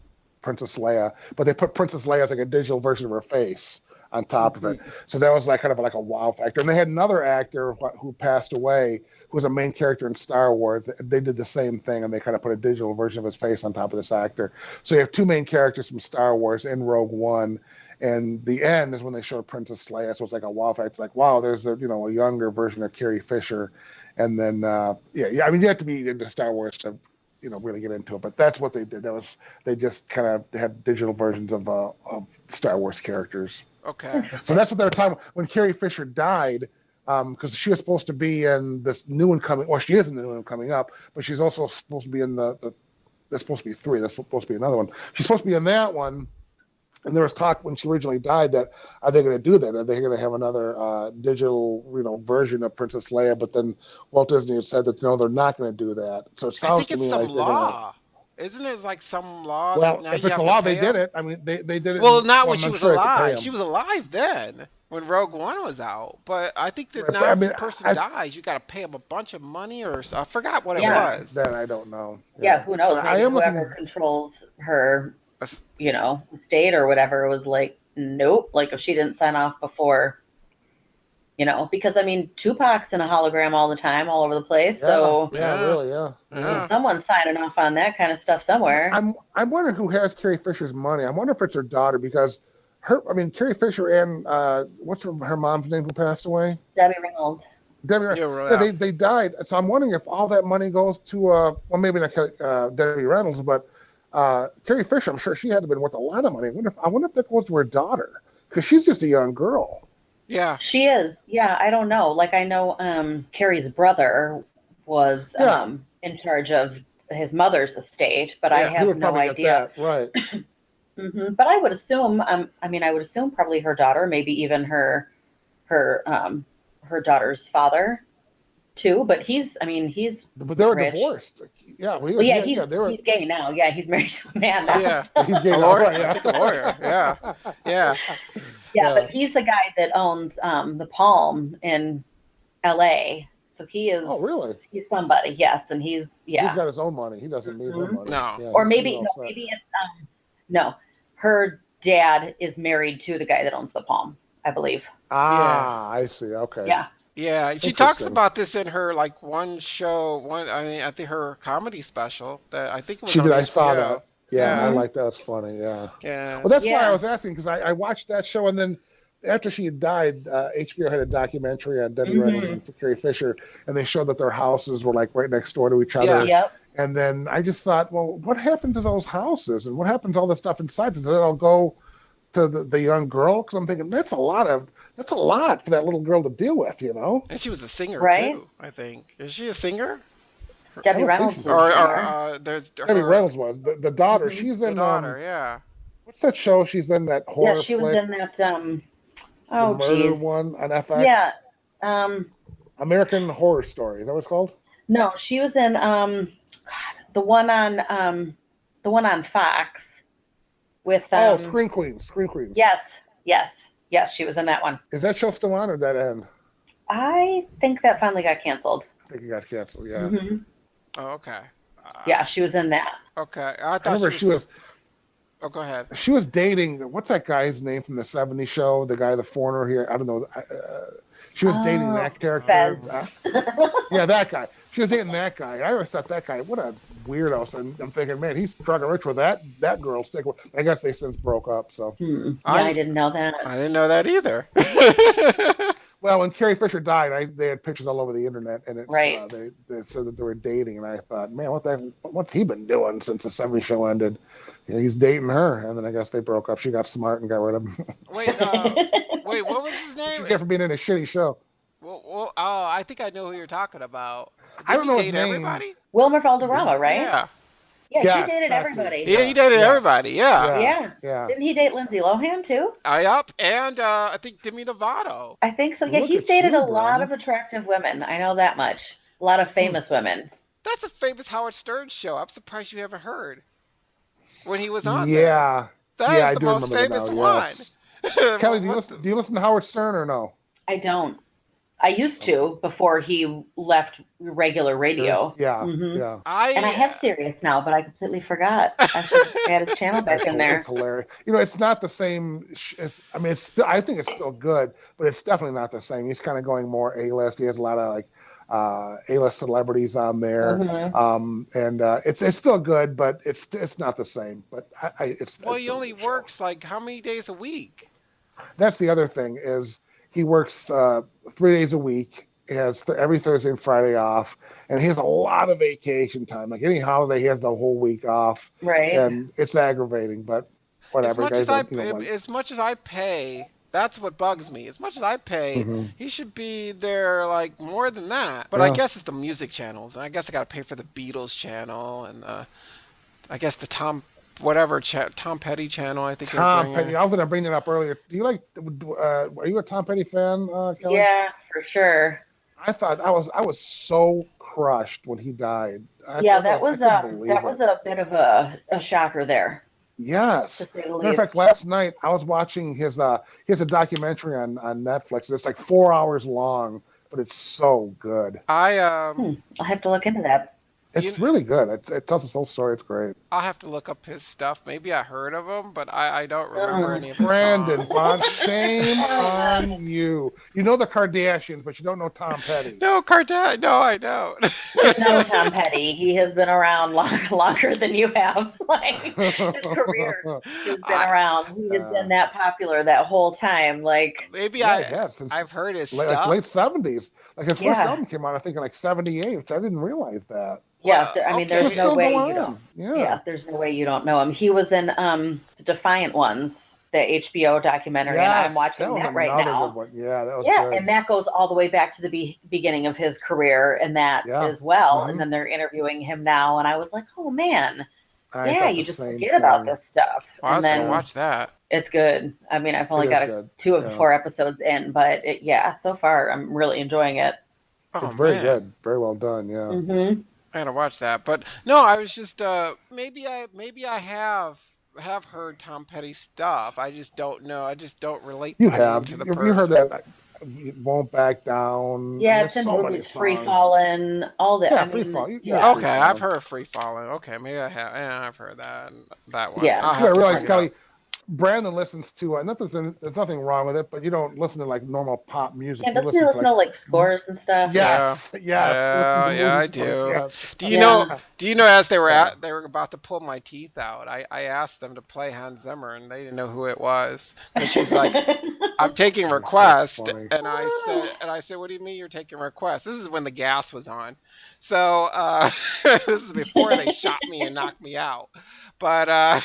Princess Leia, but they put Princess Leia as like a digital version of her face on top of it. So that was like kind of like a wow factor. And they had another actor who passed away, who was a main character in Star Wars. They did the same thing, and they kind of put a digital version of his face on top of this actor. So you have two main characters from Star Wars in Rogue One, and the end is when they showed Princess Leia. So it's like a wow factor, like wow, there's a younger version of Carrie Fisher, and then you have to be into Star Wars to really get into it, but that's what they did. They just kind of had digital versions of Star Wars characters. Okay. So that's what they were talking about when Carrie Fisher died, because she was supposed to be in this new one coming. Well, she is in the new one coming up, but she's also supposed to be in the. There's supposed to be 3. There's supposed to be another one. She's supposed to be in that one. And there was talk when she originally died that are they going to do that? Are they going to have another digital, version of Princess Leia? But then Walt Disney had said that no, they're not going to do that. So it sounds to me like they're law. Isn't it like some law? Well, if it's a law, they did it. They did it. Well, not when she was alive. She was alive then when Rogue One was out. But I think that now if a person dies, you got to pay them a bunch of money or so. I forgot what it was. Then I don't know. Yeah, who knows? Maybe whoever controls her state or whatever was like, nope, like if she didn't sign off before, because Tupac's in a hologram all the time, all over the place. Someone's signing off on that kind of stuff somewhere. I'm wondering who has Carrie Fisher's money. I wonder if it's her daughter, because Carrie Fisher and what's her mom's name who passed away? Debbie Reynolds. They died. So I'm wondering if all that money goes to maybe not Debbie Reynolds, but Carrie Fisher, I'm sure she had to have been worth a lot of money. I wonder if that goes to her daughter, because she's just a young girl. Yeah. She is. Yeah, I don't know. Like I know Carrie's brother was in charge of his mother's estate, but I Yeah. He have would no probably get idea. that, right. But I would assume I mean I would assume probably her daughter, maybe even her daughter's father too, but he's But they were rich. divorced. Yeah, Well, yeah, he's gay now. Yeah, he's married to a man now. Yeah. So. He's gay A now, lawyer. right? I think a lawyer. Yeah. Yeah. Yeah, but he's the guy that owns the Palm in L.A. So he is. Oh, really? He's somebody. Yes, and he's He's got his own money. He doesn't need her money. No. Yeah, or he's maybe all no, set. maybe it's no. Her dad is married to the guy that owns the Palm, I believe. Ah, I see. Okay. Yeah. Yeah, she talks about this in her like one show. I think her comedy special that I think it was She on did. I saw HBO. that. Yeah, I Mhm. like that. It's funny. Yeah. Yeah. Well, that's why Yeah. I was asking, because I watched that show, and then after she had died, HBO had a documentary on Debbie Reynolds and Carrie Fisher, and they showed that their houses were like right next door to each other. Yeah. Yep. And then I just thought, well, what happened to those houses, and what happened to all the stuff inside? Did it all go to the young girl? Because I'm thinking that's a lot for that little girl to deal with, you know? And she was a singer Right? too, I think. Is she a singer? Debbie don't think Reynolds she's was a Or there. there's Debbie her Reynolds was the daughter. She's the in daughter, yeah. what's that show? She's in that horror Yeah, she was flick, in that. the Oh, murder geez. one on FX. Yeah. American Horror Story. Is that what it's called? No, she was in the one on Fox with Screen Queens. Screen Queens. Yes, she was in that one. Is that show still on, or did that end? I think that finally got canceled. I think it got canceled. Yeah. hmm Oh, okay. Yeah, she was in that. Okay. I remember she was. Oh, go ahead. She was dating. What's that guy's name from the '70s show? The guy, the foreigner here. I don't know. She was dating that character. Fez. Yeah, that guy. She was dating that guy. I always thought that guy, what a weirdo. So I'm thinking, man, he's struggling rich with that girl. I guess they since broke up. So. Yeah, I didn't know that. I didn't know that either. Well, when Carrie Fisher died, they had pictures all over the internet, and it's, Right. They said that they were dating, and I thought, man, what's he been doing since the '70s show ended? You know, he's dating her, and then I guess they broke up. She got smart and got rid of him. Wait, what was his name? What'd you get for being in a shitty show? Well, oh, I think I know who you're talking about. I don't know his Did he name. date everybody? Wilmer Valderrama, right? Yeah. Yeah, Yes, she dated that's everybody. it. Yeah, he dated Yes. everybody. Yeah. Yeah. Didn't he date Lindsay Lohan too? Yup. And I think Demi Lovato. I think so. Yeah, Look he's at dated you, a lot Brandon. of attractive women. I know that much. A lot of famous women. That's a famous Howard Stern show. I'm surprised you haven't heard when he was on there. Yeah. That Yeah, is I the do most remember famous that now, one. yes. Kelly, do you listen to Howard Stern or no? I don't. I used to before he left regular radio. Yeah, Mhm. yeah. And I have Sirius now, but I completely forgot. I should add his channel back in there. It's hilarious. You know, it's not the same. It's still. I think it's still good, but it's definitely not the same. He's kind of going more A-list. He has a lot of like A-list celebrities on there, and it's still good, but it's not the same. But it's Well, it's he still a only good show. works like how many days a week? That's the other thing is he works 3 days a week. He has every Thursday and Friday off, and he has a lot of vacation time. Like any holiday, he has the whole week off. Right. And it's aggravating, but whatever. As much as I pay, that's what bugs me. As much as I pay, he should be there like more than that. But I guess it's the music channels. I guess I got to pay for the Beatles channel and I guess the Tom Petty channel. I think Tom Petty. I was going to bring that up earlier. Do you like? Are you a Tom Petty fan, Kelly? Yeah, for sure. I thought I was so crushed when he died. That was a bit of a shocker there. Yes. To say the Matter of fact, least. last night I was watching his a documentary on Netflix. It's like 4 hours long, but it's so good. I'll have to look into that. It's really good. It tells the whole story. It's great. I'll have to look up his stuff. Maybe I heard of him, but I don't remember any of his Brandon, songs. Bond, shame on you. You know the Kardashians, but you don't know Tom Petty. No, No, I don't. No, Tom Petty. He has been around longer than you have. Like his career has been around. He has been that popular that whole time. Like Maybe since I've heard his like stuff. late 70s. Like his first album came out, I think in like 78, which I didn't realize that. Yeah, there's no way you don't. Yeah, there's no way you don't know him. He was in Defiant Ones the HBO documentary, and I'm watching that right now. Good one. Yeah, that was good. good. And that goes all the way back to the beginning of his career and that as well. And then they're interviewing him now, and I was like, oh man, you just forget about this stuff. Well, I was gonna watch that. It's good. I mean, I've only got 2 of the 4 episodes in, but so far I'm really enjoying it. Oh, it's very good, very well done. Yeah. Mm-hmm. I gotta watch that, but no, I was just maybe I have heard Tom Petty stuff. I just don't know. I just don't relate. You have to the you heard that? Won't Back Down. Yeah, it's in movies. Free Fallin', all that. Yeah, Free Fallin'. Okay, I've heard Free Fallin'. Okay, maybe I have. Yeah, I've heard that one. Yeah, you gotta realize, Kelly, Brandon listens to there's nothing wrong with it, but you don't listen to like normal pop music. Yeah, doesn't he listen to like scores and stuff? Yes, yeah, I do. Yes. Do you know? As they were about to pull my teeth out, I asked them to play Hans Zimmer, and they didn't know who it was. And she's like, "I'm taking requests," and I said, "What do you mean you're taking requests?" This is when the gas was on, so this is before they shot me and knocked me out, but.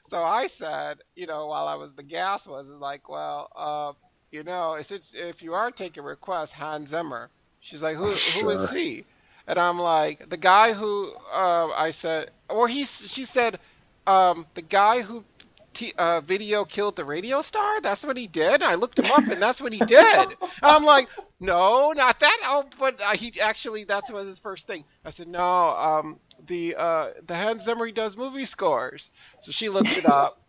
So I said, while the gas was like, well, if you are taking requests, Hans Zimmer. She's like, who is he? And I'm like, the guy who, I said, or she said, the guy who video killed the radio star? That's what he did? I looked him up and that's what he did. And I'm like, no, not that. Oh, but he actually, that's what his first thing. I said, no, the Hans Zimmer does movie scores. So she looked it up.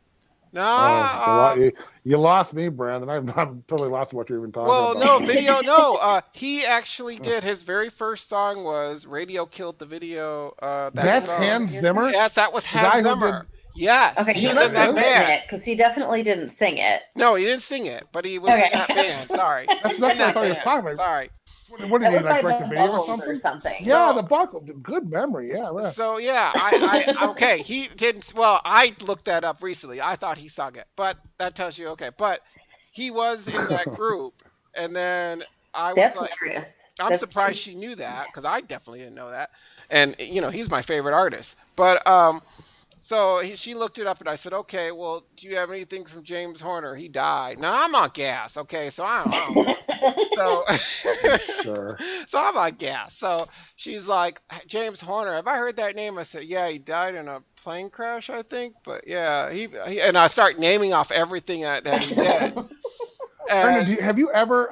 No, you lost me, Brandon. I'm totally lost what you're even talking about. Well, no, video, no. He actually did. His very first song was "Radio Killed the Video." That's Hans Zimmer. Yes, that was Hans Zimmer. Yes. Okay, he must have written it because he definitely didn't sing it. No, he didn't sing it, but he was in that band. Sorry. That's what I thought he was talking about. Sorry. What did he like? Direct the video or something? Yeah, the buckle. Good memory. Yeah. Right. So yeah, okay. He didn't. Well, I looked that up recently. I thought he sung it, but that tells you okay. But he was in that group, and then I was That's like, hilarious. I'm surprised she knew that because I definitely didn't know that. And he's my favorite artist. But so she looked it up, and I said, okay, well, do you have anything from James Horner? He died. No, I'm on gas. Okay, so I don't know. So, sure. So I'm on gas. So she's like, James Horner, have I heard that name? I said, yeah, he died in a plane crash, I think. But yeah, he and I start naming off everything that he did. Brandon, have you ever,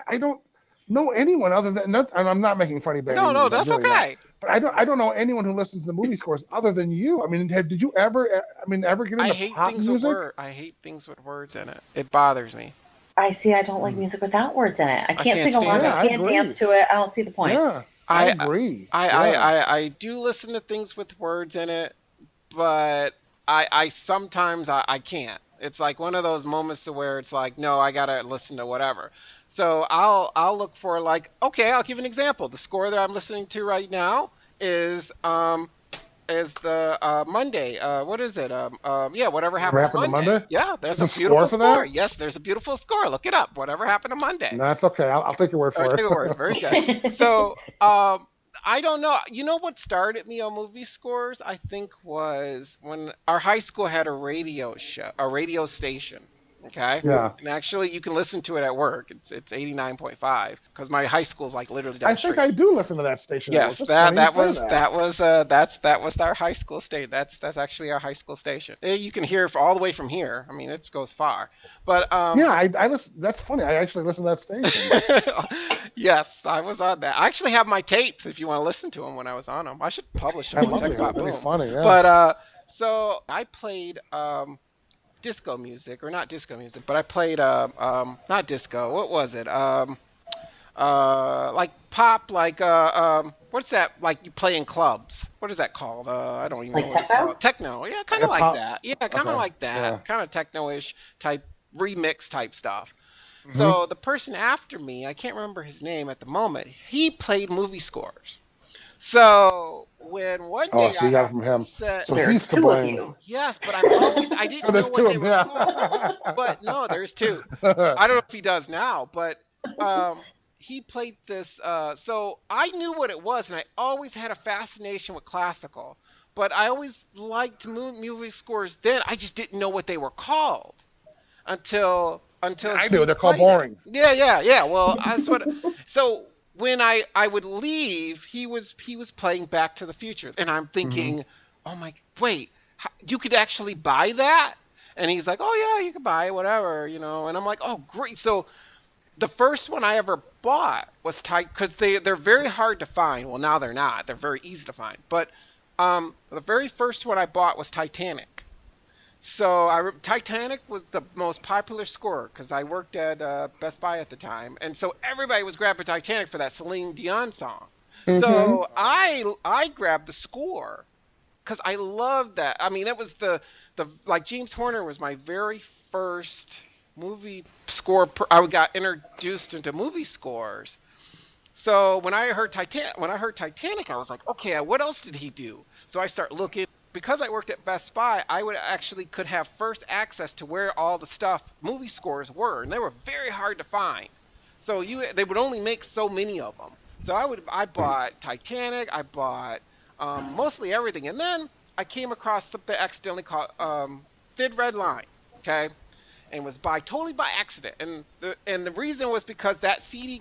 I don't know anyone other than, I'm not making funny about No, that's really okay. But I don't know anyone who listens to the movie scores other than you. Did you ever get into pop music? I hate things with words in it. It bothers me. I don't like music without words in it. I can't sing along. I can't dance to it. I don't see the point. Yeah, I agree. I do listen to things with words in it, but I sometimes I can't. It's like one of those moments where it's like, no, I gotta listen to whatever. So I'll look for like, okay, I'll give an example. The score that I'm listening to right now is the Monday. What is it? Whatever happened to Monday. Yeah, there's a beautiful score. Yes, there's a beautiful score. Look it up. Whatever happened to Monday. No, that's okay. I'll take your word for it. Take your word. Very good. So I don't know. You know what started me on movie scores? I think was when our high school had a radio station. Okay. Yeah. And actually, you can listen to it at work. It's 89.5 because my high school's like literally down the street. I think I do listen to that station. Yes, that was our high school station. That's actually our high school station. You can hear it all the way from here. It goes far. But yeah, I listen. That's funny. I actually listen to that station. Yes, I was on that. I actually have my tapes if you want to listen to them when I was on them. I should publish them. That'd be funny. Yeah. But so I played disco music, or not disco music, but I played not disco. What was it? Like pop, like what's that? Like you play in clubs. What is that called? I don't even know what it's called. Techno. Yeah, kind of like that. Yeah, kind of like that. Yeah. Kind of techno-ish type remix type stuff. Mm-hmm. So the person after me, I can't remember his name at the moment. He played movie scores. So when one day so you got it from him. So he's to blame. Yes, but I didn't know what they were called. But no, there's two. I don't know if he does now, but he played this. So I knew what it was, and I always had a fascination with classical. but I always liked movie scores. Then I just didn't know what they were called until I he do. They're called played it. boring. Yeah. Well, that's what. So when I would leave, he was playing Back to the Future, and I'm thinking, oh my, wait, you could actually buy that? And he's like, oh yeah, you can buy it, whatever, And I'm like, oh great. So the first one I ever bought was because they're very hard to find. Well, now they're not. They're very easy to find. But the very first one I bought was Titanic. So Titanic was the most popular score because I worked at Best Buy at the time, and so everybody was grabbing Titanic for that Celine Dion song. So I grabbed the score because I loved that. I mean, that was the like James Horner was my very first movie score. I got introduced into movie scores. So when I heard Titanic, I was like, okay, what else did he do? So I start looking. Because I worked at Best Buy, I could have first access to where all the movie scores were, and they were very hard to find. So they would only make so many of them. So I bought Titanic, I bought mostly everything, and then I came across something accidentally called Thin Red Line, okay, and was totally by accident, and the reason was because that CD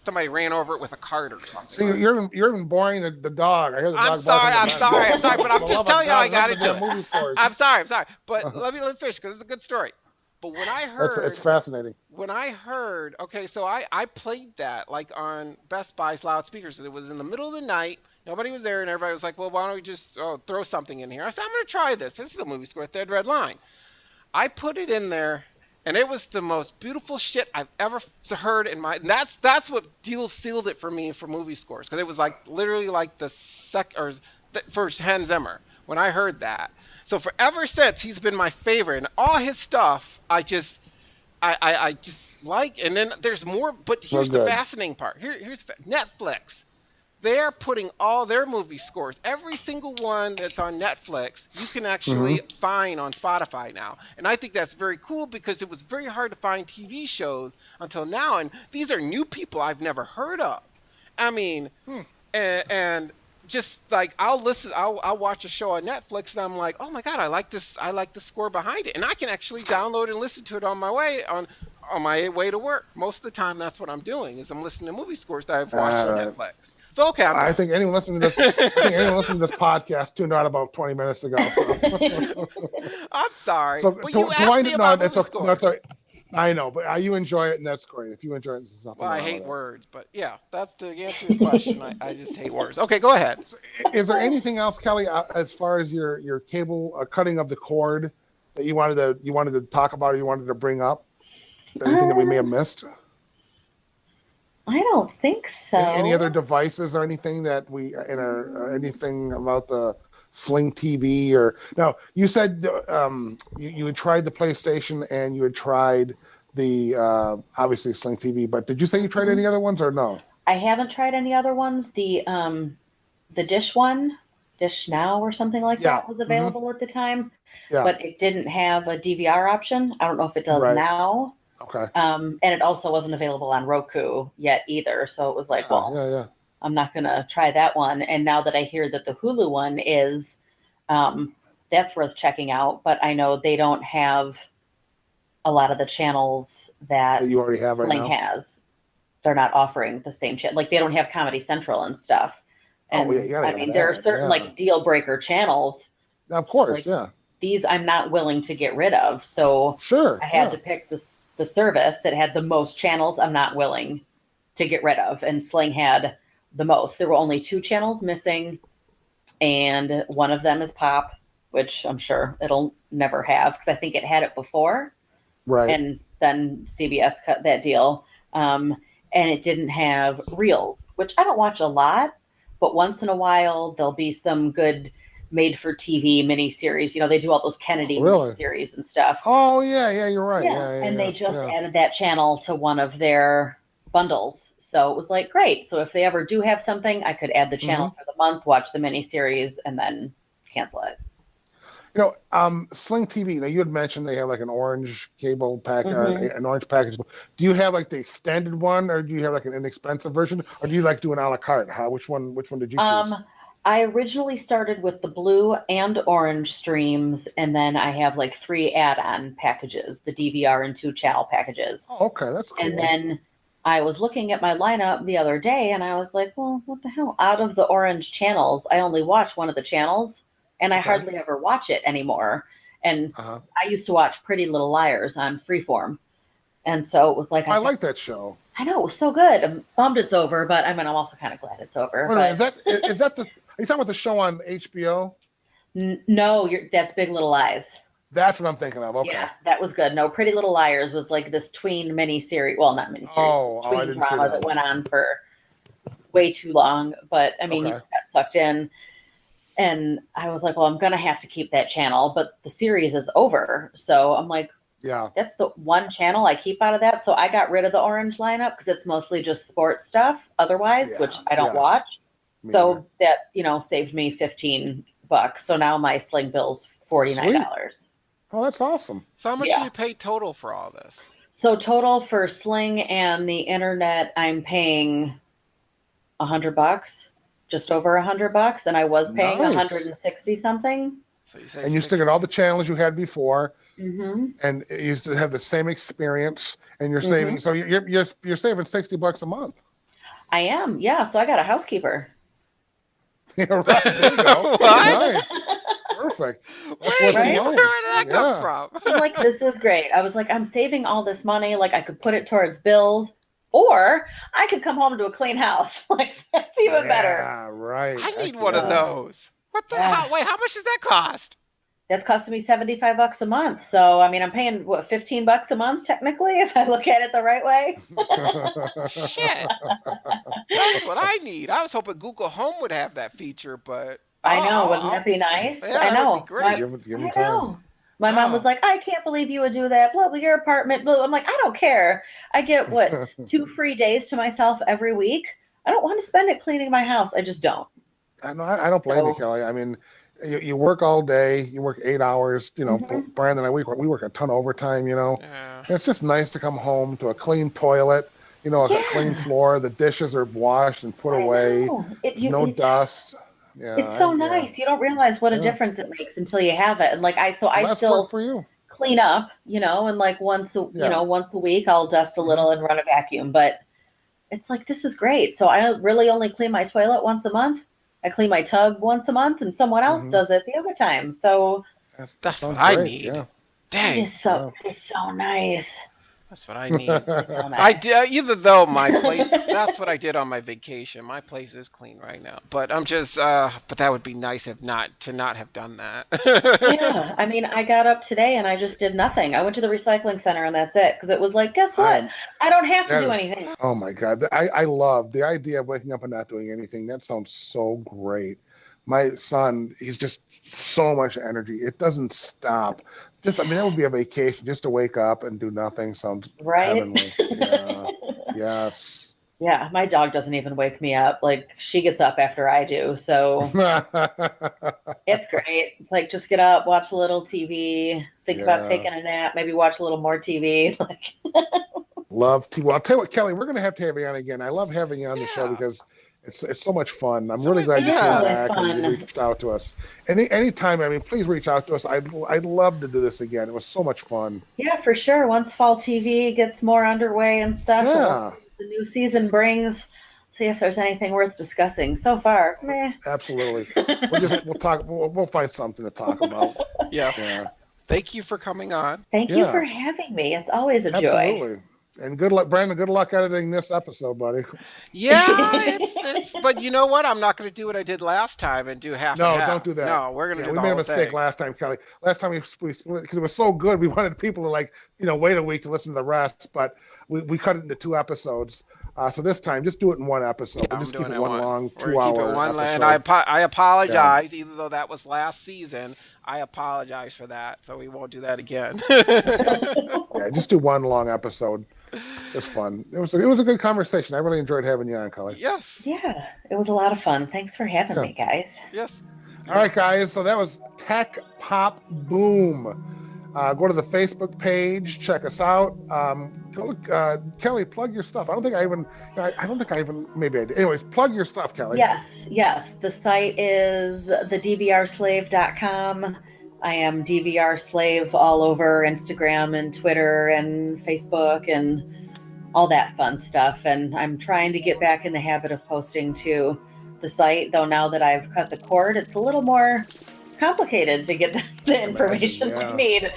somebody ran over it with a cart or something. See, you're even boring the dog. I hear the dog. I'm sorry, but I'm just telling you how I got into it. I'm sorry, but let me finish because it's a good story. But when I heard, it's fascinating. When I heard, okay, so I played that like on Best Buy's loudspeakers. It was in the middle of the night. Nobody was there, and everybody was like, "Well, why don't we just throw something in here?" I said, "I'm going to try this. This is a movie score, Thin Red Line." I put it in there. And it was the most beautiful shit I've ever heard in my. And that's what sealed it for me for movie scores, because it was like literally like for Hans Zimmer when I heard that. So for ever since, he's been my favorite, and all his stuff I just like. And then there's more, but here's the fascinating part. Here's Netflix. They're putting all their movie scores, every single one that's on Netflix, you can actually find on Spotify now. And I think that's very cool because it was very hard to find TV shows until now. And these are new people I've never heard of. I mean, and just like I'll watch a show on Netflix and I'm like, oh my God, I like the score behind it. And I can actually download and listen to it on my way to work. Most of the time that's what I'm doing is I'm listening to movie scores that I've watched on Netflix. So okay, I think anyone listening to this, podcast tuned out about 20 minutes ago. So. I'm sorry. So but you asked me about movie scores. I know, but you enjoy it, and that's great. If you enjoy it, it's nothing. Well, I hate words, but yeah, that's to answer your question. I just hate words. Okay, go ahead. So, is there anything else, Kelly, as far as your cable cutting of the cord that you wanted to talk about, or you wanted to bring up? Anything that we may have missed? I don't think so. Any other devices or anything that anything about the Sling TV or no? You said you had tried the PlayStation and you had tried the obviously Sling TV, but did you say you tried any other ones or no? I haven't tried any other ones. The Dish one, Dish Now or something like that was available at the time, but it didn't have a DVR option. I don't know if it does now. Okay. And it also wasn't available on Roku yet either. So it was like, I'm not going to try that one. And now that I hear that the Hulu one is, that's worth checking out. But I know they don't have a lot of the channels that you already have Sling has. They're not offering the same channel. Like they don't have Comedy Central and stuff. And I mean, there are certain like deal breaker channels. Of course, These I'm not willing to get rid of. So I had to pick the service that had the most channels I'm not willing to get rid of. And Sling had the most. There were only 2 channels missing. And one of them is Pop, which I'm sure it'll never have because I think it had it before. Right. And then CBS cut that deal. And it didn't have Reels, which I don't watch a lot, but once in a while there'll be some good made-for-TV miniseries. You know, they do all those Kennedy series and stuff. Oh, yeah, you're right. Yeah, and they just added that channel to one of their bundles. So it was like, great. So if they ever do have something, I could add the channel for the month, watch the miniseries, and then cancel it. You know, Sling TV, now you had mentioned they have like an orange cable package, an orange package. Do you have like the extended one, or do you have like an inexpensive version, or do you like doing a la carte? Which one did you choose? I originally started with the blue and orange streams, and then I have like 3 add-on packages, the DVR and 2 channel packages. Oh, okay, that's cool. And then I was looking at my lineup the other day, and I was like, well, what the hell? Out of the orange channels, I only watch one of the channels, and I hardly ever watch it anymore. And I used to watch Pretty Little Liars on Freeform. And so it was like... I like that show. I know, it was so good. I'm bummed it's over, but I mean, I'm also kind of glad it's over. Wait, is that the... Are you talking about the show on HBO? No, that's Big Little Lies. That's what I'm thinking of. Okay. Yeah, that was good. No, Pretty Little Liars was like this tween miniseries. Well, not miniseries. I didn't see drama that went on for way too long. But I mean, you got sucked in. And I was like, well, I'm going to have to keep that channel. But the series is over. So I'm like, yeah, that's the one channel I keep out of that. So I got rid of the orange lineup because it's mostly just sports stuff otherwise, which I don't watch. So that, saved me $15. So now my Sling bill's $49. Sweet. Oh, that's awesome. So how much do you pay total for all this? So total for Sling and the internet, I'm paying $100, just over $100, and I was paying 160 something. So you still get all the channels you had before, mm-hmm. and you used to have the same experience, and you're saving. So you're saving $60 a month. I am, yeah. So I got a housekeeper. Yeah, right. There you go. Nice. Perfect. Wait, where did that come from? I'm like, this is great. I was like, I'm saving all this money. Like, I could put it towards bills, or I could come home to a clean house. Like, that's even better. Yeah, right. I need one of those. What the hell? Wait, how much does that cost? That's costing me $75 a month. So, I mean, I'm paying, what, $15 a month, technically, if I look at it the right way? Shit. That's what I need. I was hoping Google Home would have that feature, but... I know. Wouldn't that be nice? Yeah, I know. That'd be great. Give time. My mom was like, I can't believe you would do that. Blah, blah, your apartment. Blah. I'm like, I don't care. I get, 2 free days to myself every week. I don't want to spend it cleaning my house. I just don't. I don't blame you, Kelly. I mean, you work all day. You work 8 hours. Brandon and I, we work a ton of overtime, Yeah. It's just nice to come home to a clean toilet, a clean floor. The dishes are washed and put away. No dust. Yeah, it's so nice. You don't realize what a difference it makes until you have it. And like I still for you. Clean up, and like once a week I'll dust a little and run a vacuum. But it's like, this is great. So I really only clean my toilet once a month. I clean my tub once a month, and someone else does it the other time. So that's what I need. Yeah. Dang, it's so nice. That's what I need. Either though my place. That's what I did on my vacation. My place is clean right now, but I'm just. But that would be nice to not have done that. Yeah, I mean, I got up today and I just did nothing. I went to the recycling center and that's it, because it was like, guess what? I don't have to do anything. Oh my God, I love the idea of waking up and not doing anything. That sounds so great. My son, he's just so much energy. It doesn't stop. That would be a vacation. Just to wake up and do nothing sounds heavenly. Yeah. Yes. Yeah, my dog doesn't even wake me up. Like, she gets up after I do, so it's great. It's like, just get up, watch a little TV, think about taking a nap, maybe watch a little more TV. Love TV. Well, I'll tell you what, Kelly, we're going to have to have you on again. I love having you on the show because it's so much fun. I'm really glad you came back and you reached out to us. Anytime, I mean, please reach out to us. I'd love to do this again. It was so much fun. Yeah, for sure. Once fall TV gets more underway and stuff, yeah. The new season brings, see if there's anything worth discussing. So far, meh. Absolutely. We'll talk. We'll find something to talk about. Yeah. Thank you for coming on. Thank you for having me. It's always a joy. Absolutely. And good luck, Brandon. Good luck editing this episode, buddy. Yeah, it's but you know what? I'm not going to do what I did last time and do half. No, don't do that. No, we're going to do. We made a mistake last time, Kelly. Last time we split because it was so good. We wanted people to wait a week to listen to the rest, but we cut it into 2 episodes. So this time, just do it in 1 episode. Yeah, just keep it one long 2-hour keep it one episode. And I apologize, even though that was last season. I apologize for that, so we won't do that again. Yeah, just do 1 long episode. It's fun. It was a good conversation. I really enjoyed having you on, Kelly. Yes. Yeah, it was a lot of fun. Thanks for having me, guys. Yes. All right, guys. So that was Tech Pop Boom. Go to the Facebook page, check us out. Go look, Kelly, plug your stuff. I don't think I even, maybe I did. Anyways, plug your stuff, Kelly. Yes. The site is thedvrslave.com. I am DVR Slave all over Instagram and Twitter and Facebook and all that fun stuff. And I'm trying to get back in the habit of posting to the site, though now that I've cut the cord, it's a little more complicated to get the information I need.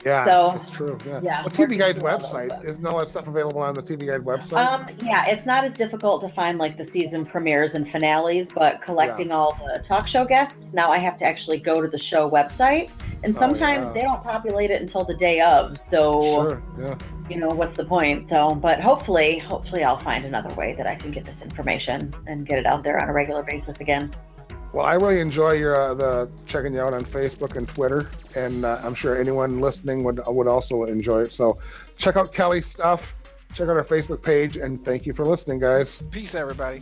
Yeah, so, that's true. Yeah. Well, TV Guide's website, isn't all that stuff available on the TV Guide website? Yeah, it's not as difficult to find like the season premieres and finales, but collecting all the talk show guests, now I have to actually go to the show website, and sometimes they don't populate it until the day of. So, what's the point? So, but hopefully I'll find another way that I can get this information and get it out there on a regular basis again. Well, I really enjoy your the checking you out on Facebook and Twitter, and I'm sure anyone listening would also enjoy it. So check out Kelly's stuff, check out our Facebook page, and thank you for listening, guys. Peace, everybody.